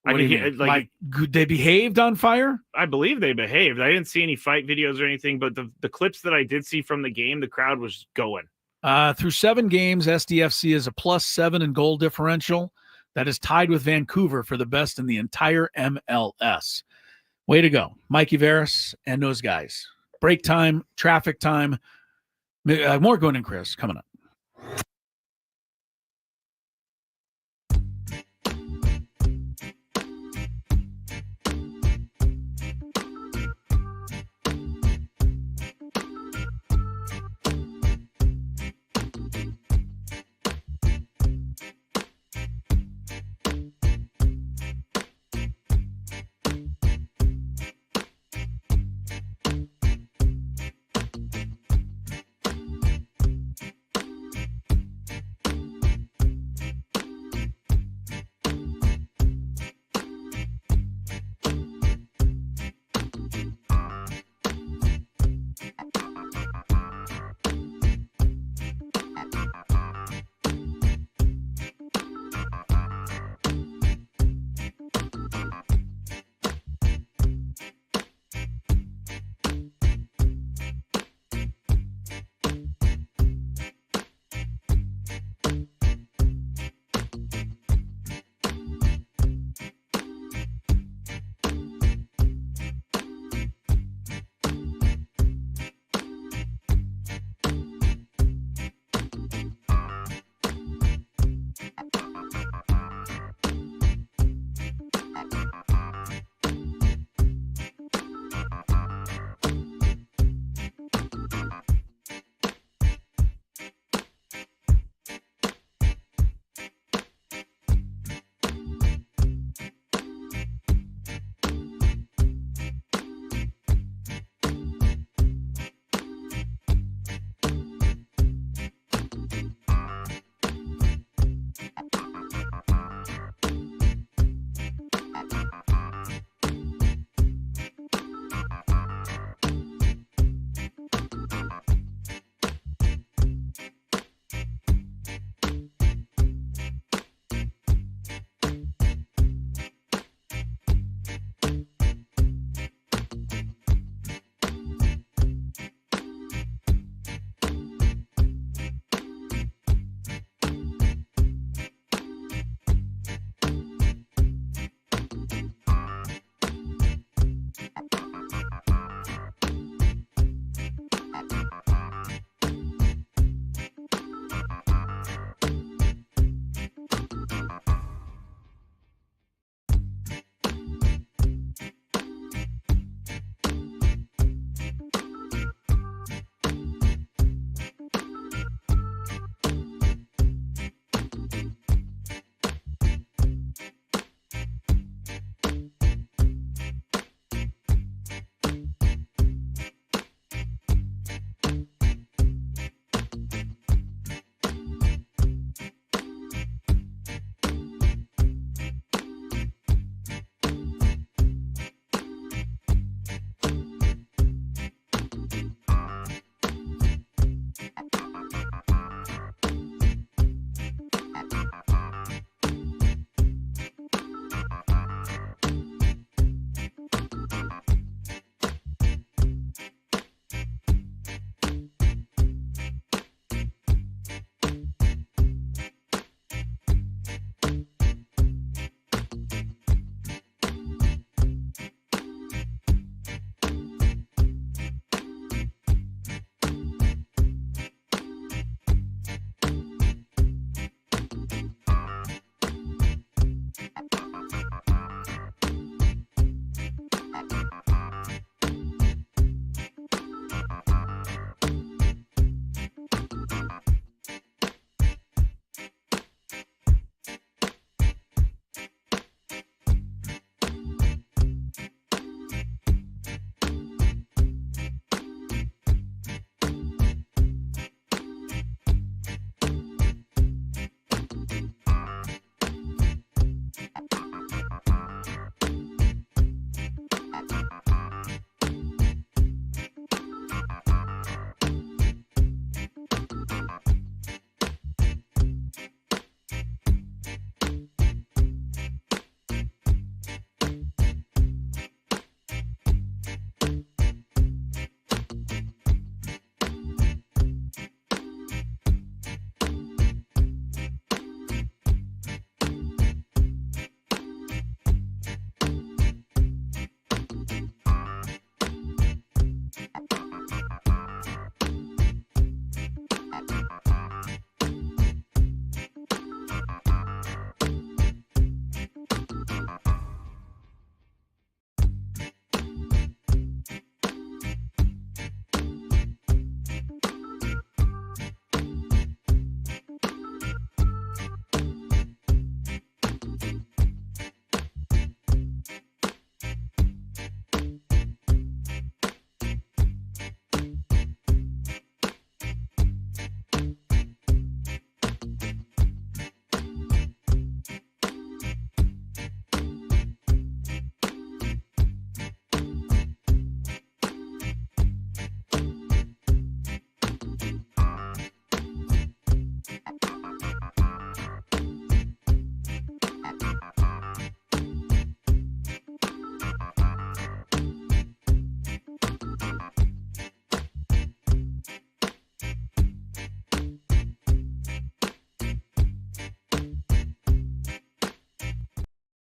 What do you mean? Like they behaved on fire? I believe they behaved. I didn't see any fight videos or anything, but the clips that I did see from the game, the crowd was going. Through 7 games, SDFC is a +7 in goal differential. That is tied with Vancouver for the best in the entire MLS. Way to go, Mikey Veras and those guys. Break time, traffic time. More Gwynn and Chris coming up.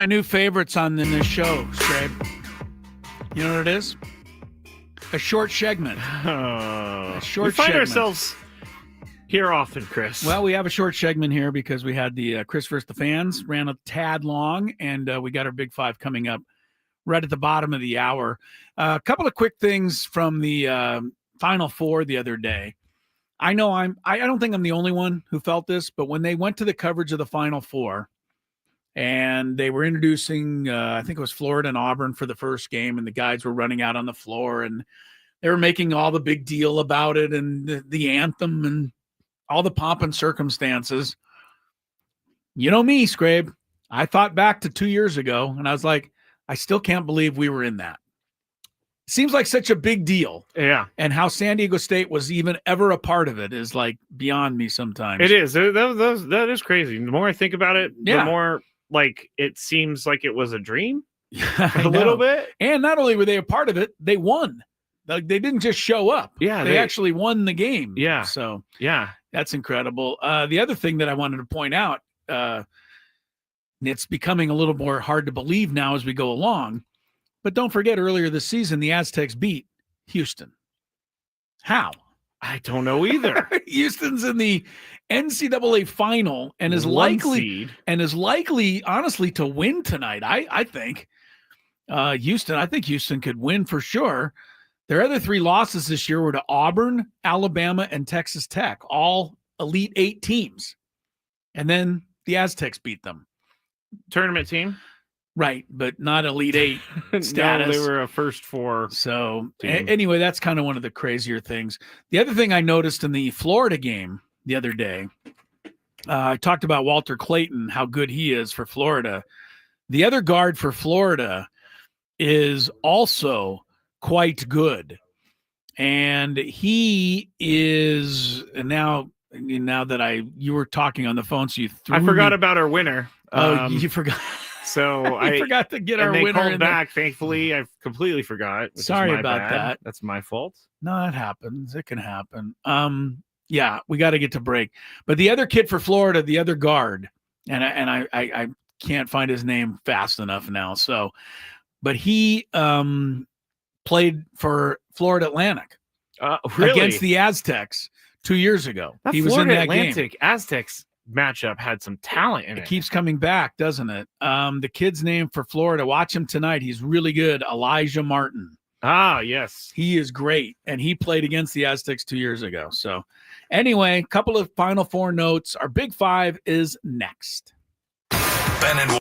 My new favorites on this show, Scrape. You know what it is? A short segment. A short we find segment. ourselves here often, Chris. Well, we have a short segment here because we had the Chris versus the Fans, ran a tad long, and we got our Big Five coming up right at the bottom of the hour. A couple of quick things from the Final Four the other day. I know I don't think I'm the only one who felt this, but when they went to the coverage of the Final Four and they were introducing, I think it was Florida and Auburn for the first game, and the guys were running out on the floor and they were making all the big deal about it and the anthem and all the pomp and circumstances. You know me, Scrape. I thought back to 2 years ago, and I was like, I still can't believe we were in that. Seems like such a big deal. Yeah. And how San Diego State was even ever a part of it is like beyond me sometimes. It is. That is crazy. The more I think about it, the more like it seems like it was a dream a little bit. And not only were they a part of it, they won. Like they didn't just show up. Yeah. They actually won the game. Yeah. So yeah, that's incredible. The other thing that I wanted to point out, and it's becoming a little more hard to believe now as we go along, but don't forget earlier this season, the Aztecs beat Houston. How? I don't know either. Houston's in the NCAA final and is likely, honestly, to win tonight. I think Houston could win for sure. Their other three losses this year were to Auburn, Alabama, and Texas Tech, all Elite Eight teams. And then the Aztecs beat them. Tournament team? Right, but not Elite Eight status. No, they were a first four. So anyway, that's kind of one of the crazier things. The other thing I noticed in the Florida game the other day, I talked about Walter Clayton, how good he is for Florida. The other guard for Florida is also quite good. And he is now that you were talking on the phone, so I forgot about our winner. You forgot. So I forgot to get our winner. winner Called back. Thankfully, I completely forgot. Sorry about that. That's my fault. No, it happens. It can happen. Yeah, we got to get to break. But the other kid for Florida, the other guard, and I can't find his name fast enough now. So, but he played for Florida Atlantic against the Aztecs 2 years ago. He was in that Atlantic game. Aztecs matchup had some talent in it. It keeps coming back, doesn't it? The kid's name for Florida, watch him tonight. He's really good. Elijah Martin. Ah, yes. He is great. And he played against the Aztecs 2 years ago. So anyway, a couple of Final Four notes. Our Big Five is next. Ben and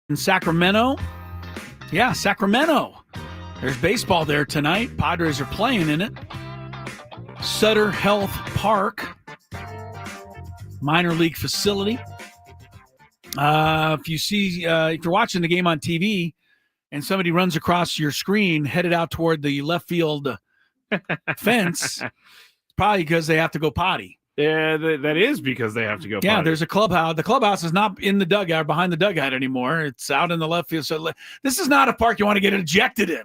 In Sacramento. Yeah, Sacramento. There's baseball there tonight. Padres are playing in it. Sutter Health Park, minor league facility. If you're watching the game on TV and somebody runs across your screen headed out toward the left field fence, probably because they have to go potty. Yeah, that is because they have to go potty. Yeah, there's a clubhouse. The clubhouse is not in the dugout, behind the dugout anymore. It's out in the left field. So this is not a park you want to get ejected in.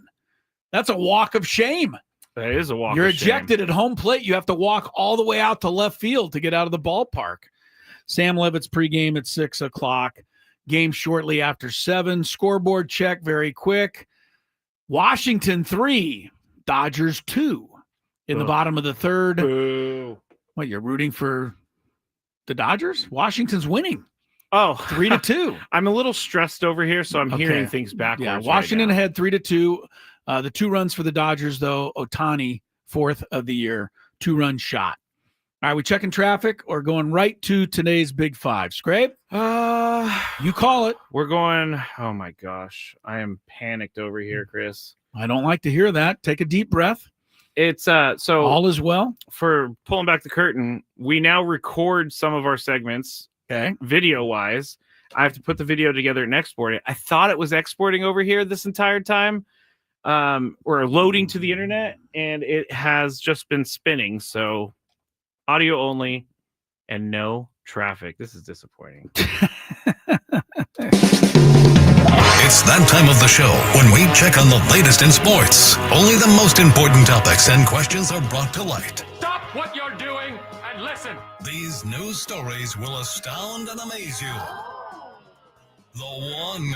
That's a walk of shame. That is a walk You're of shame. ejected at home plate. You have to walk all the way out to left field to get out of the ballpark. Sam Levitt's pregame at 6 o'clock. Game shortly after 7. Scoreboard check very quick. Washington 3, Dodgers 2 in the bottom of the third. Boo. What, you're rooting for the Dodgers? Washington's winning. Oh, 3-2. I'm a little stressed over here, so I'm hearing things backwards. Yeah, Washington ahead 3-2. The 2 runs for the Dodgers, though. Ohtani, 4th of the year, 2-run shot. All right, we checking traffic or going right to today's Big Five? Scrape? You call it. We're going, oh my gosh. I am panicked over here, Chris. I don't like to hear that. Take a deep breath. It's so all is well. For pulling back the curtain, we now record some of our segments, video wise. I have to put the video together and export it. I thought it was exporting over here this entire time, or loading to the internet, and it has just been spinning. So audio only and no traffic. This is disappointing. It's that time of the show when we check on the latest in sports. Only the most important topics and questions are brought to light. Stop what you're doing and listen. These news stories will astound and amaze you. The one,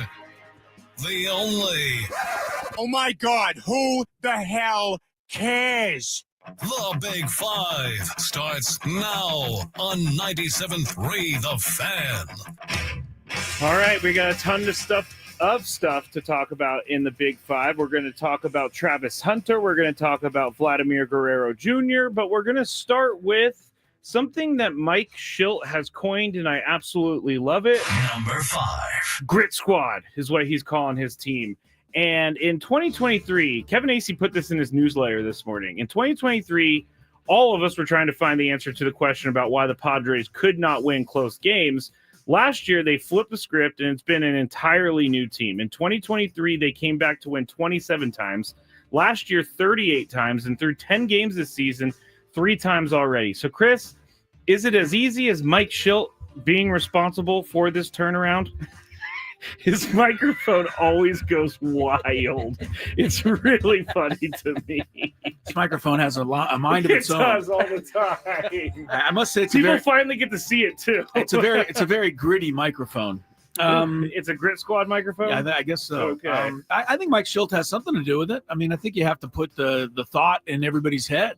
the only. Oh my God, who the hell cares? The Big Five starts now on 97.3 The Fan. All right, we got a ton of stuff to talk about in the Big Five. We're going to talk about Travis Hunter. We're going to talk about Vladimir Guerrero Jr., but we're going to start with something that Mike Schilt has coined, and I absolutely love it. Number 5. Grit Squad is what he's calling his team. And in 2023, Kevin Acey put this in his newsletter this morning. In 2023, all of us were trying to find the answer to the question about why the Padres could not win close games. Last year, they flipped the script, and it's been an entirely new team. In 2023, they came back to win 27 times. Last year, 38 times. And through 10 games this season, 3 times already. So, Chris, is it as easy as Mike Schilt being responsible for this turnaround? His microphone always goes wild. It's really funny to me. This microphone has a mind of its own. It does all the time. I must say, people finally get to see it too. It's a very gritty microphone. It's a Grit Squad microphone. Yeah, I guess so. Okay. I think Mike Schilt has something to do with it. I mean, I think you have to put the thought in everybody's head.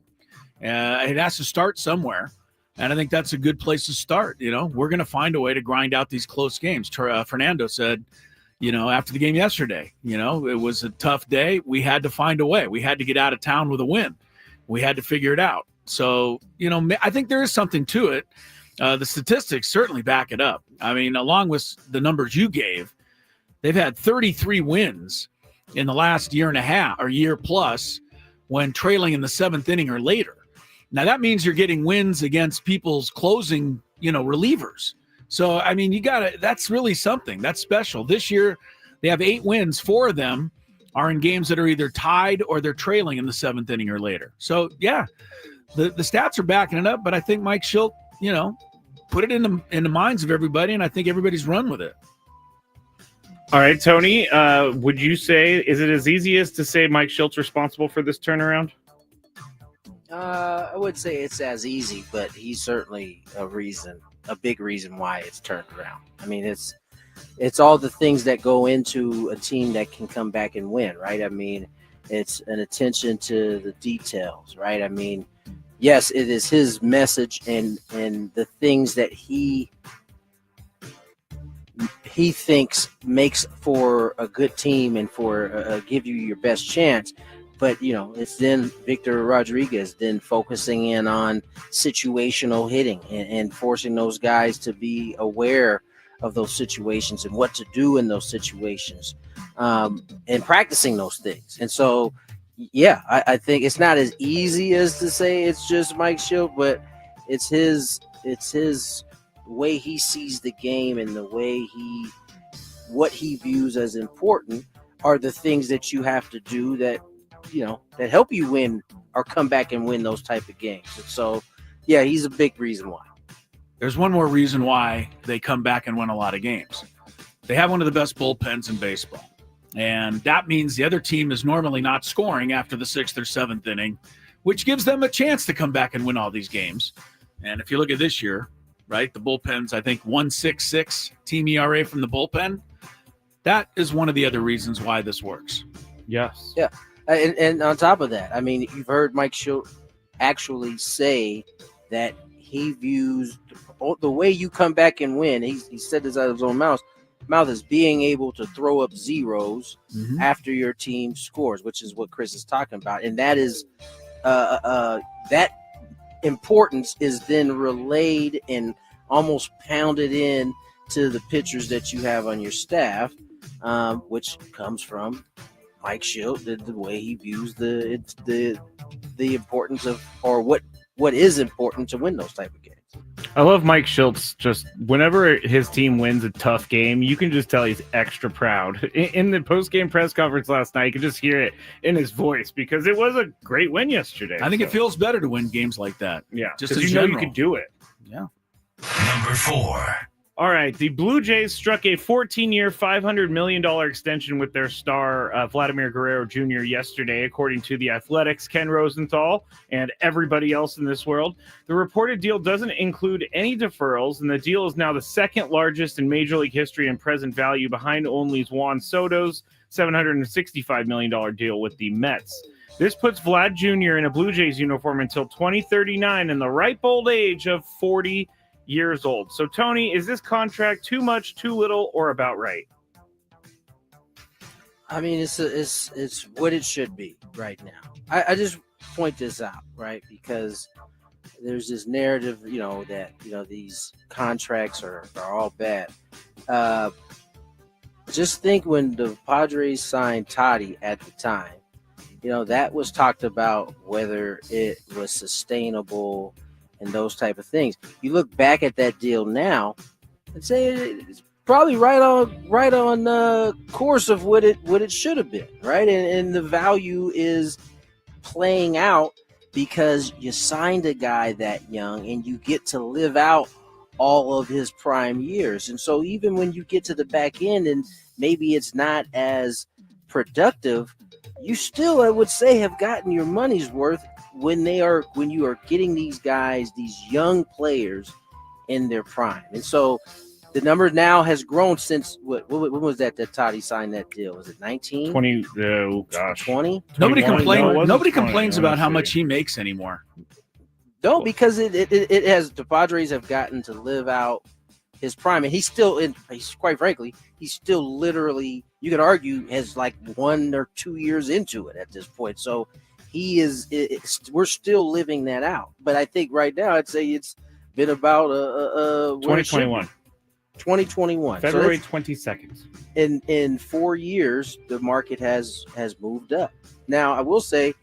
It has to start somewhere. And I think that's a good place to start. You know, we're going to find a way to grind out these close games. Fernando said, after the game yesterday, it was a tough day. We had to find a way. We had to get out of town with a win. We had to figure it out. So, I think there is something to it. The statistics certainly back it up. I mean, along with the numbers you gave, they've had 33 wins in the last year and a half or year plus when trailing in the 7th inning or later. Now, that means you're getting wins against people's closing, relievers. So, I mean, that's really something. That's special. This year, they have 8 wins. 4 of them are in games that are either tied or they're trailing in the 7th inning or later. So, yeah, the stats are backing it up. But I think Mike Schilt, put it in the minds of everybody, and I think everybody's run with it. All right, Tony, would you say, is it as easy as to say Mike Schilt's responsible for this turnaround? I would say it's as easy, but he's certainly a big reason why it's turned around. I mean, it's all the things that go into a team that can come back and win, right? I mean, it's an attention to the details, right? I mean, yes, it is his message and the things that he thinks makes for a good team and for give you your best chance. But, it's then Victor Rodriguez then focusing in on situational hitting and forcing those guys to be aware of those situations and what to do in those situations, and practicing those things. And so, yeah, I think it's not as easy as to say it's just Mike Schilt, but it's his way he sees the game and the way what he views as important are the things that you have to do that help you win or come back and win those type of games. And so, yeah, he's a big reason why. There's one more reason why they come back and win a lot of games. They have one of the best bullpens in baseball. And that means the other team is normally not scoring after the 6th or 7th inning, which gives them a chance to come back and win all these games. And if you look at this year, right, the bullpen's, I think, 1.66 team ERA from the bullpen. That is one of the other reasons why this works. Yes. Yeah. And on top of that, I mean, you've heard Mike Schilt actually say that he views the way you come back and win. He said this out of his own mouth is being able to throw up zeros after your team scores, which is what Chris is talking about. And that is that importance is then relayed and almost pounded in to the pitchers that you have on your staff, which comes from Mike Schilt, the way he views the importance of, or what is important to win those type of games. I love Mike Schultz. Just whenever his team wins a tough game, you can just tell he's extra proud. In the post-game press conference last night, you could just hear it in his voice because it was a great win yesterday. I think it feels better to win games like that. Yeah, just as you you could do it. Yeah. Number 4. All right, the Blue Jays struck a 14-year, $500 million extension with their star Vladimir Guerrero Jr. yesterday, according to The Athletic's Ken Rosenthal and everybody else in this world. The reported deal doesn't include any deferrals, and the deal is now the second largest in Major League history in present value, behind only Juan Soto's $765 million deal with the Mets. This puts Vlad Jr. in a Blue Jays uniform until 2039 in the ripe old age of 40 years old. So, Tony, is this contract too much, too little, or about right? I mean, it's what it should be right now. I just point this out, right? Because there's this narrative, that these contracts are all bad. Just think when the Padres signed Toddy at the time, that was talked about whether it was sustainable and those type of things. You look back at that deal now and say it's probably right on course of what it should have been, right? And the value is playing out because you signed a guy that young and you get to live out all of his prime years. And so even when you get to the back end and maybe it's not as productive, you still, I would say, have gotten your money's worth when you are getting these guys, these young players in their prime. And so the number now has grown since when was that Toddy signed that deal? Was it 19? 20? Oh gosh, 20. Nobody complains about how much he makes anymore. No, because it has, the Padres have gotten to live out his prime, and he's quite frankly, he's still literally, you could argue, has like 1 or 2 years into it at this point. So we're still living that out. But I think right now, I'd say it's been about 2021. 2021. February 22nd. In 4 years, the market has moved up. Now, I will say,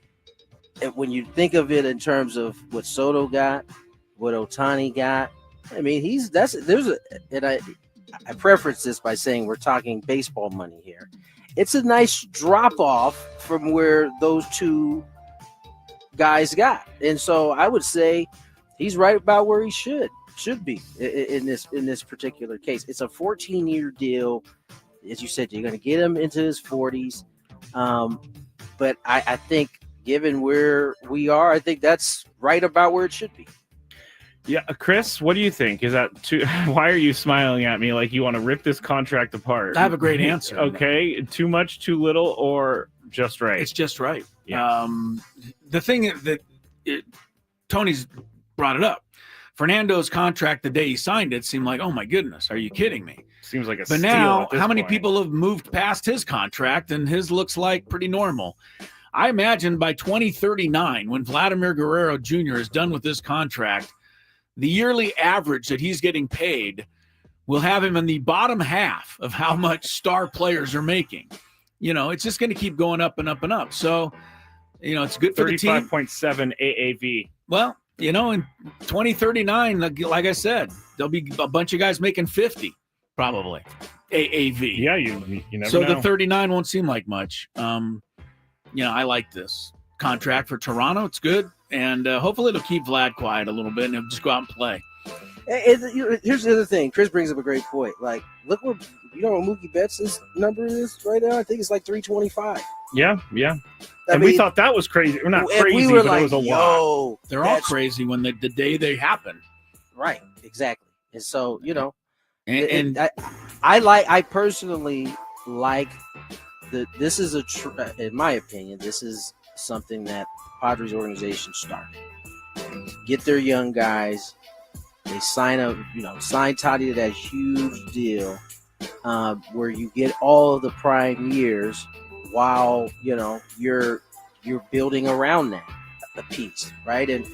when you think of it in terms of what Soto got, what Ohtani got, I mean, I preference this by saying we're talking baseball money here. It's a nice drop off from where those two guys got. And so I would say he's right about where he should be in this particular case. It's a 14-year deal. As you said, you're going to get him into his 40s. But I think given where we are, I think that's right about where it should be. Yeah, Chris, what do you think? Is that too? Why are you smiling at me like you want to rip this contract apart? I have a great answer. Okay, too much, too little, or just right? It's just right. Yeah. The thing that Tony's brought it up. Fernando's contract the day he signed it seemed like, oh my goodness, are you kidding me? Seems like a But steal now, at this how many point. people have moved past his contract and his looks like pretty normal? I imagine by 2039, when Vladimir Guerrero Jr. is done with this contract, the yearly average that he's getting paid we'll have him in the bottom half of how much star players are making. It's just going to keep going up and up and up. So, it's good for the team. 35.7 AAV. Well, in 2039, like I said, there'll be a bunch of guys making 50, probably, AAV. Yeah, you never so know. the 39 won't seem like much. I like this contract for Toronto. It's good. And hopefully it'll keep Vlad quiet a little bit and he'll just go out and play. Here's the other thing. Chris brings up a great point. Like, look what Mookie Betts' number is right now. I think it's like 325. Yeah. And we thought that was crazy. We're not crazy, but it was a lot. They're all crazy when the day they happen. Right, exactly. And so, and I personally like this is in my opinion, this is something that Padres organization started. Get their young guys. They sign Toddy to that huge deal where you get all of the prime years while, you're building around that a piece, right? And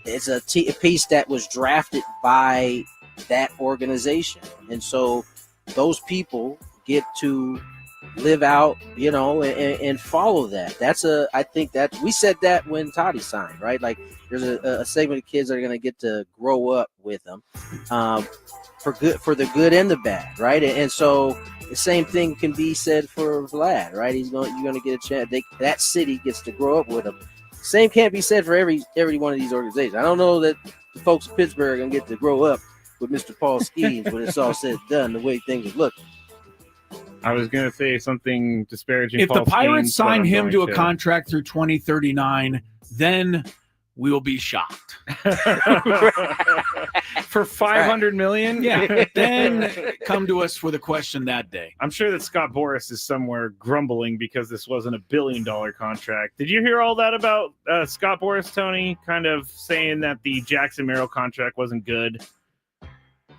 it's a piece that was drafted by that organization. And so those people get to live out, and follow that. I think that we said that when Toddy signed, right? Like there's a segment of kids that are going to get to grow up with them for the good and the bad, right? And so the same thing can be said for Vlad, right? You're going to get a chance. That city gets to grow up with him. Same can't be said for every one of these organizations. I don't know that the folks in Pittsburgh are going to get to grow up with Mr. Paul Skeens when it's all said and done, the way things are looking. I was going to say something disparaging. If the Pirates Skeens, sign him to a contract through 2039, then we will be shocked. For $500 million? Yeah. Then come to us with a question that day. I'm sure that Scott Boras is somewhere grumbling because this wasn't $1 billion contract. Did you hear all that about Scott Boras, Tony? Kind of saying that the Jackson Merrill contract wasn't good.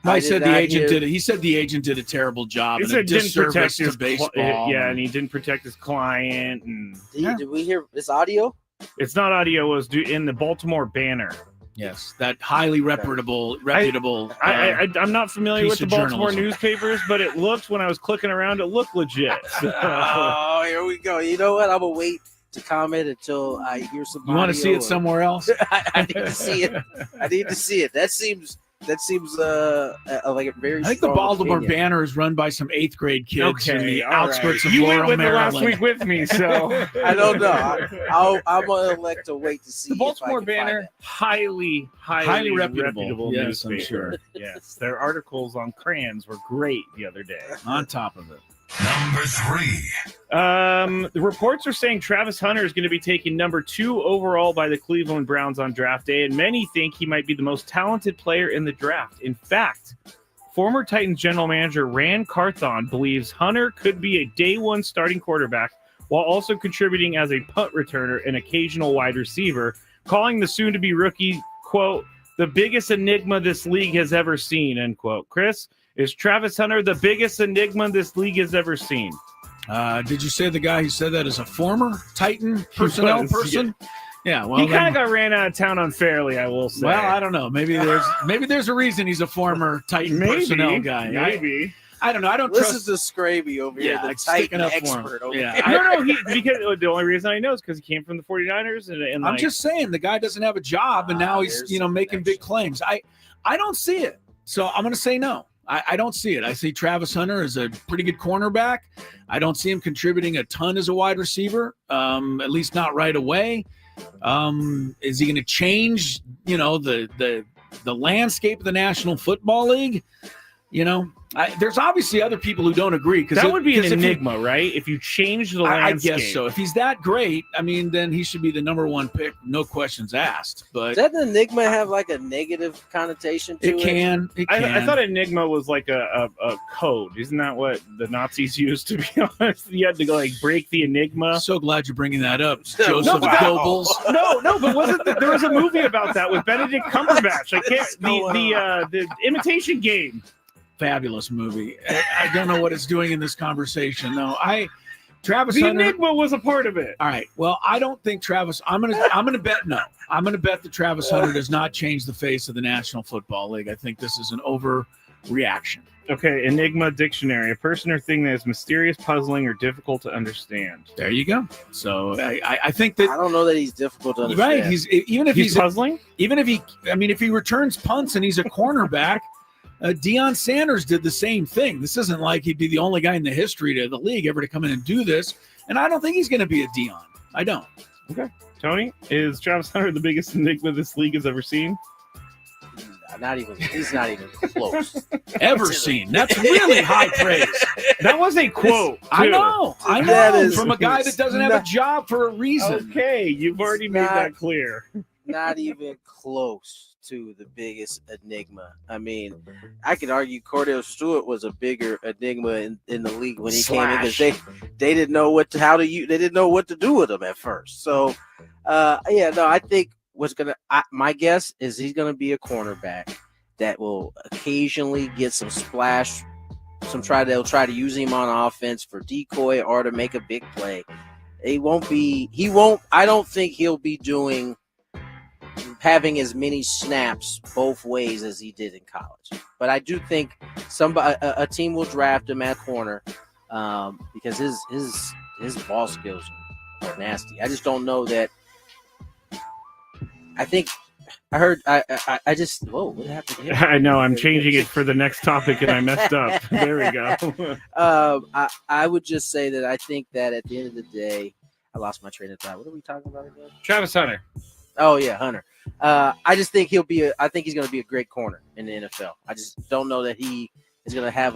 He said the agent did a terrible job. He said didn't protect his baseball. and he didn't protect his client. And did we hear this audio? It's not audio. It was in the Baltimore Banner. Yes, that highly reputable. I'm not familiar with the Baltimore journalism. newspapers, but it looked, when I was clicking around, it looked legit. Oh, here we go. You know what? I'm gonna wait to comment until I hear some. You want to see it somewhere else? I need to see it. That seems like a very. I think the Baltimore Banner is run by some 8th grade kids in the outskirts of you Laurel, went with Maryland. it last week with me, so I don't know. I'm gonna elect to wait to see. The Baltimore Banner, highly reputable Yes, I'm newspaper. sure. Yes, their articles on crayons were great the other day. On top of it. Number 3. The reports are saying Travis Hunter is going to be taken number 2 overall by the Cleveland Browns on draft day, and many think he might be the most talented player in the draft. In fact, former Titans general manager Rand Carthon believes Hunter could be a day one starting quarterback while also contributing as a punt returner and occasional wide receiver, calling the soon-to-be rookie, quote, the biggest enigma this league has ever seen, end quote. Chris, is Travis Hunter the biggest enigma this league has ever seen? Did you say the guy who said that is a former Titan personnel person? Yeah, well, he kind of got ran out of town unfairly, I will say. Well, I don't know. Maybe there's a reason he's a former Titan personnel guy. Maybe. I don't know. I don't Listen trust to Scraby over here, the Titan expert over here. No, because the only reason I know is because he came from the 49ers. And I'm just saying the guy doesn't have a job, and now he's making big claims. I don't see it, so I'm going to say no. I don't see it. I see Travis Hunter as a pretty good cornerback. I don't see him contributing a ton as a wide receiver, at least not right away. Is he going to change, the landscape of the National Football League? There's obviously other people who don't agree. That would be an enigma, right? If you change the landscape. I guess so. If he's that great, then he should be the number 1 pick, no questions asked. But does that enigma have like a negative connotation to it? It can. I thought enigma was like a code. Isn't that what the Nazis used, to be honest? You had to break the enigma. So glad you're bringing that up, Joseph Goebbels. No, but there was a movie about that with Benedict Cumberbatch. The Imitation Game. Fabulous movie. I don't know what it's doing in this conversation. No, Travis Hunter. Enigma was a part of it. All right. Well, I don't think Travis. I'm gonna bet no. I'm gonna bet that Travis Hunter does not change the face of the National Football League. I think this is an reaction. Okay, Enigma Dictionary: a person or thing that is mysterious, puzzling, or difficult to understand. There you go. So I think that I don't know that he's difficult to understand. right. He's puzzling. If he returns punts and he's a cornerback, Deion Sanders did the same thing. This isn't like he'd be the only guy in the history of the league ever to come in and do this. And I don't think he's going to be a Deion. I don't. Okay, Tony, is Travis Hunter the biggest enigma this league has ever seen? He's not even close. Ever seen. That's really high praise. That was a quote. Too. I know. That is from a guy that doesn't have a job for a reason. Okay, you've already made that clear. Not even close to the biggest enigma. I mean, I could argue Cordell Stewart was a bigger enigma in the league when he came in because they didn't know what to do with him at first. So, I think my guess is he's gonna be a cornerback that will occasionally get some splash. They'll try to use him on offense for decoy or to make a big play. I don't think he'll be having as many snaps both ways as he did in college. But I do think a team will draft him at corner because his ball skills are nasty. I just don't know that. I think I heard. Whoa! What happened here? I know. I'm changing it for the next topic, and I messed up. There we go. I would just say that I think that at the end of the day, I lost my train of thought. What are we talking about again? Travis Hunter. Oh yeah, Hunter. I just think I think he's going to be a great corner in the NFL. I just don't know that he is going to have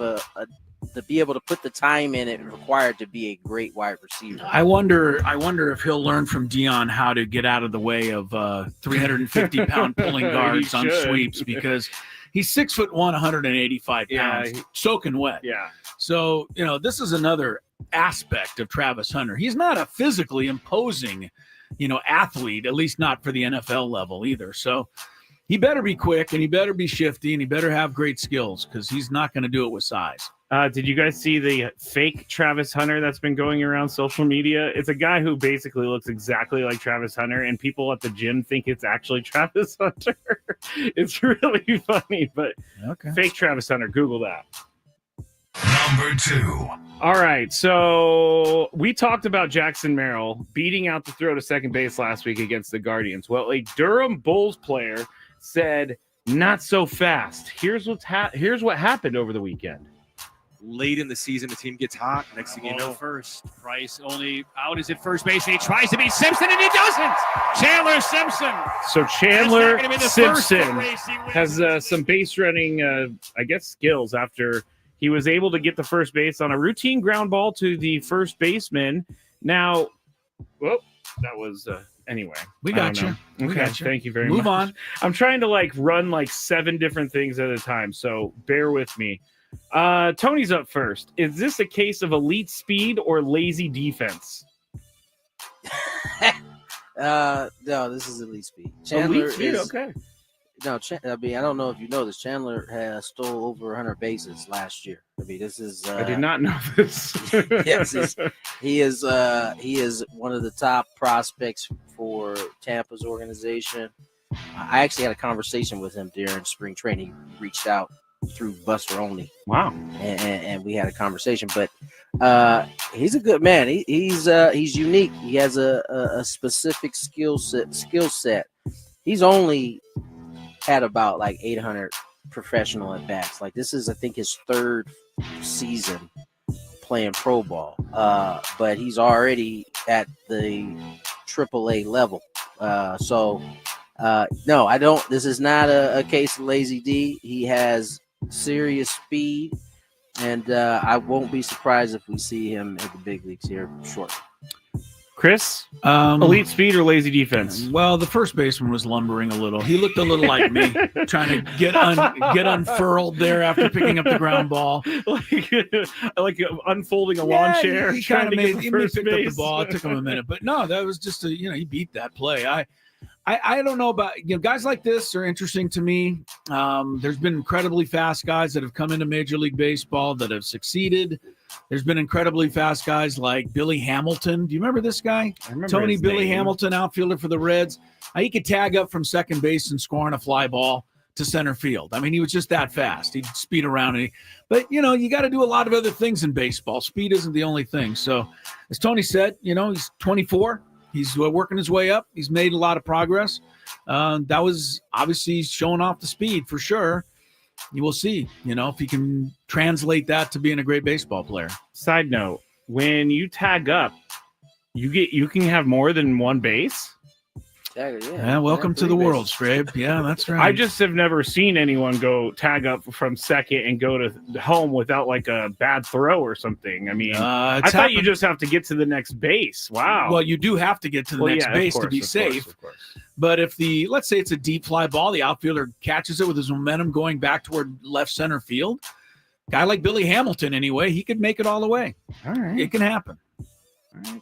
to be able to put the time in it required to be a great wide receiver. I wonder if he'll learn from Deion how to get out of the way of 350-pound pulling guards on sweeps because he's 6'1", 185 pounds, soaking wet. Yeah. So this is another aspect of Travis Hunter. He's not a physically imposing, athlete, at least not for the NFL level either. So he better be quick and he better be shifty and he better have great skills because he's not going to do it with size. Did you guys see the fake Travis Hunter that's been going around social media? It's a guy who basically looks exactly like Travis Hunter, and people at the gym think it's actually Travis Hunter. It's really funny, but fake Travis Hunter. Google that. Number 2. All right, so we talked about Jackson Merrill beating out the throw to second base last week against the Guardians. Well, a Durham Bulls player said, "Not so fast." Here's what happened over the weekend. Late in the season, the team gets hot. Next thing you know, first Price only out is at first base. And he tries to beat Simpson, and he doesn't. Chandler Simpson. So Chandler Simpson has some base running, skills after he was able to get the first base on a routine ground ball to the first baseman. Now, that was anyway. We got you. Okay, thank you very much. Move on. I'm trying to run 7 different things at a time, so bear with me. Tony's up first. Is this a case of elite speed or lazy defense? No, this is elite speed. Chandler elite speed, okay. No, I don't know if you know this. Chandler has stole over 100 bases last year. This is. I did not know this. Yes, he is one of the top prospects for Tampa's organization. I actually had a conversation with him during spring training. He reached out through Buster Only. Wow. And we had a conversation, but he's a good man. He's unique. He has a specific skill set. He's only had about 800 professional at bats. This is, I think, his 3rd season playing pro ball. But he's already at the AAA level. No, I don't. This is not a case of lazy D. He has serious speed, and I won't be surprised if we see him in the big leagues here shortly. Chris, elite speed or lazy defense? Well, the first baseman was lumbering a little. He looked a little like me, trying to get unfurled there after picking up the ground ball, like unfolding a lawn chair. He kind of picked up the ball. It took him a minute, but no, that was just he beat that play. I don't know about guys like this are interesting to me. There's been incredibly fast guys that have come into Major League Baseball that have succeeded. There's been incredibly fast guys like Billy Hamilton. Do you remember this guy? I remember Tony his Billy name. Hamilton, outfielder for the Reds. He could tag up from second base and score on a fly ball to center field. I mean, he was just that fast. He'd speed around. But, you got to do a lot of other things in baseball. Speed isn't the only thing. So, as Tony said, he's 24. He's working his way up. He's made a lot of progress. That was obviously showing off the speed for sure. You will see, if he can translate that to being a great baseball player. Side note, when you tag up, you can have more than one base. Yeah, welcome to the world, Scrape. Yeah, that's right. I just have never seen anyone go tag up from second and go to home without like a bad throw or something. I mean, I thought you just have to get to the next base. Wow. Well, you do have to get to the next base to be safe. Of course. But if let's say it's a deep fly ball, the outfielder catches it with his momentum going back toward left center field. Guy like Billy Hamilton, anyway, he could make it all the way. All right. It can happen.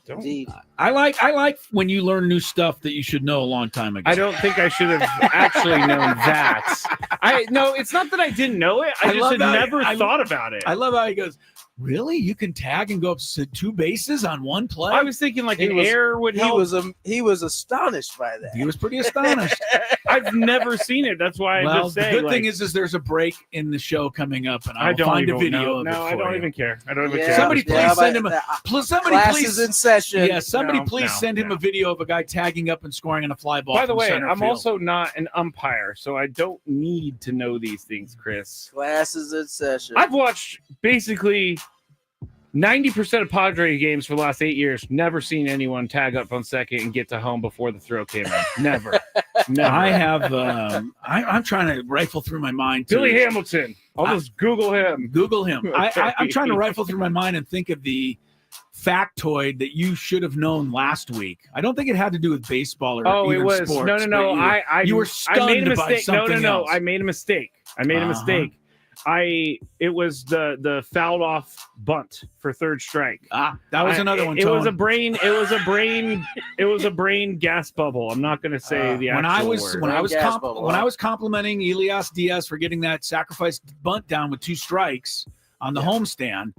Indeed. I like when you learn new stuff that you should know a long time ago. I don't think I should have actually known that. No, it's not that I didn't know it. I just had never thought about it. I love how he goes, really? You can tag and go up to 2 bases on one play? I was thinking like air would help. He was astonished by that. He was pretty astonished. I've never seen it. That's why I'm just saying. The good thing is there's a break in the show coming up, and I'll find a video of it. No, I don't even care. I don't even care. Somebody please send him classes in session. Yeah, somebody please send him a video of a guy tagging up and scoring on a fly ball. By the way, I'm field. also not an umpire, so I don't need to know these things, Chris. Classes in session. I've watched basically 90% of Padres games for the last 8 years. Never seen anyone tag up on second and get to home before the throw came in. Never. I have. I'm trying to rifle through my mind. Billy Hamilton. I'll just Google him. I'm trying to rifle through my mind and think of the factoid that you should have known last week. I don't think it had to do with baseball or it was sports. No. You were stunned I made a by mistake. something else. I made a mistake. It was the fouled off bunt for third strike. That was another one. It was a brain gas bubble. I'm not going to say the actual word. When I was complimenting Elias Diaz for getting that sacrifice bunt down with 2 strikes on the homestand,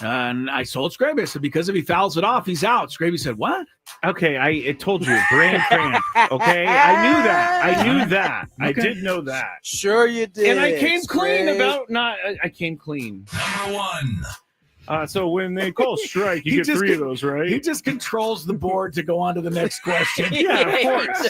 and I told Scraby, I said, because if he fouls it off, he's out. Scraby said, what? Okay, I told you, brain cramp. Okay, I knew that. Okay. I did know that. Sure you did. And I came clean about not. I came clean. Number 1. So when they call strike, you get 3 of those, right? He just controls the board to go on to the next question. Yeah, of course.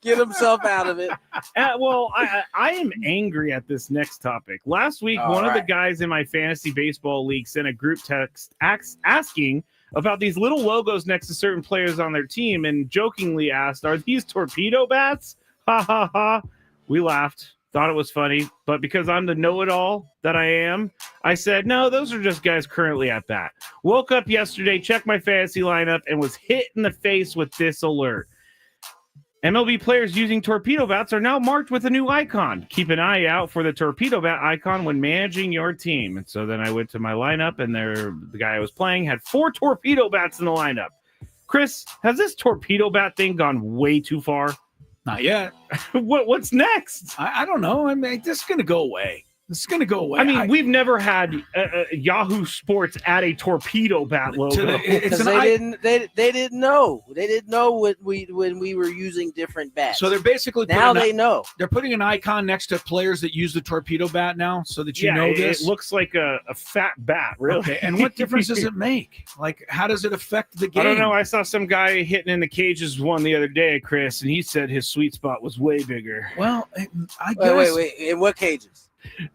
Get himself out of it. Well, I am angry at this next topic. Last week, one of the guys in my fantasy baseball league sent a group text asking about these little logos next to certain players on their team and jokingly asked, are these torpedo bats? Ha, ha, ha. We laughed. Thought it was funny, but because I'm the know-it-all that I am, I said, no, those are just guys currently at bat. Woke up yesterday, checked my fantasy lineup, and was hit in the face with this alert. MLB players using torpedo bats are now marked with a new icon. Keep an eye out for the torpedo bat icon when managing your team. And so then I went to my lineup, and the guy I was playing had 4 torpedo bats in the lineup. Chris, has this torpedo bat thing gone way too far? Not yet. What's next? I don't know. I mean, this is going to go away. This is going to go away. I mean, we've never had Yahoo Sports add a torpedo bat logo. Because they didn't know. They didn't know when we were using different bats. So they're basically they know. They're putting an icon next to players that use the torpedo bat now, so that you know this. It looks like a fat bat, really. Okay. And what difference does it make? Like, how does it affect the game? I don't know. I saw some guy hitting in the cages one the other day, Chris, and he said his sweet spot was way bigger. Well, I guess. Wait. In what cages?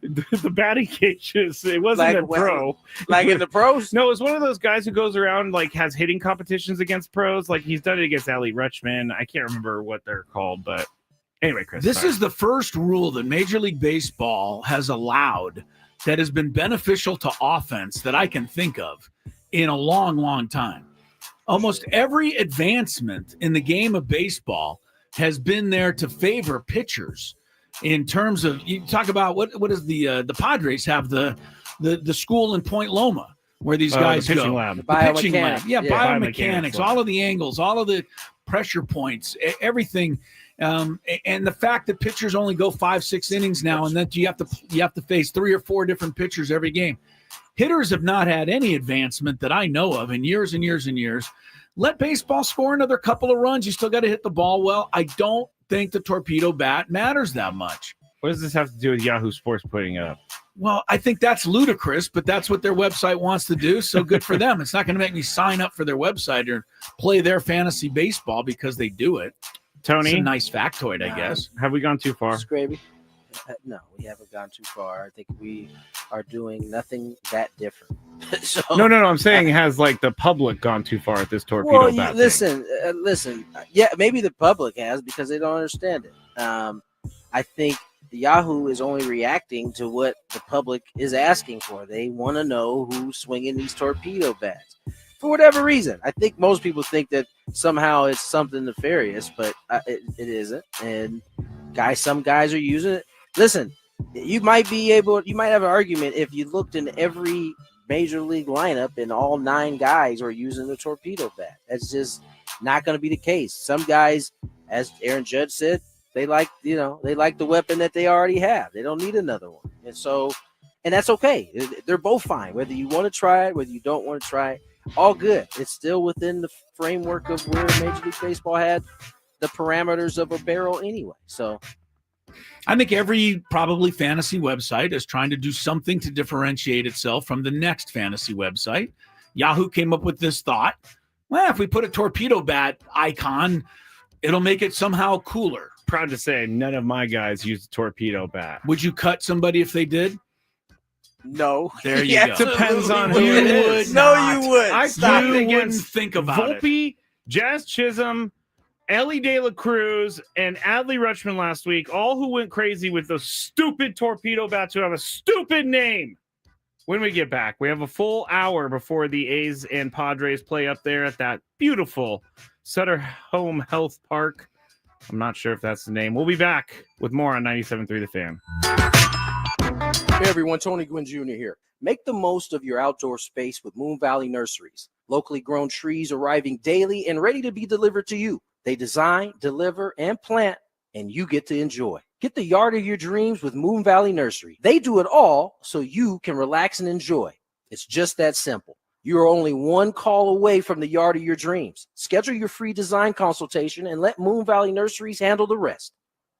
The batting cages. It wasn't a pro. Like in the pros? No, it was one of those guys who goes around, like, has hitting competitions against pros. Like, he's done it against Ali Rutschman. I can't remember what they're called, but anyway, Chris. This is the first rule that Major League Baseball has allowed that has been beneficial to offense that I can think of in a long, long time. Almost every advancement in the game of baseball has been there to favor pitchers. In terms of, you talk about what is the Padres have the school in Point Loma where these guys the pitching go. lab. The pitching lab. Yeah, biomechanics, all of the angles, all of the pressure points, everything. And the fact that pitchers only go 5-6 innings now, and that you have to face 3 or 4 different pitchers every game. Hitters have not had any advancement that I know of in years and years and years. Let baseball score another couple of runs. You still got to hit the ball well. I don't think the torpedo bat matters that much. What does this have to do with Yahoo Sports putting it up? Well, I think that's ludicrous, but that's what their website wants to do. So good for them. It's not going to make me sign up for their website or play their fantasy baseball because they do it. Tony, it's a nice factoid, I guess. Have we gone too far? Scraby? No, we haven't gone too far. I think we are doing nothing that different. So, No. I'm saying has like the public gone too far at this torpedo well, bat? listen. Yeah, maybe the public has because they don't understand it. I think Yahoo is only reacting to what the public is asking for. They want to know who's swinging these torpedo bats for whatever reason. I think most people think that somehow it's something nefarious, but it isn't. And some guys are using it. Listen, you might have an argument if you looked in every major league lineup and all 9 guys are using the torpedo bat. That's just not going to be the case. Some guys, as Aaron Judge said, they like the weapon that they already have. They don't need another one. And that's okay. They're both fine. Whether you want to try it, whether you don't want to try it, all good. It's still within the framework of where Major League Baseball had the parameters of a barrel anyway. So I think every probably fantasy website is trying to do something to differentiate itself from the next fantasy website. Yahoo came up with this thought. Well, if we put a torpedo bat icon, it'll make it somehow cooler. Proud to say none of my guys use a torpedo bat. Would you cut somebody if they did? No. There you go. Depends on who You it would is. not. you would. I You wouldn't against think about Volpe, Jazz Chisholm, Ellie De La Cruz, and Adley Rutschman last week, all who went crazy with those stupid torpedo bats who have a stupid name. When we get back, we have a full hour before the A's and Padres play up there at that beautiful Sutter Home Health Park. I'm not sure if that's the name. We'll be back with more on 97.3 The Fan. Hey everyone, Tony Gwynn Jr. here. Make the most of your outdoor space with Moon Valley Nurseries. Locally grown trees arriving daily and ready to be delivered to you. They design, deliver, and plant, and you get to enjoy. Get the yard of your dreams with Moon Valley Nursery. They do it all so you can relax and enjoy. It's just that simple. You are only one call away from the yard of your dreams. Schedule your free design consultation and let Moon Valley Nurseries handle the rest.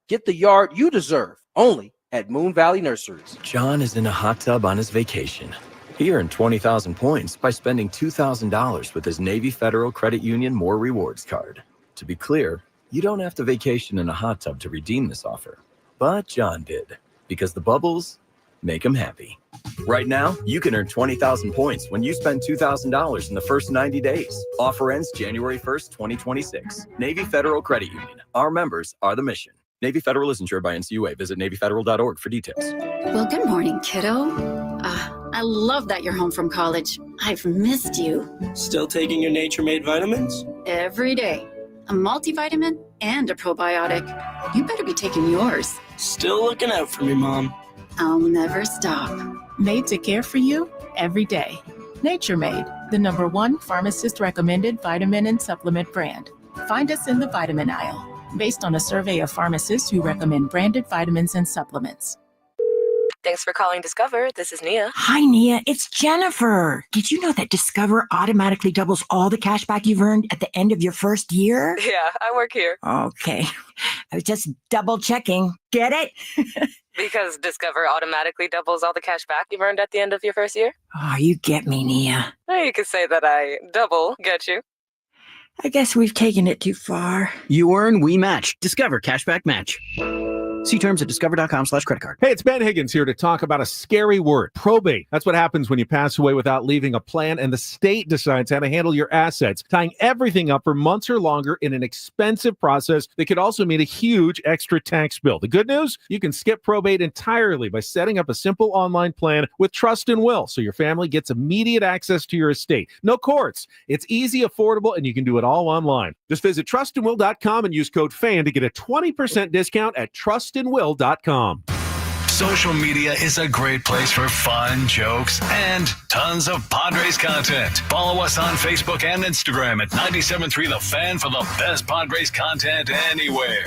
Get the yard you deserve only at Moon Valley Nurseries. John is in a hot tub on his vacation. He earned 20,000 points by spending $2,000 with his Navy Federal Credit Union More Rewards card. To be clear, you don't have to vacation in a hot tub to redeem this offer. But John did, because the bubbles make him happy. Right now, you can earn 20,000 points when you spend $2,000 in the first 90 days. Offer ends January 1st, 2026. Navy Federal Credit Union. Our members are the mission. Navy Federal is insured by NCUA. Visit NavyFederal.org for details. Well, good morning, kiddo. I love that you're home from college. I've missed you. Still taking your nature-made vitamins? Every day. A multivitamin and a probiotic. You better be taking yours. Still looking out for me, Mom. I'll never stop. Made to care for you every day. Nature Made, the #1 pharmacist-recommended vitamin and supplement brand. Find us in the vitamin aisle, based on a survey of pharmacists who recommend branded vitamins and supplements. Thanks for calling Discover. This is Nia. Hi, Nia. It's Jennifer. Did you know that Discover automatically doubles all the cash back you've earned at the end of your first year? Yeah, I work here. Okay. I was just double checking. Get it? Because Discover automatically doubles all the cash back you've earned at the end of your first year? Oh, you get me, Nia. You could say that I double get you. I guess we've taken it too far. You earn, we match. Discover Cashback Match. See terms at discover.com/credit card. Hey, it's Ben Higgins here to talk about a scary word, probate. That's what happens when you pass away without leaving a plan and the state decides how to handle your assets, tying everything up for months or longer in an expensive process that could also mean a huge extra tax bill. The good news? You can skip probate entirely by setting up a simple online plan with Trust and Will so your family gets immediate access to your estate. No courts. It's easy, affordable, and you can do it all online. Just visit trustandwill.com and use code FAN to get a 20% discount at trustandwill.com. Social media is a great place for fun, jokes, and tons of Padres content. Follow us on Facebook and Instagram at 97.3 The Fan for the best Padres content anywhere.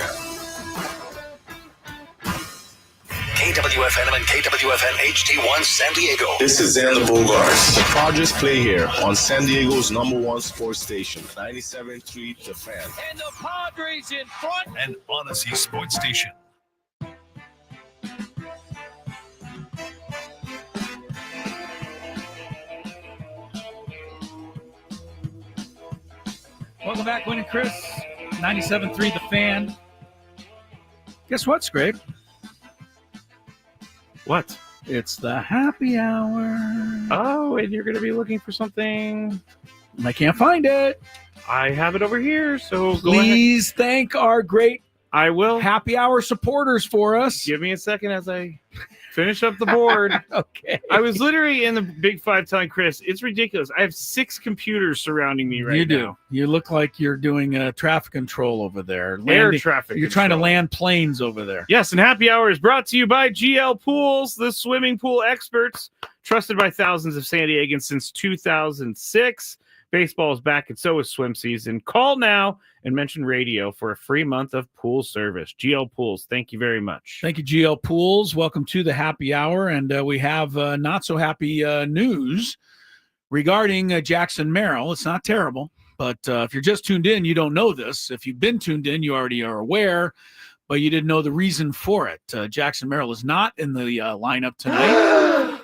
KWFN and KWFN HD1 San Diego. This is Xander Bogaerts. The Padres play here on San Diego's #1 sports station, 97.3 The Fan. And the Padres in front. And Odyssey Sports Station. Welcome back, Gwynn and Chris. 97.3 The Fan. Guess what, Scrape? What? It's the happy hour. Oh, and you're going to be looking for something. I can't find it. I have it over here, so Please thank our great I will happy hour supporters for us. Give me a second as I finish up the board. Okay. I was literally in the Big Five telling Chris, it's ridiculous. I have 6 computers surrounding me right now. You do. You look like you're doing traffic control over there. Air traffic You're control. trying to land planes over there. Yes, and Happy Hour is brought to you by GL Pools, the swimming pool experts, trusted by thousands of San Diegans since 2006. Baseball is back, and so is swim season. Call now and mention radio for a free month of pool service. GL Pools, thank you very much. Thank you, GL Pools. Welcome to the happy hour, and we have not so happy news regarding Jackson Merrill. It's not terrible, but if you're just tuned in, you don't know this. If you've been tuned in, you already are aware, but you didn't know the reason for it. Jackson Merrill is not in the lineup tonight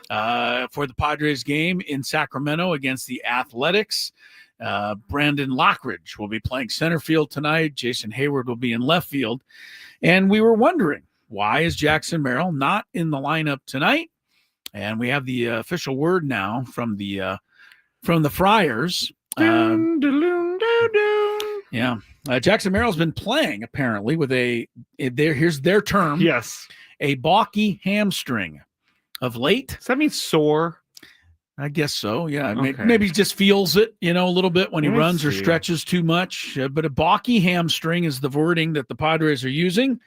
for the Padres game in Sacramento against the Athletics. Brandon Lockridge will be playing center field tonight. Jason Hayward will be in left field. And we were wondering, why is Jackson Merrill not in the lineup tonight? And we have the official word now from the Friars. Yeah. Jackson Merrill's been playing, apparently, with here's their term. Yes. A balky hamstring of late. Does that mean sore? I guess so, yeah. Okay. Maybe he just feels it, a little bit when he Let me runs or see. stretches too much. But a balky hamstring is the wording that the Padres are using.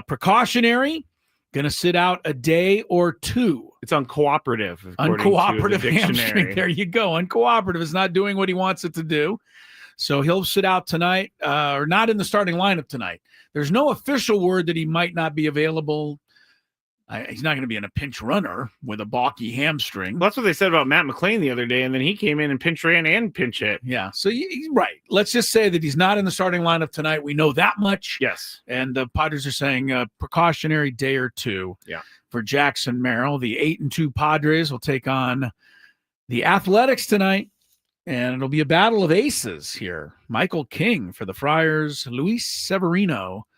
Precautionary, going to sit out a day or two. It's uncooperative. Uncooperative hamstring. There you go. Uncooperative is not doing what he wants it to do. So he'll sit out tonight, or not in the starting lineup tonight. There's no official word that he might not be available. He's not going to be in a pinch runner with a balky hamstring. Well, that's what they said about Matt McClain the other day, and then he came in and pinch ran and pinch hit. Yeah, so right. Let's just say that he's not in the starting lineup tonight. We know that much. Yes. And the Padres are saying a precautionary day or two for Jackson Merrill. The 8-2 Padres will take on the Athletics tonight, and it'll be a battle of aces here. Michael King for the Friars, Luis Severino,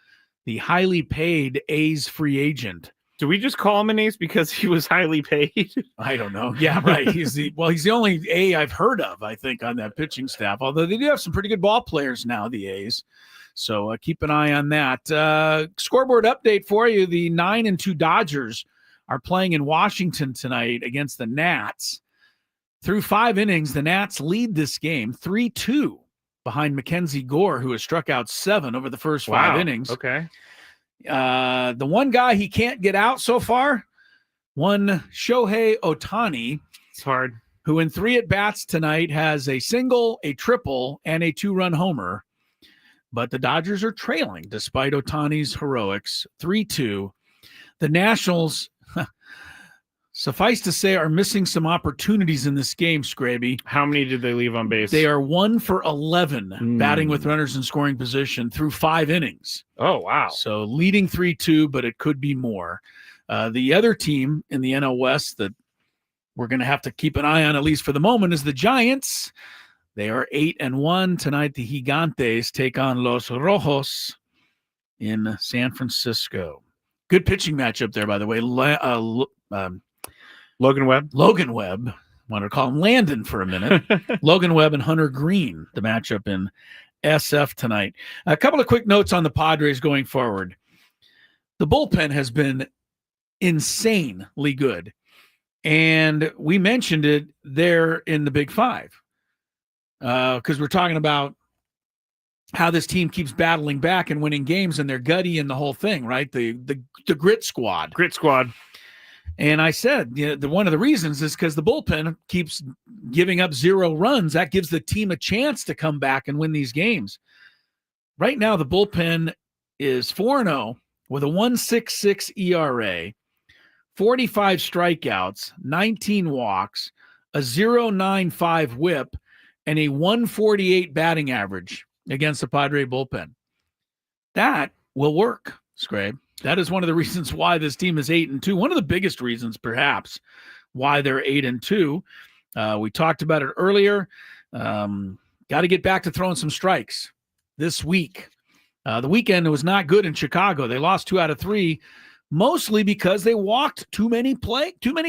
the highly paid A's free agent. Do we just call him an ace because he was highly paid? I don't know. Yeah, right. He's the only A I've heard of, I think, on that pitching staff. Although they do have some pretty good ball players now, the A's. So keep an eye on that. Scoreboard update for you. The 9-2 Dodgers are playing in Washington tonight against the Nats. Through 5 innings, the Nats lead this game 3-2 behind Mackenzie Gore, who has struck out 7 over the first 5 innings. Okay. The one guy he can't get out so far, one Shohei Ohtani. It's hard. Who in 3 at-bats tonight has a single, a triple, and a 2-run homer. But the Dodgers are trailing despite Ohtani's heroics, 3-2. The Nationals, suffice to say, are missing some opportunities in this game, Scraby. How many did they leave on base? They are 1 for 11 batting with runners in scoring position through 5 innings. Oh, wow. So leading 3-2, but it could be more. The other team in the NL West that we're going to have to keep an eye on, at least for the moment, is the Giants. They are 8-1 tonight. The Gigantes take on Los Rojos in San Francisco. Good pitching matchup there, by the way. Logan Webb. Logan Webb. Wanted to call him Landon for a minute. Logan Webb and Hunter Green, the matchup in SF tonight. A couple of quick notes on the Padres going forward. The bullpen has been insanely good. And we mentioned it there in the Big Five. Because we're talking about how this team keeps battling back and winning games, and they're gutty and the whole thing, right? The grit squad. Grit squad. And I said, one of the reasons is because the bullpen keeps giving up 0 runs. That gives the team a chance to come back and win these games. Right now, the bullpen is 4-0 with a 1.66 ERA, 45 strikeouts, 19 walks, a 0.95 whip, and a 148 batting average against the Padre bullpen. That will work, Scrabe. That is one of the reasons why this team is 8-2. One of the biggest reasons, perhaps, why they're 8-2. We talked about it earlier. Got got to get back to throwing some strikes this week. The weekend was not good in Chicago. They lost 2 out of 3, mostly because they walked too many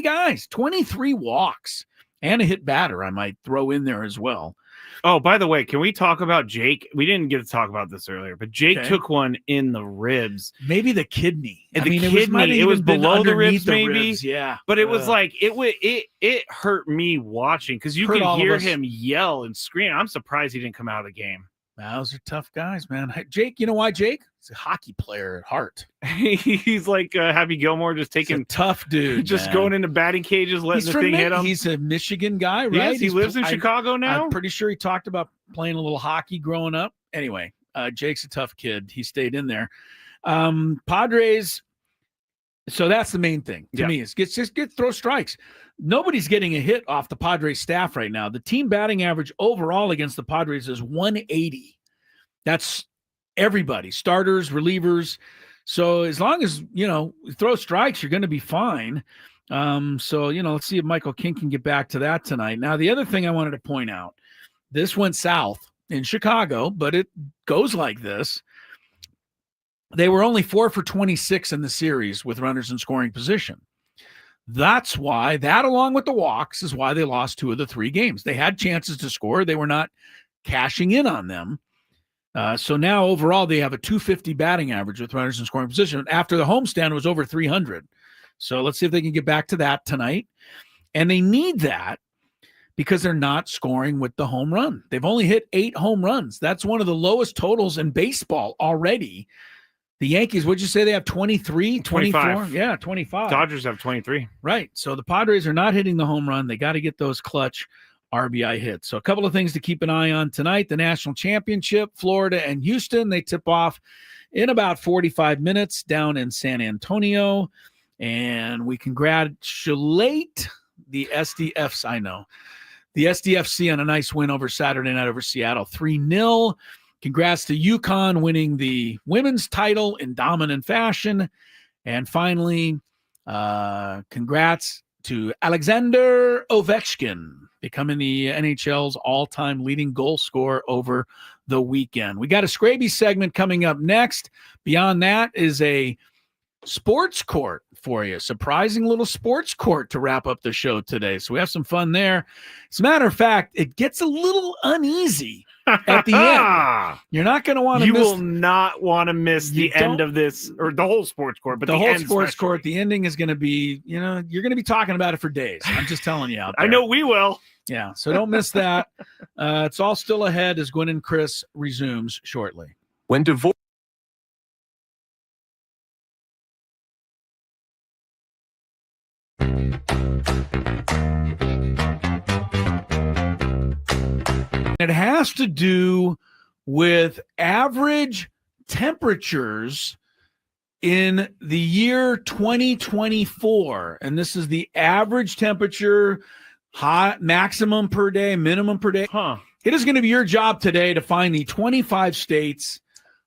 guys, 23 walks, and a hit batter I might throw in there as well. Oh, by the way, can we talk about Jake? We didn't get to talk about this earlier, but Jake took one in the ribs. Maybe the kidney. It was below the ribs, maybe. Ribs, yeah. But it was like, it hurt me watching because you can hear him yell and scream. I'm surprised he didn't come out of the game. Those are tough guys, man. Jake, you know why, Jake? He's a hockey player at heart. He's like Happy Gilmore, just taking tough dude, just going into batting cages, letting the thing hit him. He's a Michigan guy, right? Yes, he lives in Chicago now. I'm pretty sure he talked about playing a little hockey growing up. Anyway, Jake's a tough kid. He stayed in there. Padres. So that's the main thing to me is just throw strikes. Nobody's getting a hit off the Padres staff right now. The team batting average overall against the Padres is 180. That's everybody, starters, relievers. So as long as, throw strikes, you're going to be fine. So, let's see if Michael King can get back to that tonight. Now, the other thing I wanted to point out, this went south in Chicago, but it goes like this. They were only 4 for 26 in the series with runners in scoring position. That's why, that along with the walks, is why they lost 2 of the 3 games. They had chances to score. They were not cashing in on them. So now overall they have a 250 batting average with runners in scoring position. After the homestand, it was over 300. So let's see if they can get back to that tonight. And they need that because they're not scoring with the home run. They've only hit 8 home runs. That's one of the lowest totals in baseball already. The Yankees, what'd you say? They have 23, 24? 25. Yeah, 25. Dodgers have 23. Right. So the Padres are not hitting the home run. They got to get those clutch RBI hits. So a couple of things to keep an eye on tonight. The national championship, Florida and Houston, they tip off in about 45 minutes down in San Antonio. And we congratulate the SDFs. I know. The SDFC on a nice win over Saturday night over Seattle, 3-0. Congrats to UConn winning the women's title in dominant fashion. And finally, congrats to Alexander Ovechkin becoming the NHL's all-time leading goal scorer over the weekend. We got a Scraby segment coming up next. Beyond that is a sports court for you. Surprising little sports court to wrap up the show today. So we have some fun there. As a matter of fact, it gets a little uneasy at the end. You're not going to want to miss. You will not want to miss the end of this, or the whole sports court, but the whole sports court. The ending is going to be, you're going to be talking about it for days. I'm just telling you out there. I know we will. Yeah. So don't miss that. It's all still ahead as Gwynn and Chris resumes shortly. When divorce. It has to do with average temperatures in the year 2024. And this is the average temperature, high, maximum per day, minimum per day. It is going to be your job today to find the 25 states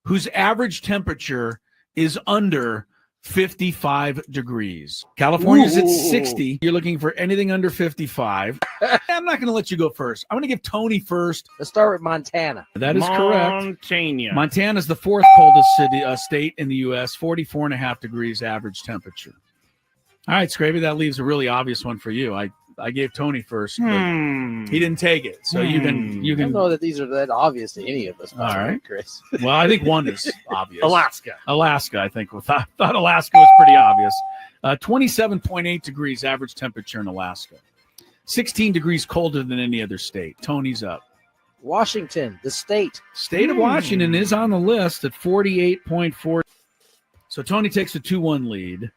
whose average temperature is under 55 degrees. California's at 60. You're looking for anything under 55. I'm not going to let you go first. I'm going to give Tony first. Let's start with Montana. That is correct. Montana. Montana is the 4th coldest state in the U.S., 44.5 degrees average temperature. All right, Scraby, that leaves a really obvious one for you. I gave Tony first. But he didn't take it. So you can. I don't know that these are that obvious to any of us. All right, Chris. Well, I think one is obvious. Alaska, I think. Thought Alaska was pretty obvious. 27.8 degrees average temperature in Alaska. 16 degrees colder than any other state. Tony's up. Washington, the state. State of Washington is on the list at 48.4. So Tony takes a 2-1 lead.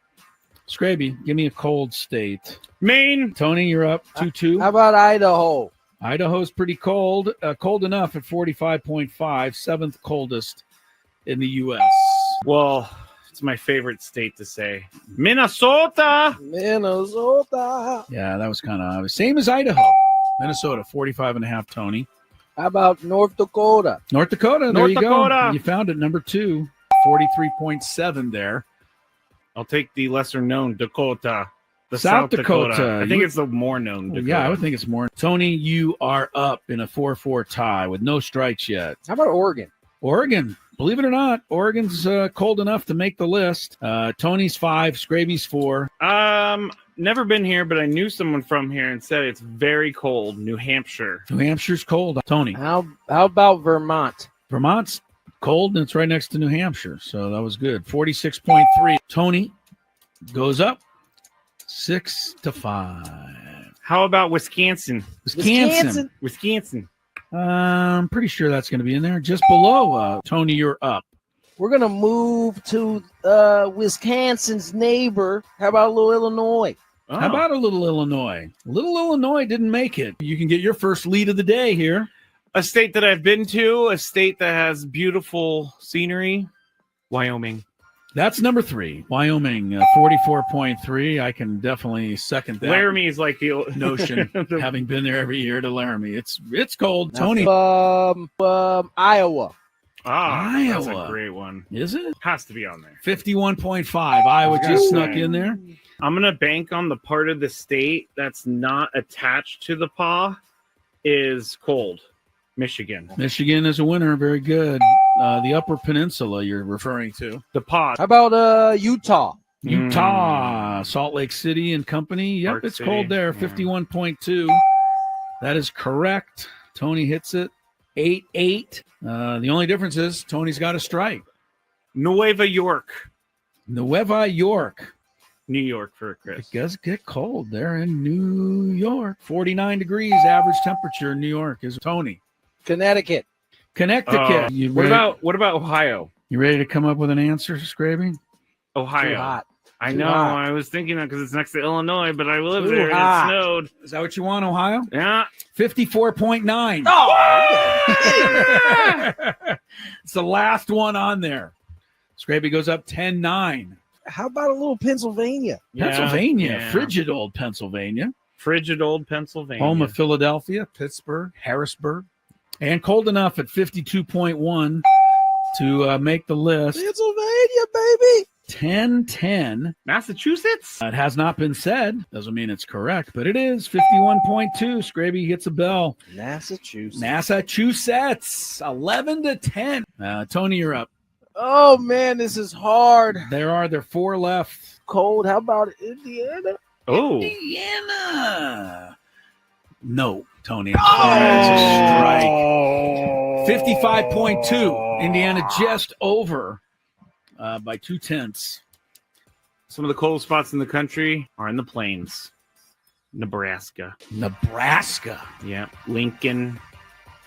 Scraby, give me a cold state. Maine. Tony, you're up 2-2. How about Idaho? Idaho's pretty cold. Cold enough at 45.5, 7th coldest in the U.S. Well, it's my favorite state to say. Minnesota. Yeah, that was kind of obvious. Same as Idaho. Minnesota, 45.5, Tony. How about North Dakota? North Dakota, there North you Dakota. go. You found it, number 2, 43.7 there. I'll take the lesser known Dakota. The South Dakota. I think it's the more known Dakota. Yeah, I would think it's more. Tony, you are up in a 4-4 tie with no strikes yet. How about Oregon? Oregon, believe it or not, Oregon's cold enough to make the list. Tony's 5, Scraby's 4. Never been here, but I knew someone from here and said it's very cold. New Hampshire. New Hampshire's cold. Tony. How about Vermont? Vermont's cold, and it's right next to New Hampshire, so that was good. 46.3. Tony goes up 6-5. How about Wisconsin? Wisconsin. I'm pretty sure that's going to be in there. Just below. Tony, you're up. We're going to move to Wisconsin's neighbor. How about a little Illinois? How about a little Illinois? Little Illinois didn't make it. You can get your first lead of the day here. A state that I've been to, a state that has beautiful scenery, Wyoming. That's number 3. Wyoming, 44.3. I can definitely second that. Laramie is like the notion, having been there every year to Laramie. It's cold. Tony. Iowa. Iowa. That's a great one. Is it? Has to be on there. 51.5. Iowa just snuck in there. I'm going to bank on the part of the state that's not attached to the paw is cold. Michigan. Michigan is a winner. Very good. The Upper Peninsula you're referring to. The pod. How about Utah? Utah, Salt Lake City and company. Yep, Park it's City. cold there. 51.2. That is correct. Tony hits it. 8-8. The only difference is Tony's got a strike. Nueva York. Nueva York. New York for Chris. It does get cold there in New York. 49 degrees average temperature in New York is Tony. Connecticut. Connecticut. What about Ohio? You ready to come up with an answer, Scraby? Ohio. Too hot. I Too know. hot. I was thinking that because it's next to Illinois, but I live Too there hot. and it snowed. Is that what you want, Ohio? Yeah. 54.9. Oh! It's the last one on there. Scraby goes up 10-9. How about a little Pennsylvania? Pennsylvania. Yeah. Frigid old Pennsylvania. Frigid old Pennsylvania. Home of Philadelphia, Pittsburgh, Harrisburg. And cold enough at 52.1 to make the list. Pennsylvania, baby. 10-10. Massachusetts? It has not been said. Doesn't mean it's correct, but it is 51.2. Scraby hits a bell. Massachusetts. 11-10. Tony, you're up. Oh, man, this is hard. There are 4 left. Cold. How about Indiana? Oh. Indiana. No, Tony. That's a strike. 55.2. Indiana just over by 0.2. Some of the cold spots in the country are in the plains. Nebraska. Nebraska. Yeah. Lincoln.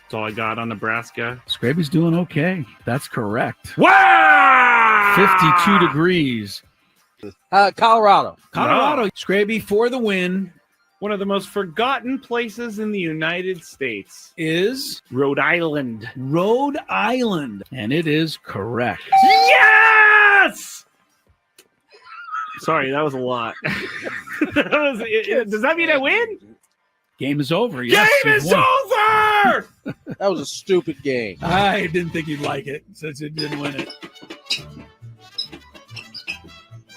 That's all I got on Nebraska. Scraby's doing okay. That's correct. Wow! 52 degrees. Colorado. Colorado. Scraby for the win. One of the most forgotten places in the United States Is Rhode Island. Rhode Island. And it is correct. Yes! Sorry, that was a lot. Does that mean I win? Game is over. Yes, Game you've is won. over! That was a stupid game. I didn't think you'd like it since it didn't win it.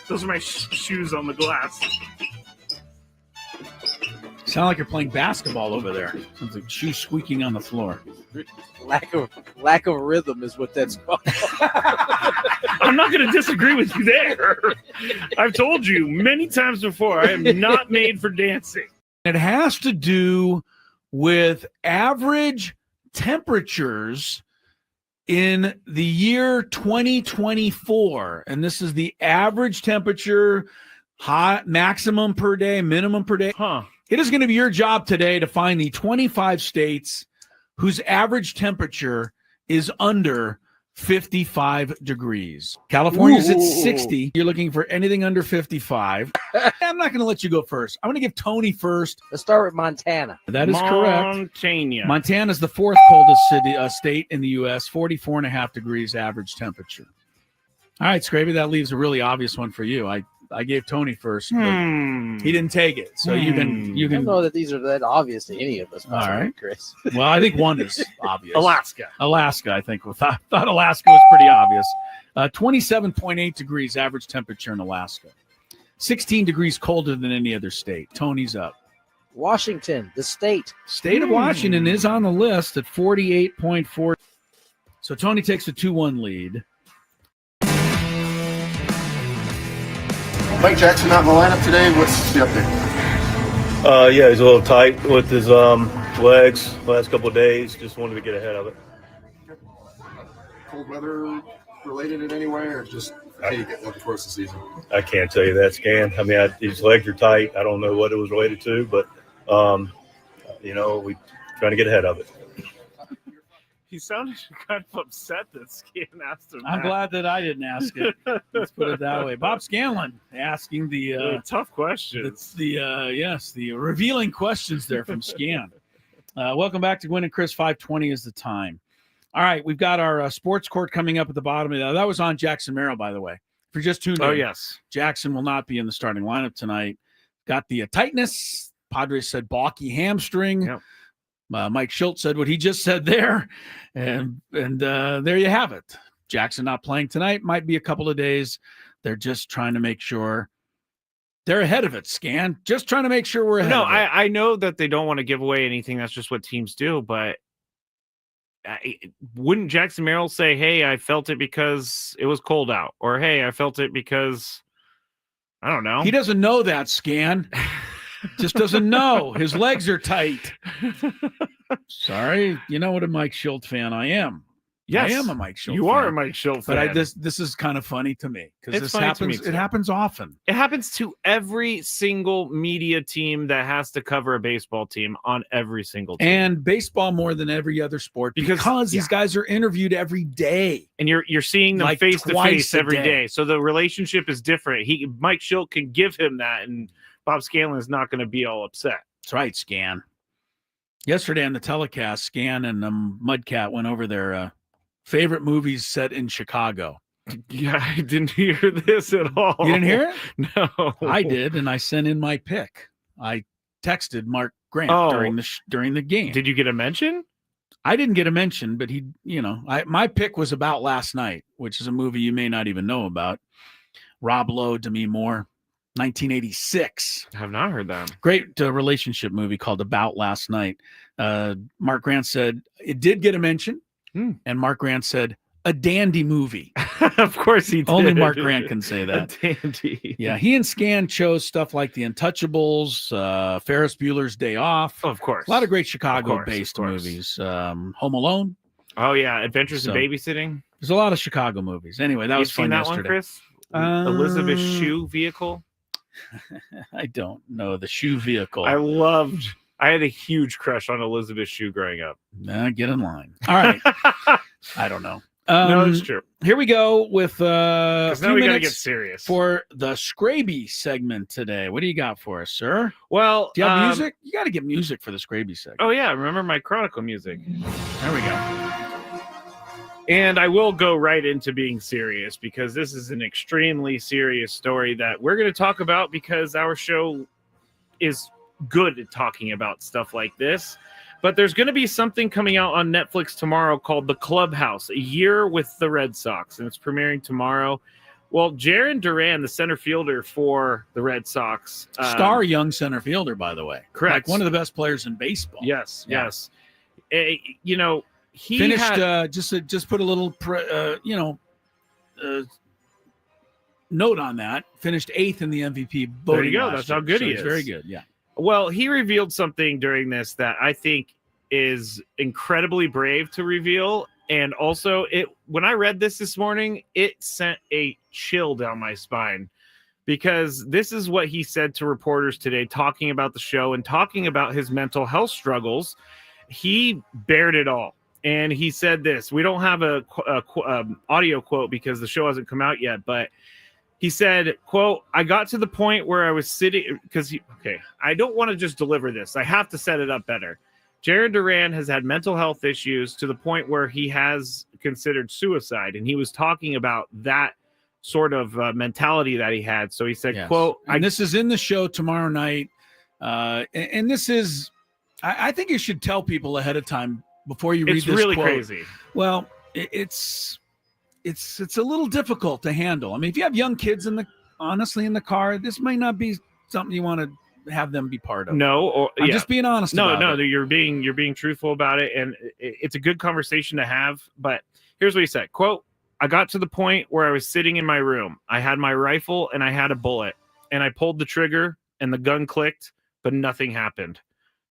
Those are my shoes on the glass. Sound like you're playing basketball over there. Sounds like shoes squeaking on the floor. Lack of rhythm is what that's called. I'm not going to disagree with you there. I've told you many times before, I am not made for dancing. It has to do with average temperatures in the year 2024. And this is the average temperature, hot, maximum per day, minimum per day. It is going to be your job today to find the 25 states whose average temperature is under 55 degrees. California's at 60. You're looking for anything under 55. I'm not going to let you go first. I'm going to give Tony first. Let's start with Montana. That is correct. Montana. Montana is the 4th coldest state in the U.S., 44.5 degrees average temperature. All right, Scraby, that leaves a really obvious one for you. I gave Tony first, but he didn't take it. So you can. I don't know that these are that obvious to any of us. All right, Chris. Well, I think one is obvious. Alaska, I think. Thought Alaska was pretty obvious. 27.8 degrees average temperature in Alaska. 16 degrees colder than any other state. Tony's up. Washington, the state. State of Washington is on the list at 48.4. So Tony takes a 2-1 lead. Mike Jackson not in the lineup today. What's the update? Yeah, he's a little tight with his legs last couple of days. Just wanted to get ahead of it. Cold weather related in any way, or just how you get up towards the season? I can't tell you that, Scan. I mean, his legs are tight. I don't know what it was related to, but, we trying to get ahead of it. He sounded kind of upset that Scan asked him. I'm glad that I didn't ask it. Let's put it that way. Bob Scanlon asking the tough questions. The revealing questions there from Scan. Welcome back to Gwynn and Chris. 5:20 is the time. All right, we've got our sports court coming up at the bottom of that. That was on Jackson Merrill, by the way. If you're just tuned in. Oh, yes. Jackson will not be in the starting lineup tonight. Got the tightness. Padres said balky hamstring. Yep. Mike Schultz said what he just said there. And there you have it. Jackson not playing tonight. Might be a couple of days. They're just trying to make sure they're ahead of it, Scan. Just trying to make sure we're ahead of it. I know that they don't want to give away anything. That's just what teams do. But wouldn't Jackson Merrill say, hey, I felt it because it was cold out? Or, hey, I felt it because, I don't know. He doesn't know that, Scan. Just doesn't know. His legs are tight. Sorry. You know what a Mike Schultz fan I am. Yes, I am a Mike Schultz fan. You are a Mike Schultz fan. But this is kind of funny to me because this funny happens. It happens often. It happens to every single media team that has to cover a baseball team on every single team. And baseball more than every other sport because these guys are interviewed every day. And you're seeing them like face to face every day. day. So the relationship is different. Mike Schultz can give him that, and Bob Scanlon is not going to be all upset. That's right, Scan. Yesterday on the telecast, Scan and Mudcat went over their favorite movies set in Chicago. Yeah, I didn't hear this at all. You didn't hear it? No. I did, and I sent in my pick. I texted Mark Grant during the game. Did you get a mention? I didn't get a mention, but my pick was About Last Night, which is a movie you may not even know about. Rob Lowe, Demi Moore, 1986. I have not heard that. Great relationship movie called About Last Night. Mark Grant said it did get a mention. And Mark Grant said, a dandy movie. Of course he did. Only Mark Grant can say that. A dandy. Yeah, he and Scan chose stuff like The Untouchables, Ferris Bueller's Day Off. Of course. A lot of great Chicago-based movies. Home Alone. Oh, yeah. Adventures in Babysitting. There's a lot of Chicago movies. Anyway, that was fun yesterday. You've seen that one, Chris? Elizabeth Shue Vehicle? I don't know. The Shoe Vehicle. I had a huge crush on Elizabeth Shue growing up. Get in line. All right. I don't know. No, it's true. Here we go with now we got to get serious for the Scraby segment today. What do you got for us, sir? Well, do you have music? You got to get music for the Scraby segment. Oh yeah, remember my Chronicle music. There we go. And I will go right into being serious because this is an extremely serious story that we're going to talk about because our show is good at talking about stuff like this. But there's going to be something coming out on Netflix tomorrow called The Clubhouse, a year with the Red Sox, and it's premiering tomorrow. Well, Jaren Duran, the center fielder for the Red Sox. Star young center fielder, by the way. Correct. Like one of the best players in baseball. Yes. He finished, just put a little, note on that. Finished 8th in the MVP voting. There you go. That's how good he is. Very good. Yeah. Well, he revealed something during this that I think is incredibly brave to reveal. And also, when I read this morning, it sent a chill down my spine because this is what he said to reporters today, talking about the show and talking about his mental health struggles. He bared it all. And he said this. We don't have a audio quote because the show hasn't come out yet, but he said, quote, I got to the point where I was sitting because I don't want to just deliver this. I have to set it up better. Jaren Duran has had mental health issues to the point where he has considered suicide. And he was talking about that sort of mentality that he had. So he said, quote, and this is in the show tomorrow night. And this is, I think you should tell people ahead of time before you read this quote. It's really crazy. Well, it's a little difficult to handle. I mean, if you have young kids in honestly in the car, this might not be something you want to have them be part of. No, or I'm just being honest. about it. You're being truthful about it, and it's a good conversation to have. But here's what he said: "Quote: I got to the point where I was sitting in my room. I had my rifle and I had a bullet, and I pulled the trigger, and the gun clicked, but nothing happened.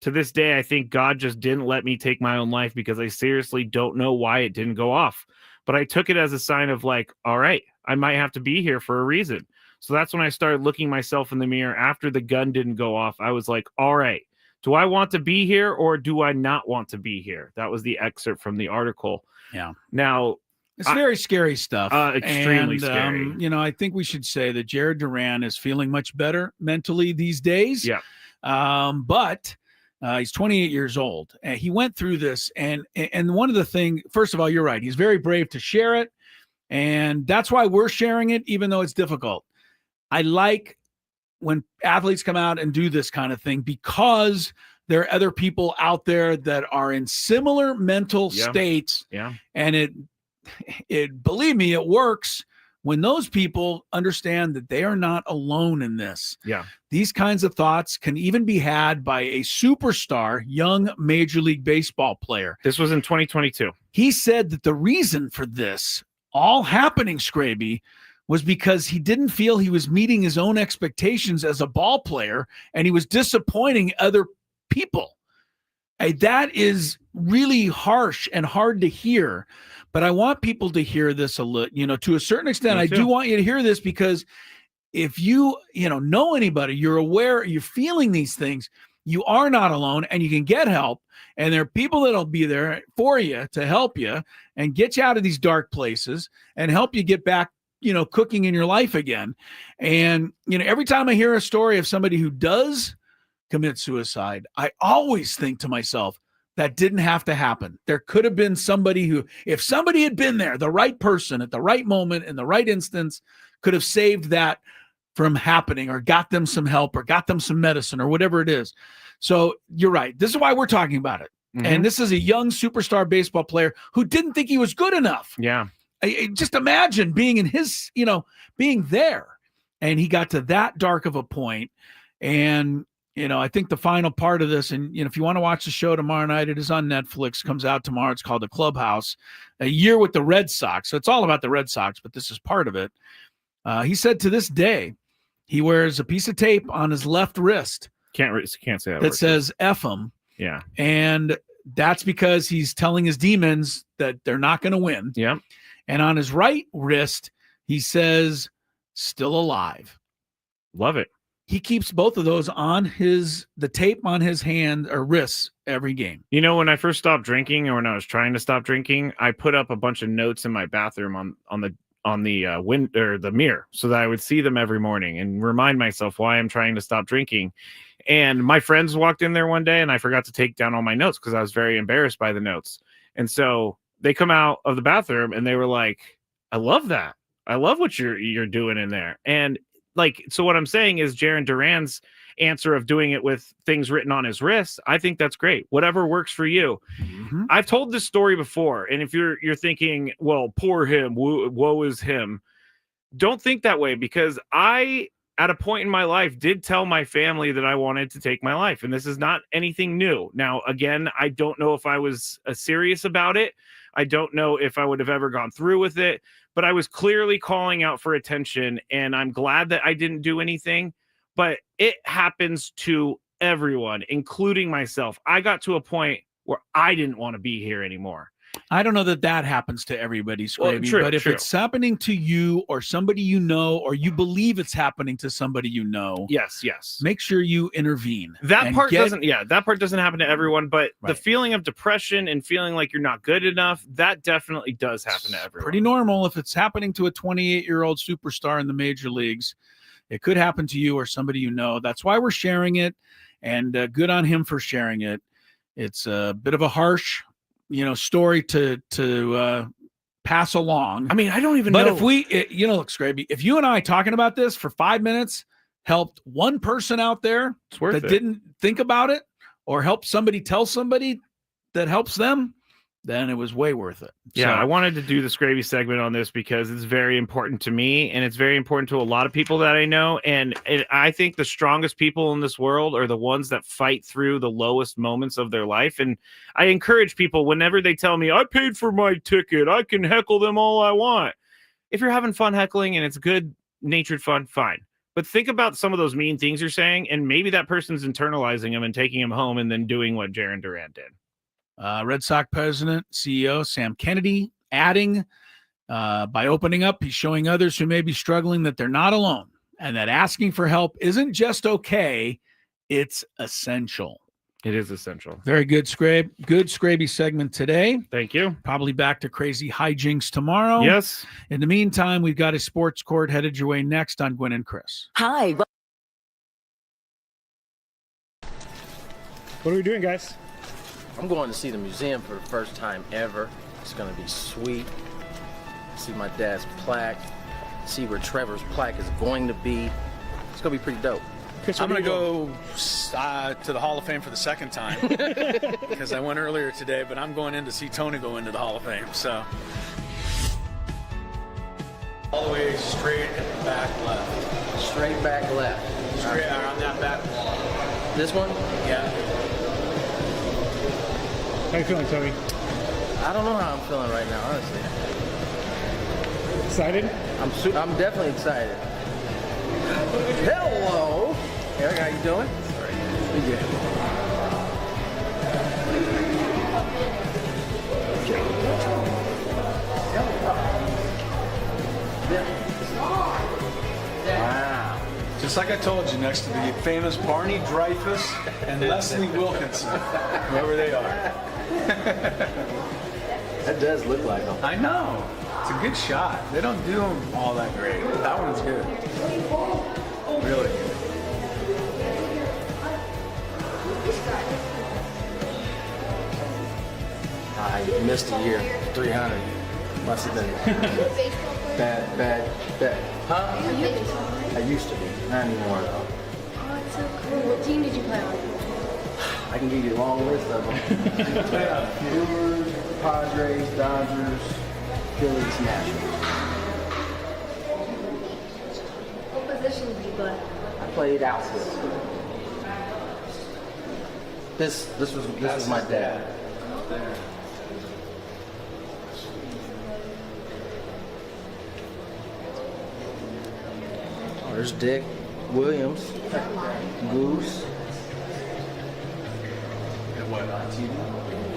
To this day, I think God just didn't let me take my own life because I seriously don't know why it didn't go off. But I took it as a sign of like, all right, I might have to be here for a reason. So that's when I started looking myself in the mirror after the gun didn't go off. I was like, all right, do I want to be here or do I not want to be here?" That was the excerpt from the article. Yeah. Now, it's very scary stuff. Extremely scary. I think we should say that Jared Duran is feeling much better mentally these days. Yeah. But he's 28 years old. And he went through this. And one of the things, first of all, you're right. He's very brave to share it. And that's why we're sharing it, even though it's difficult. I like when athletes come out and do this kind of thing because there are other people out there that are in similar mental states. Yeah. And it believe me, it works when those people understand that they are not alone in this. Yeah. These kinds of thoughts can even be had by a superstar young Major League Baseball player. This was in 2022. He said that the reason for this all happening, Scraby, was because he didn't feel he was meeting his own expectations as a ball player, and he was disappointing other people. That is really harsh and hard to hear, but I want people to hear this a little, to a certain extent. I do want you to hear this because if you know anybody, you're aware, you're feeling these things, you are not alone and you can get help. And there are people that'll be there for you to help you and get you out of these dark places and help you get back, cooking in your life again. And, every time I hear a story of somebody who does commit suicide, I always think to myself, that didn't have to happen. There could have been somebody who, if somebody had been there, the right person at the right moment in the right instance, could have saved that from happening or got them some help or got them some medicine or whatever it is. So you're right. This is why we're talking about it. Mm-hmm. And this is a young superstar baseball player who didn't think he was good enough. Yeah. Just imagine being in his, being there. And he got to that dark of a point. And, I think the final part of this, and, if you want to watch the show tomorrow night, it is on Netflix, comes out tomorrow. It's called The Clubhouse, a year with the Red Sox. So it's all about the Red Sox, but this is part of it. He said to this day, he wears a piece of tape on his left wrist. Can't say that. That says F him. Yeah. And that's because he's telling his demons that they're not going to win. Yeah. And on his right wrist, he says, still alive. Love it. He keeps both of those on the tape on his hand or wrists every game. When I first stopped drinking, or when I was trying to stop drinking, I put up a bunch of notes in my bathroom on the wind or the mirror so that I would see them every morning and remind myself why I'm trying to stop drinking. And my friends walked in there one day and I forgot to take down all my notes because I was very embarrassed by the notes. And so they come out of the bathroom and they were like, I love that. I love what you're doing in there. And so what I'm saying is Jaren Duran's answer of doing it with things written on his wrist, I think that's great. Whatever works for you. Mm-hmm. I've told this story before. And if you're thinking, well, poor him, woe is him, don't think that way, because I, at a point in my life, did tell my family that I wanted to take my life. And this is not anything new. Now, again, I don't know if I was serious about it. I don't know if I would have ever gone through with it, but I was clearly calling out for attention, and I'm glad that I didn't do anything. But it happens to everyone, including myself. I got to a point where I didn't want to be here anymore. I don't know that happens to everybody, Scraby, well, but if it's happening to you or somebody you know, or you believe it's happening to somebody you know, yes, make sure you intervene. That part doesn't happen to everyone, but the feeling of depression and feeling like you're not good enough, that definitely does happen to everyone. Pretty normal. If it's happening to a 28-year-old superstar in the major leagues, it could happen to you or somebody you know. That's why we're sharing it, and good on him for sharing it. It's a bit of a harsh story to pass along. I mean, I don't even know. But if look, Scraby, if you and I talking about this for 5 minutes helped one person out there that didn't think about it, or help somebody tell somebody that helps them, then it was way worth it. Yeah, So, I wanted to do this gravy segment on this because it's very important to me, and it's very important to a lot of people that I know. And I think the strongest people in this world are the ones that fight through the lowest moments of their life. And I encourage people, whenever they tell me, I paid for my ticket, I can heckle them all I want. If you're having fun heckling and it's good-natured fun, fine. But think about some of those mean things you're saying, and maybe that person's internalizing them and taking them home and then doing what Jaren Duran did. Red Sox president, CEO Sam Kennedy adding, by opening up, he's showing others who may be struggling that they're not alone and that asking for help isn't just okay, it's essential. It is essential. Very good, Scrabe. Good Scraby segment today. Thank you. Probably back to crazy hijinks tomorrow. Yes. In the meantime, we've got a sports court headed your way next on Gwynn and Chris. Hi. What are we doing, guys? I'm going to see the museum for the first time ever. It's going to be sweet. See my dad's plaque. See where Trevor's plaque is going to be. It's going to be pretty dope. Chris, I'm going to go to the Hall of Fame for the second time because I went earlier today, but I'm going in to see Tony go into the Hall of Fame. So all the way straight and back left. Straight back left. Straight on that back wall. This one? Yeah. How you feeling, Tony? I don't know how I'm feeling right now, honestly. Excited? I'm definitely excited. Hello, Eric. How you doing? Pretty good. Wow. Just like I told you, next to the famous Barney Dreyfuss and Leslie Wilkinson, whoever they are. That does look like them. I know. It's a good shot. They don't do them all that great. That one's good. Really good. I missed a year. 300. Must have been bad. Huh? I used to be. Not anymore, though. Oh, it's so cool. What team did you play on? I can give you a long list of them. Brewers, Padres, Dodgers, Phillies, Nationals. What position did you play? I played outfield. This was my dad. Oh, there's Dick Williams, Goose.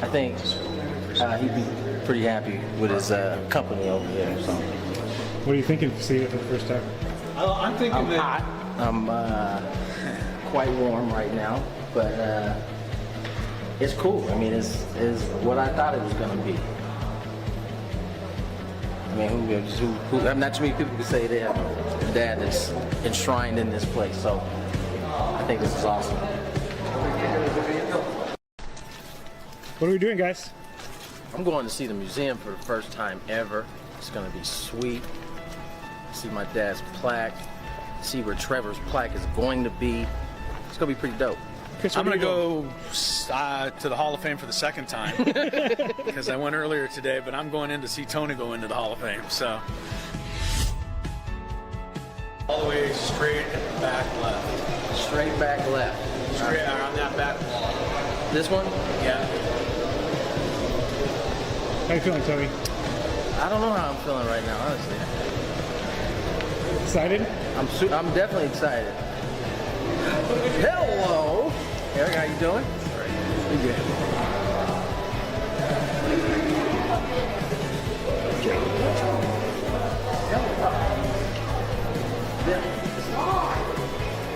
I think he'd be pretty happy with his company over there. So, what are you thinking of seeing it for the first time? I'm thinking I'm hot. I'm quite warm right now, but it's cool. I mean, it's what I thought it was going to be. I mean, who not too many people can say they have a dad that's enshrined in this place. So I think this is awesome. What are we doing, guys? I'm going to see the museum for the first time ever. It's going to be sweet. See my dad's plaque. See where Trevor's plaque is going to be. It's going to be pretty dope. Chris, I'm going to go to the Hall of Fame for the second time because I went earlier today, but I'm going in to see Tony go into the Hall of Fame. So all the way straight and back left. Straight back left. Straight on that back wall. This one? Yeah. How you feeling, Tony? I don't know how I'm feeling right now, honestly. Excited? I'm definitely excited. Hello, Eric. How you doing? Pretty good.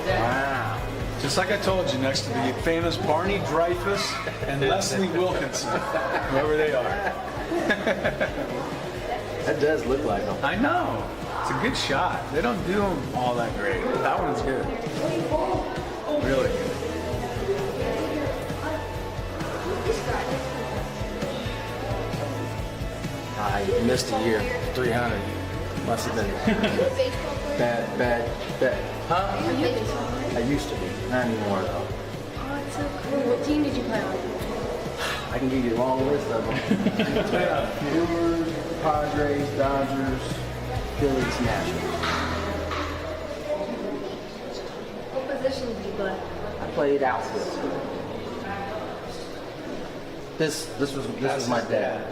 Wow. Just like I told you, next to the famous Barney Dreyfuss and Leslie Wilkinson, whoever they are. That does look like them. I know. It's a good shot. They don't do them all that great. That one's good. Really good. I missed a year. 300. Must have been bad. Huh? I used to be. Not anymore, though. Oh, it's so cool. What team did you play on? I I can give you a long list of them. Brewers, Padres, Dodgers, Phillies, Nationals. What position did you play? I played outfield. This was my dad.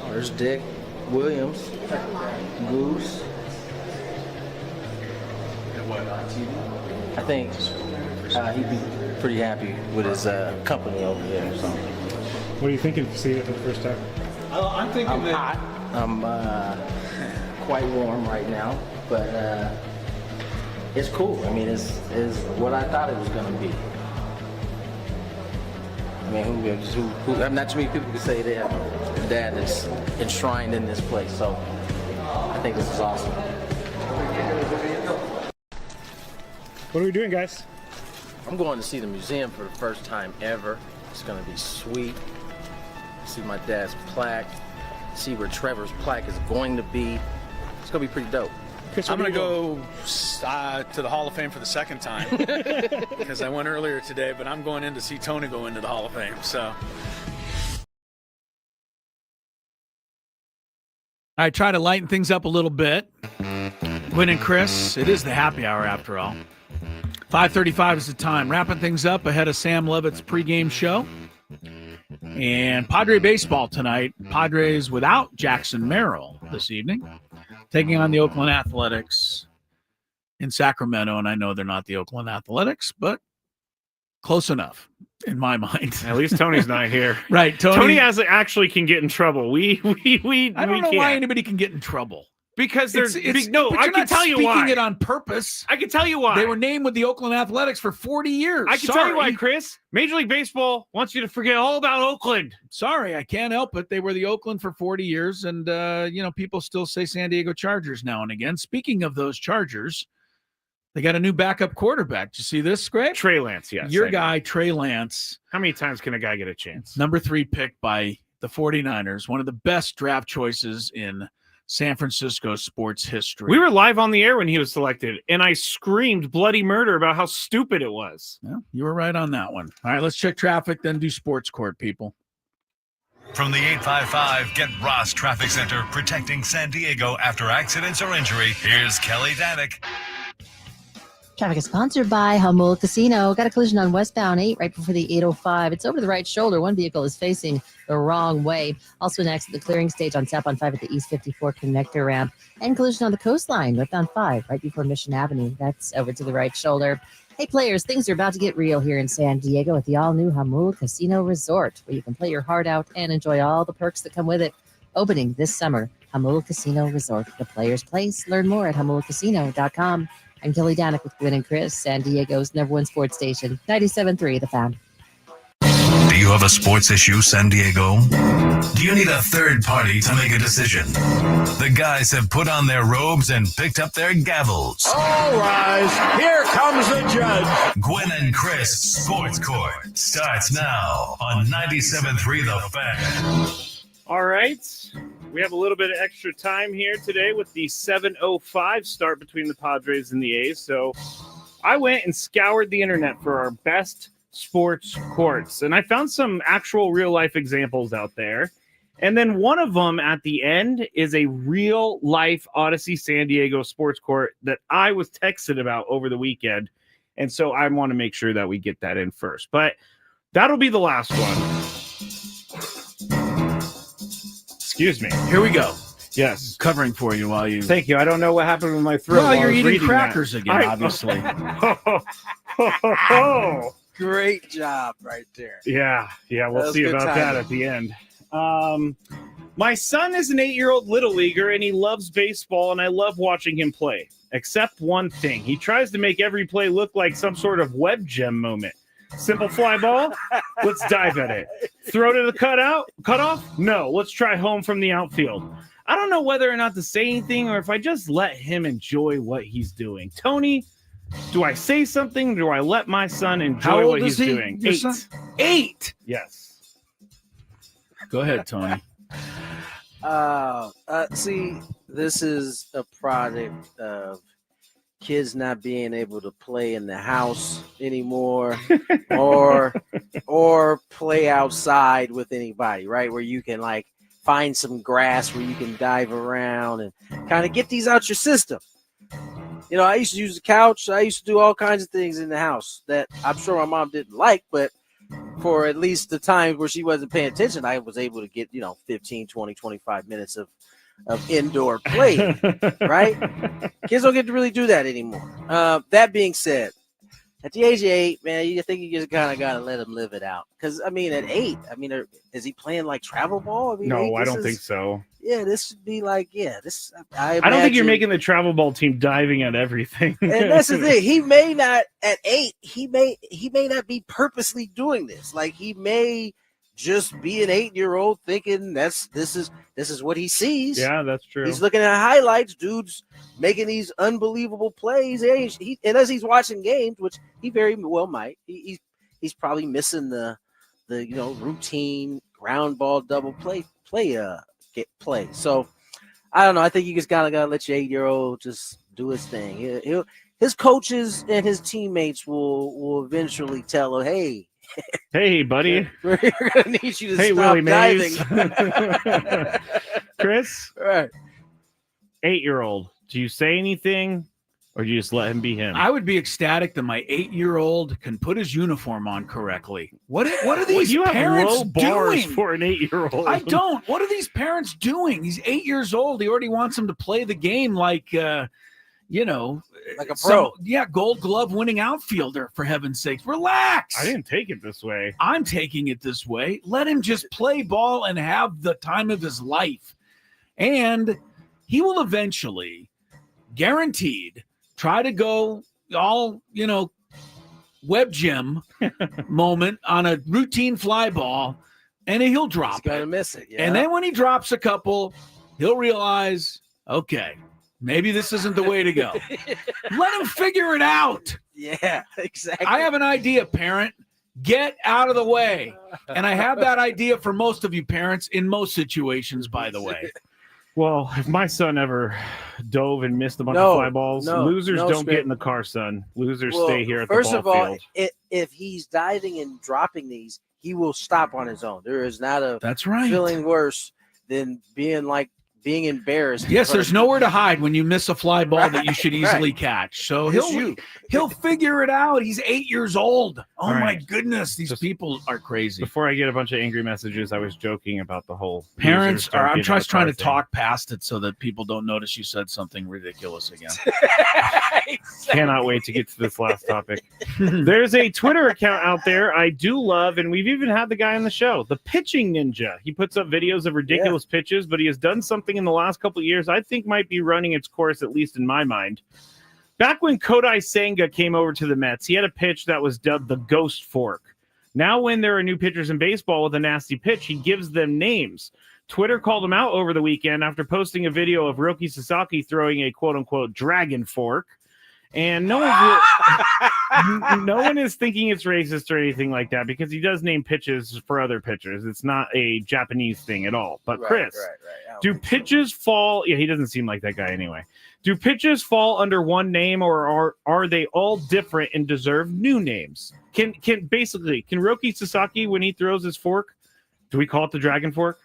Oh, there's Dick Williams, Goose. I think he'd be pretty happy with his company over there. So. What are you thinking of seeing it for the first time? I'm thinking I'm hot. I'm quite warm right now, but it's cool. I mean, it's what I thought it was going to be. I mean, who not too many people can say they have a dad that's enshrined in this place. So I think this is awesome. What are we doing, guys? I'm going to see the museum for the first time ever. It's going to be sweet. See my dad's plaque. See where Trevor's plaque is going to be. It's going to be pretty dope. Chris, I'm going to go to the Hall of Fame for the second time because I went earlier today, but I'm going in to see Tony go into the Hall of Fame. So. I try to lighten things up a little bit. Gwynn and Chris, it is the happy hour after all. 5:35 is the time. Wrapping things up ahead of Sam Levitt's pregame show. And Padre baseball tonight. Padres without Jackson Merrill this evening, taking on the Oakland Athletics in Sacramento. And I know they're not the Oakland Athletics, but close enough in my mind. At least Tony's not here. Right. Tony actually can get in trouble. I don't know why anybody can get in trouble. Because there's I can tell you why. Speaking it on purpose. I can tell you why. They were named with the Oakland Athletics for 40 years. I can tell you why, Chris. Major League Baseball wants you to forget all about Oakland. Sorry, I can't help it. They were the Oakland for 40 years, and people still say San Diego Chargers now and again. Speaking of those Chargers, they got a new backup quarterback. Did you see this, Scrape? Trey Lance, yes. Your guy, Trey Lance. How many times can a guy get a chance? Number 3 pick by the 49ers, one of the best draft choices in San Francisco sports history. We were live on the air when he was selected, and I screamed bloody murder about how stupid it was. Yeah, you were right on that one. All right, let's check traffic, then do sports court, people. From the 855 Get Ross Traffic Center, protecting San Diego after accidents or injury, here's Kelly Danick. Traffic is sponsored by Hamul Casino. Got a collision on westbound 8 right before the 805. It's over the right shoulder. One vehicle is facing the wrong way. Also next at the clearing stage on Tap on 5 at the East 54 connector ramp. And collision on the coastline, westbound 5 right before Mission Avenue. That's over to the right shoulder. Hey players, things are about to get real here in San Diego at the all-new Hamul Casino Resort, where you can play your heart out and enjoy all the perks that come with it. Opening this summer, Hamul Casino Resort, the player's place. Learn more at hamulcasino.com. I'm Kelly Danick with Gwynn and Chris, San Diego's #1 sports station, 97.3 The Fan. Do you have a sports issue, San Diego? Do you need a third party to make a decision? The guys have put on their robes and picked up their gavels. All rise. Here comes the judge. Gwynn and Chris Sports Court starts now on 97.3 The Fan. All right. We have a little bit of extra time here today with the 7:05 start between the Padres and the A's. So I went and scoured the internet for our best sports courts, and I found some actual real-life examples out there. And then one of them at the end is a real-life Odyssey San Diego sports court that I was texted about over the weekend. And so I want to make sure that we get that in first. But that'll be the last one. Excuse me. Here we go. Yes. Covering for you while you... Thank you. I don't know what happened with my throat. Well, you're eating crackers again, obviously. Great job right there. Yeah, we'll see about that at the end. My son is an 8-year-old little leaguer, and he loves baseball, and I love watching him play. Except one thing. He tries to make every play look like some sort of web gem moment. Simple fly ball? Let's dive at it. Throw to the cutoff? No, let's try home from the outfield. I don't know whether or not to say anything or if I just let him enjoy what he's doing. Tony, do I say something? Do I let my son enjoy what he's doing? 8. 8? Yes. Go ahead, Tony. See, this is a product of kids not being able to play in the house anymore or play outside with anybody, right? Where you can like find some grass where you can dive around and kind of get these out your system. You know, I used to use the couch. I used to do all kinds of things in the house that I'm sure my mom didn't like, but for at least the times where she wasn't paying attention, I was able to get, 15, 20, 25 minutes of indoor play, right? Kids don't get to really do that anymore. That being said, at the age of 8, man, you think you just kind of got to let him live it out. Because, at 8, is he playing like travel ball? No, I don't think so. Yeah, this would be like, this. I don't think you're making the travel ball team diving at everything. And that's the thing. He may not, at 8, he may not be purposely doing this. Like, he may just be an 8-year-old thinking this is what he sees. Yeah, that's true. He's looking at highlights, dudes making these unbelievable plays. And as he's watching games, which he very well might, he's probably missing the routine ground ball double play. So I don't know. I think you just gotta let your 8-year-old just do his thing. His coaches and his teammates will eventually tell him, hey, buddy, we're gonna need you to stop Willie diving. Chris, right? 8-year-old, do you say anything, or do you just let him be him? I would be ecstatic that my 8-year-old can put his uniform on correctly. What are these you parents have low bars doing for an 8-year-old? I don't. What are these parents doing? He's 8 years old. He already wants him to play the game like like a pro. Gold Glove winning outfielder, for heaven's sakes. Relax. I didn't take it this way. I'm taking it this way. Let him just play ball and have the time of his life. And he will eventually, guaranteed, try to go all, web gym moment on a routine fly ball, and he'll drop it. He's gonna miss it. Yeah. And then when he drops a couple, he'll realize, okay, maybe this isn't the way to go. Let him figure it out. Yeah, exactly. I have an idea, parent. Get out of the way. And I have that idea for most of you parents in most situations, by the way. Well, if my son ever dove and missed a bunch of fly balls, losers don't get in the car, son. Losers stay here at the ball field. First of all, if he's diving and dropping these, he will stop on his own. There is not a feeling worse than being embarrassed. Yes, there's nowhere to hide when you miss a fly ball that you should easily catch. So he'll figure it out. He's 8 years old. Oh my goodness, these people are crazy. Before I get a bunch of angry messages, I was joking about the whole parents are. I'm just trying to talk past it so that people don't notice you said something ridiculous again. Cannot wait to get to this last topic. There's a Twitter account out there I do love, and we've even had the guy on the show, the Pitching Ninja. He puts up videos of ridiculous pitches, but he has done something in the last couple of years I think might be running its course, at least in my mind. Back when Kodai Senga came over to the Mets, he had a pitch that was dubbed the Ghost Fork. Now when there are new pitchers in baseball with a nasty pitch, he gives them names. Twitter called him out over the weekend after posting a video of Roki Sasaki throwing a quote-unquote dragon fork. And no one is thinking it's racist or anything like that, because he does name pitches for other pitchers. It's not a Japanese thing at all. But Chris, do pitches fall? Yeah, he doesn't seem like that guy anyway. Do pitches fall under one name, or are they all different and deserve new names? Can Roki Sasaki, when he throws his fork, do we call it the dragon fork?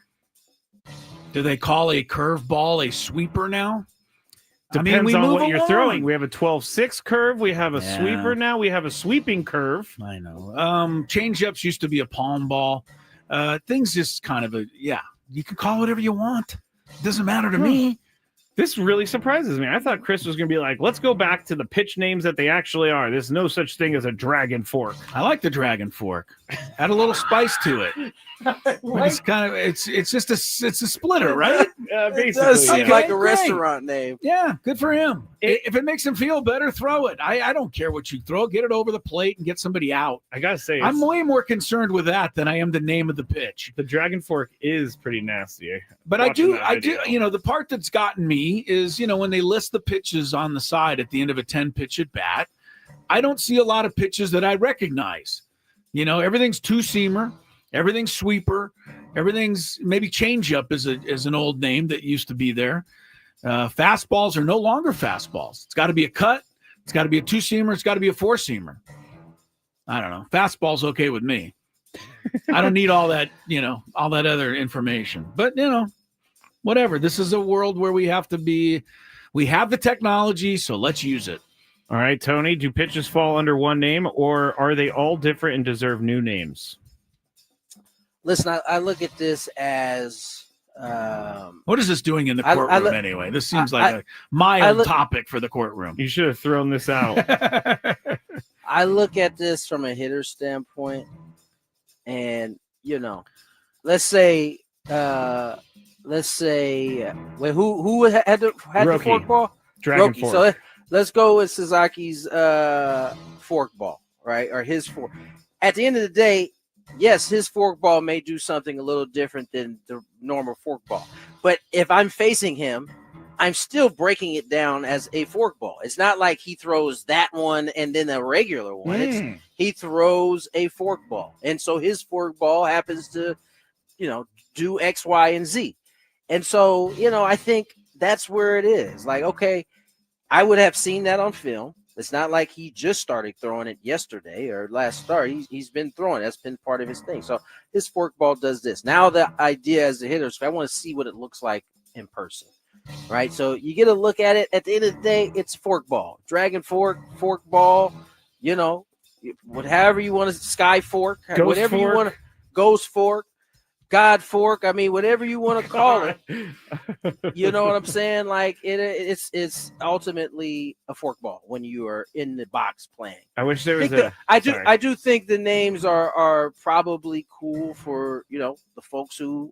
Do they call a curveball a sweeper now? Depends on what you're throwing. We have a 12-6 curve. We have a sweeper now. We have a sweeping curve. I know. Changeups used to be a palm ball. Things just kind of you can call whatever you want. It doesn't matter to me. This really surprises me. I thought Chris was going to be like, let's go back to the pitch names that they actually are. There's no such thing as a dragon fork. I like the dragon fork. Add a little spice to it. It's kind of it's just a splitter, right? Basically, it does seem like a restaurant name. Yeah, good for him. If it makes him feel better, throw it. I don't care what you throw. Get it over the plate and get somebody out. I gotta say, I'm way more concerned with that than I am the name of the pitch. The dragon fork is pretty nasty. But I do. The part that's gotten me is when they list the pitches on the side at the end of a 10-pitch at bat. I don't see a lot of pitches that I recognize. Everything's two-seamer. Everything's sweeper. Everything's maybe changeup is an old name that used to be there. Fastballs are no longer fastballs. It's got to be a cut It's got to be a 2-seamer. It's got to be a 4-seamer. I don't know. Fastball's okay with me. I don't need all that, all that other information. But, whatever. This is a world where we have the technology, so let's use it. All right, Tony, do pitches fall under one name, or are they all different and deserve new names? Listen, I look at this as what is this doing in the courtroom anyway? This seems like a mild topic for the courtroom. You should have thrown this out. I look at this from a hitter standpoint, and let's say who had the forkball? Dragon fork. So let's go with Suzuki's forkball, right? Or his fork. At the end of the day, yes, his forkball may do something a little different than the normal forkball. But if I'm facing him, I'm still breaking it down as a forkball. It's not like he throws that one and then a regular one. He throws a forkball. And so his forkball happens to, do X, Y, and Z. And so, I think that's where it is. Like, okay, I would have seen that on film. It's not like he just started throwing it yesterday or last start. He's been throwing. That's been part of his thing. So his forkball does this. Now the idea as a hitter is I want to see what it looks like in person, right? So you get a look at it. At the end of the day, it's forkball, dragon fork, forkball. However you want to sky fork, whatever you want to, ghost fork, God fork. I mean, whatever you want to call it. You know what I'm saying? Like it's ultimately a forkball when you are in the box playing. I wish there was I do think the names are probably cool for the folks who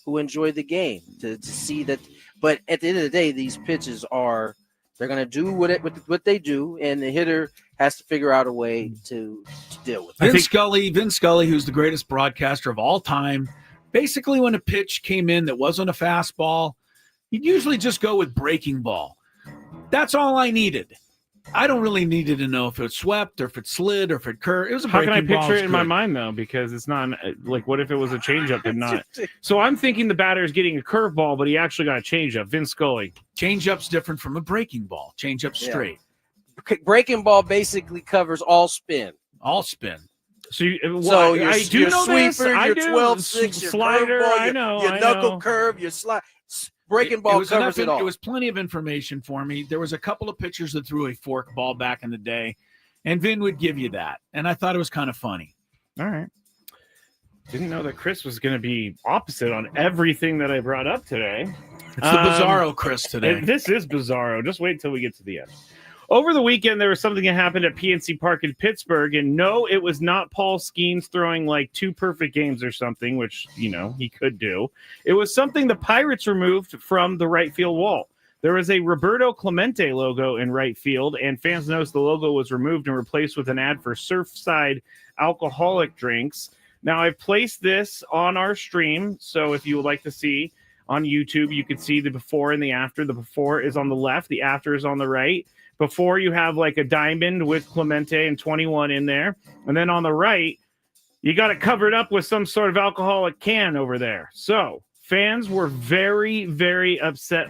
enjoy the game to see that. But at the end of the day, these pitches they're going to do what they do, and the hitter has to figure out a way to deal with it. Vin Scully, who's the greatest broadcaster of all time. Basically, when a pitch came in that wasn't a fastball, he'd usually just go with breaking ball. That's all I needed. I don't really need to know if it swept or if it slid or if it curved. It was a breaking ball. How can I picture it in my mind, though? Because it's not like, what if it was a changeup and not? So I'm thinking the batter is getting a curveball, but he actually got a changeup. Vin Scully. Changeup's different from a breaking ball. Changeup's straight. Breaking ball basically covers all spin. All spin. So I do your know sweeper, your 12-6, your slider, curveball, your knuckle curve, your slide. Breaking ball covers it all. It was plenty of information for me. There was a couple of pitchers that threw a fork ball back in the day, and Vin would give you that. And I thought it was kind of funny. All right. Didn't know that Chris was going to be opposite on everything that I brought up today. It's the Bizarro Chris today. This is Bizarro. Just wait till we get to the end. Over the weekend, there was something that happened at PNC Park in Pittsburgh, and no, it was not Paul Skeens throwing like 2 perfect games or something, which, he could do. It was something the Pirates removed from the right field wall. There was a Roberto Clemente logo in right field, and fans noticed the logo was removed and replaced with an ad for Surfside alcoholic drinks. Now, I've placed this on our stream, so if you would like to see on YouTube, you can see the before and the after. The before is on the left, the after is on the right. Before you have like a diamond with Clemente and 21 in there. And then on the right, you got it covered up with some sort of alcoholic can over there. So fans were very, very upset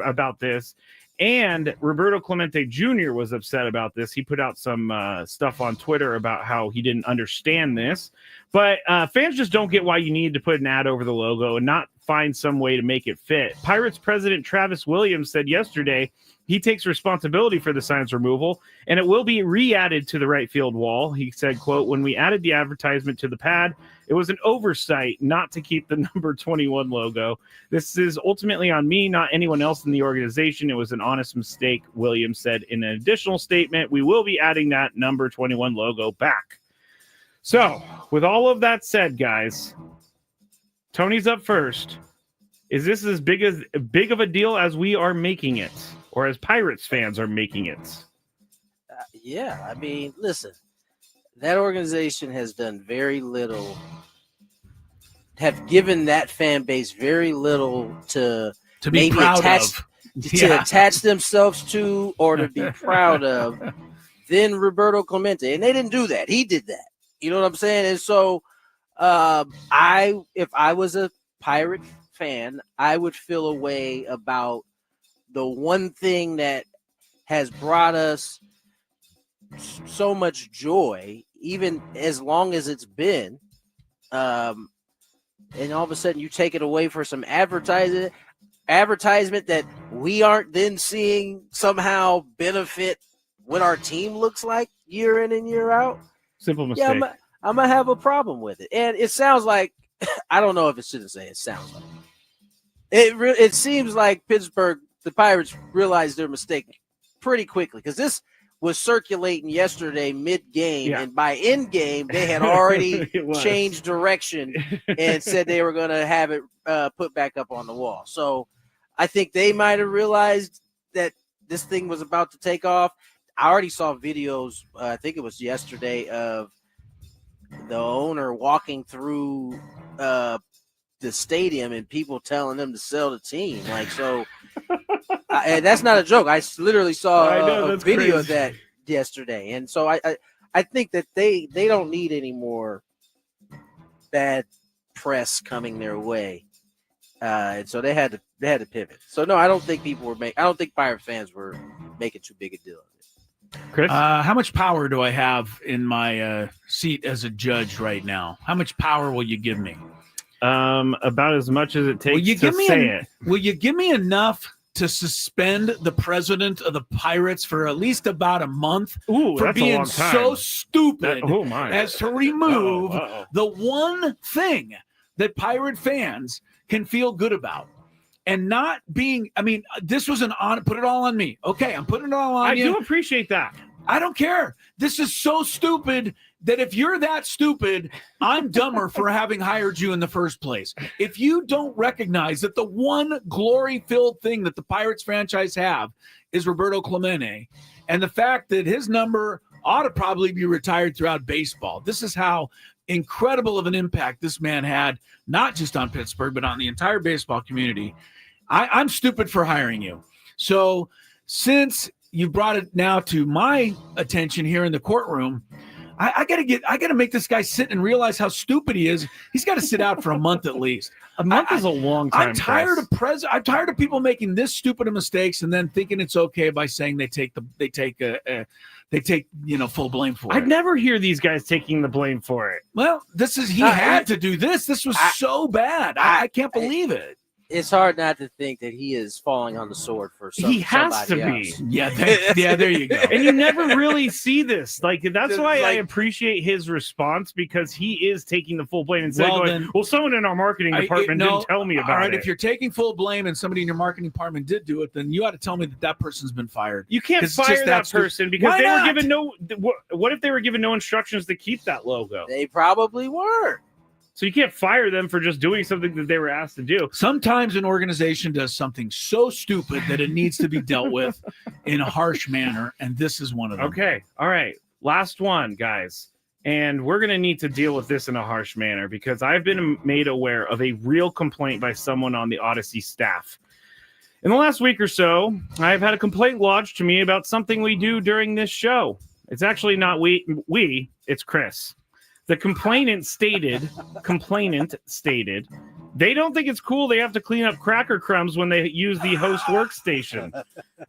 about this. And Roberto Clemente Jr. was upset about this. He put out some stuff on Twitter about how he didn't understand this. But fans just don't get why you need to put an ad over the logo and not find some way to make it fit. Pirates president Travis Williams said yesterday he takes responsibility for the sign's removal, and it will be re-added to the right field wall. He said, quote, "When we added the advertisement to the pad, it was an oversight not to keep the number 21 logo. This is ultimately on me, not anyone else in the organization. It was an honest mistake," Williams said in an additional statement. "We will be adding that number 21 logo back." So, with all of that said, guys, Tony's up first. Is this as big of a deal as we are making it, or as Pirates fans are making it? Yeah, I mean, listen, that organization has done very little, have given that fan base very little to be maybe proud attach themselves to or to be proud of than Roberto Clemente. And they didn't do that. He did that. You know what I'm saying? And so if I was a Pirate fan, I would feel a way about the one thing that has brought us so much joy, even as long as it's been. And all of a sudden you take it away for some advertisement that we aren't then seeing somehow benefit what our team looks like year in and year out. Simple mistake. Yeah, I'm gonna have a problem with it. And it sounds like, I don't know if it shouldn't say it sounds like. It seems like Pittsburgh, the Pirates, realized their mistake pretty quickly, because this was circulating yesterday mid-game, and by end-game, they had already changed direction and said they were going to have it put back up on the wall. So I think they might have realized that this thing was about to take off. I already saw videos, I think it was yesterday, of the owner walking through the stadium and people telling them to sell the team. Like, so, and that's not a joke. I literally saw a video of that yesterday. And so I think that they don't need any more bad press coming their way. And so they had to pivot. So no, I don't think I don't think Pirate fans were making too big a deal of it. Chris? How much power do I have in my seat as a judge right now? How much power will you give me? About as much as it takes to say it. Will you give me enough to suspend the president of the Pirates for at least about a month for being so stupid as to remove the one thing that Pirate fans can feel good about? And not being, I mean, this was put it all on me. Okay, I'm putting it all on you. I do appreciate that. I don't care. This is so stupid that if you're that stupid, I'm dumber for having hired you in the first place. If you don't recognize that the one glory-filled thing that the Pirates franchise have is Roberto Clemente, and the fact that his number ought to probably be retired throughout baseball. This is how incredible of an impact this man had, not just on Pittsburgh, but on the entire baseball community. I'm stupid for hiring you. So since you brought it now to my attention here in the courtroom, I gotta make this guy sit and realize how stupid he is. He's got to sit out for a month at least. A month is a long time. I'm tired of people making this stupid of mistakes and then thinking it's okay by saying they take full blame for it. I'd never hear these guys taking the blame for it. Well, he had to do this. This was so bad. I can't believe it. It's hard not to think that he is falling on the sword for he has to be. Else. Yeah, there you go. And you never really see this. Like, that's why I appreciate his response, because he is taking the full blame instead of going, well, someone in our marketing department didn't tell me about it. All right, if you're taking full blame and somebody in your marketing department did do it, then you ought to tell me that person's been fired. You can't fire that person because they were given no. What if they were given no instructions to keep that logo? They probably were. So you can't fire them for just doing something that they were asked to do. Sometimes an organization does something so stupid that it needs to be dealt with in a harsh manner, and this is one of them. Okay, all right. Last one, guys. And we're going to need to deal with this in a harsh manner because I've been made aware of a real complaint by someone on the Odyssey staff. In the last week or so, I've had a complaint lodged to me about something we do during this show. It's actually not we, it's Chris. The complainant stated they don't think it's cool they have to clean up cracker crumbs when they use the host workstation.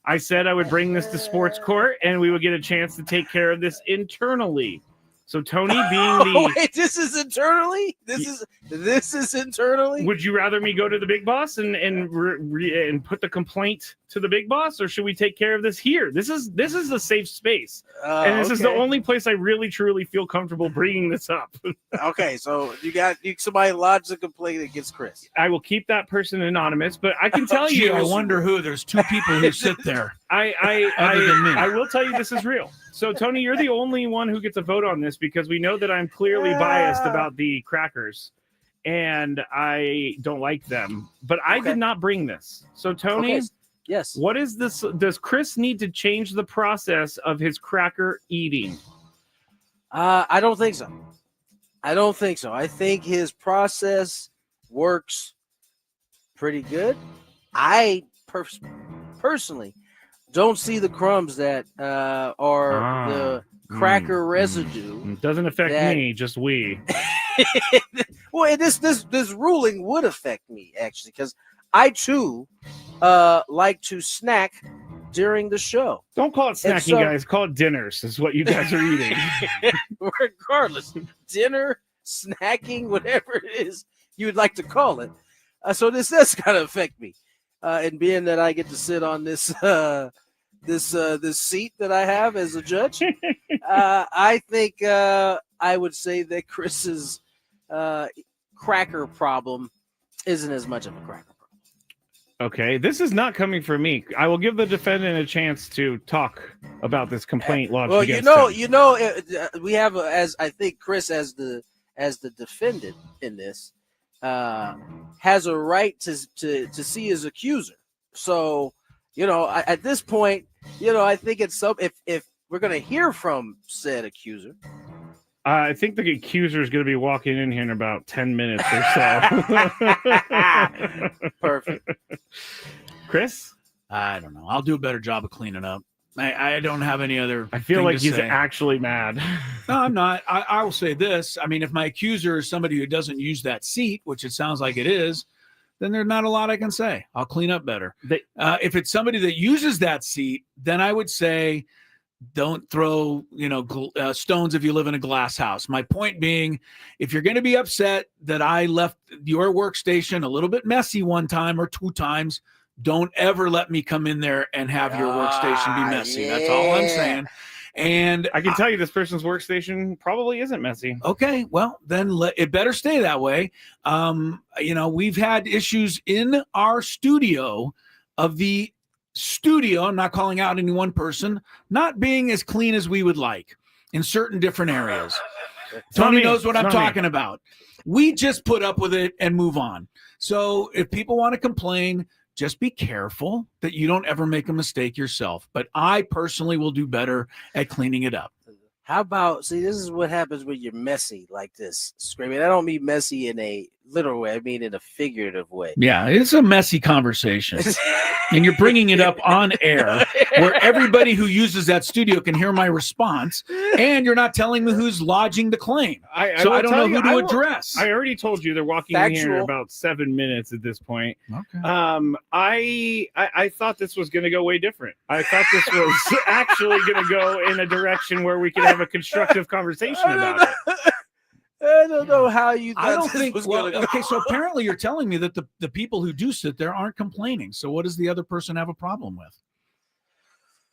I said I would bring this to sports court and we would get a chance to take care of this internally. So Tony being the wait, this is internally? This is internally? Would you rather me go to the big boss and put the complaint to the big boss, or should we take care of this here? This is a safe space. And this is the only place I really truly feel comfortable bringing this up. Okay, so somebody lodged a complaint against Chris. I will keep that person anonymous, but I can tell you I wonder who. There's two people who sit there. Other than me. I will tell you this is real. So, Tony, you're the only one who gets a vote on this because we know that I'm clearly biased about the crackers and I don't like them. But I did not bring this. So, Tony, yes. What is this? Does Chris need to change the process of his cracker eating? I don't think so. I think his process works pretty good. I personally don't see the crumbs that are the cracker residue. It doesn't affect me, just we. Well, this ruling would affect me actually, because I too like to snack during the show. Don't call it snacking, guys. Call it dinners. Is what you guys are eating. Regardless, dinner, snacking, whatever it is you would like to call it. So this does kind of affect me. And being that I get to sit on this this seat that I have as a judge, I think I would say that Chris's cracker problem isn't as much of a cracker problem. Okay, this is not coming from me. I will give the defendant a chance to talk about this complaint lodged Well, against him. we have as I think Chris as the defendant in this has a right to see his accuser. So, at this point, I think it's if we're going to hear from said accuser. I think the accuser is going to be walking in here in about 10 minutes or so. Perfect. Chris? I don't know. I'll do a better job of cleaning up. I don't have any other. I feel like he's say. actually mad. No, I'm not. I will say this. I mean, if my accuser is somebody who doesn't use that seat, which it sounds like it is, then there's not a lot I can say. I'll clean up better. If it's somebody that uses that seat, then I would say don't throw, stones if you live in a glass house. My point being, if you're going to be upset that I left your workstation a little bit messy one time or two times, don't ever let me come in there and have your workstation be messy. Yeah. That's all I'm saying. And I can tell you this person's workstation probably isn't messy. Okay, well, then it better stay that way. We've had issues in our studio of the studio, I'm not calling out any one person, not being as clean as we would like in certain different areas. Tony knows what I'm talking about. We just put up with it and move on. So if people want to complain, just be careful that you don't ever make a mistake yourself. But I personally will do better at cleaning it up. How about, this is what happens when you're messy like this, Screaming. I don't mean messy in a literal way. I mean in a figurative way. Yeah, it's a messy conversation. And you're bringing it up on air where everybody who uses that studio can hear my response. And you're not telling me who's lodging the claim. I don't know who to address. I already told you they're walking in here in about 7 minutes at this point. Okay. I thought this was going to go way different. I thought this was actually going to go in a direction where we could have a constructive conversation about it. I don't know how you thought I don't this think was well, going to go. okay, so apparently you're telling me that the people who do sit there aren't complaining. So what does the other person have a problem with?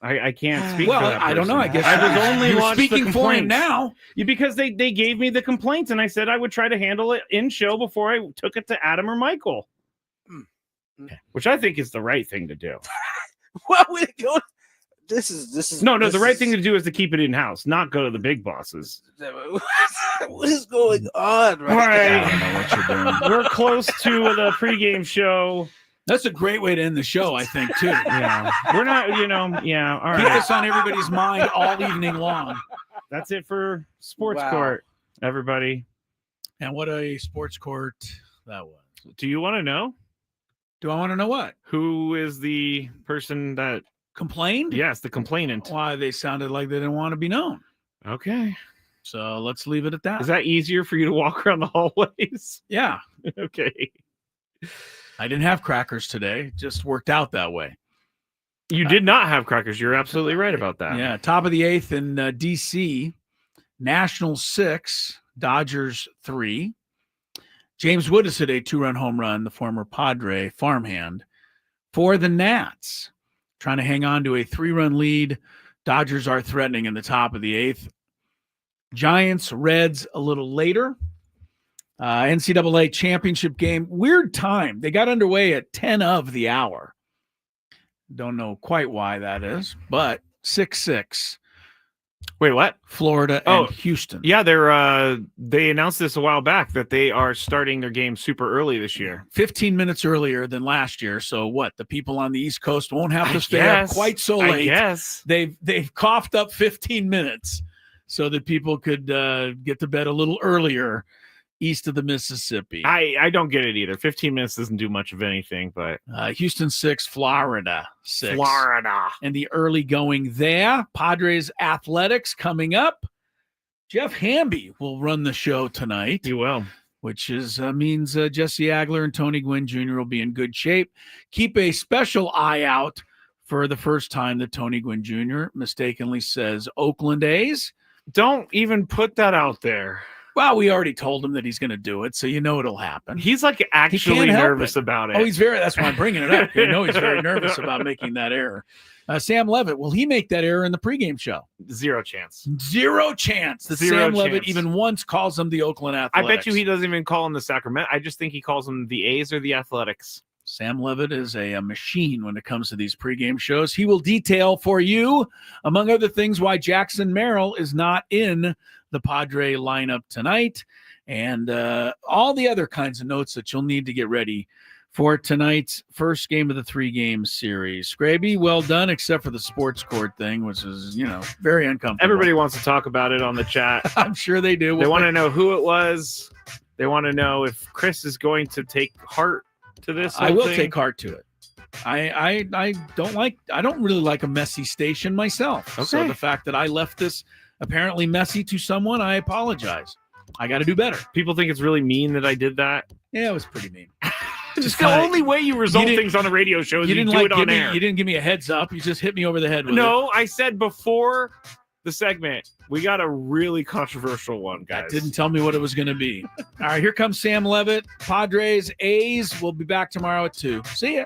I can't speak well, for that I don't know. I guess I was only you're speaking for him now. Because they gave me the complaints and I said I would try to handle it in show before I took it to Adam or Michael. Which I think is the right thing to do. Well, we go. This is no. The right thing to do is to keep it in house, not go to the big bosses. What is going on All right. I don't know what you're doing. We're close to the pregame show. That's a great way to end the show, I think, too. Yeah, we're not. All right. Keep this on everybody's mind all evening long. That's it for Sports Court, everybody. And what a sports court that was. Do you want to know? Do I want to know what? Who is the person that complained? Yes, the complainant. Why, they sounded like they didn't want to be known. Okay. So let's leave it at that. Is that easier for you to walk around the hallways? Yeah. Okay. I didn't have crackers today. It just worked out that way. You did not have crackers. You're absolutely right about that. Yeah. Top of the 8th in D.C. Nationals 6, Dodgers 3. James Wood has hit a 2-run home run, the former Padre farmhand, for the Nats. Trying to hang on to a 3-run lead. Dodgers are threatening in the top of the 8th. Giants, Reds a little later. NCAA championship game. Weird time. They got underway at 10 of the hour. Don't know quite why that is, but 6-6. Wait, what? Florida and Houston. Yeah, they announced this a while back that they are starting their game super early this year. 15 minutes earlier than last year. So what? The people on the East Coast won't have to stay up quite so late. Yes. They've coughed up 15 minutes so that people could get to bed a little earlier east of the Mississippi. I don't get it either. 15 minutes doesn't do much of anything, but Houston 6, Florida 6. Florida. And the early going there. Padres Athletics coming up. Jeff Hamby will run the show tonight. He will. Which means Jesse Agler and Tony Gwynn Jr. will be in good shape. Keep a special eye out for the first time that Tony Gwynn Jr. mistakenly says Oakland A's. Don't even put that out there. Well, we already told him that he's going to do it, so you know it'll happen. He's like actually nervous about it. Oh, that's why I'm bringing it up. You know he's very nervous about making that error. Sam Levitt, will he make that error in the pregame show? Zero chance. Zero chance that Sam Levitt even once calls them the Oakland Athletics. I bet you he doesn't even call them the Sacramento. I just think he calls them the A's or the Athletics. Sam Levitt is a machine when it comes to these pregame shows. He will detail for you, among other things, why Jackson Merrill is not in the Padre lineup tonight, and all the other kinds of notes that you'll need to get ready for tonight's first game of the 3-game series. Scraby, well done, except for the sports court thing, which is, very uncomfortable. Everybody wants to talk about it on the chat. I'm sure they do. They want to know who it was. They want to know if Chris is going to take heart to this. I will take heart to it. I don't really like a messy station myself. Okay. So the fact that I left this apparently messy to someone, I apologize. I got to do better. People think it's really mean that I did that. Yeah, it was pretty mean. It's the only way you resolve things on a radio show is you do it on air. You didn't give me a heads up. You just hit me over the head with it. No, I said before the segment, we got a really controversial one, guys. That didn't tell me what it was going to be. All right, here comes Sam Levitt. Padres, A's. We'll be back tomorrow at 2. See ya.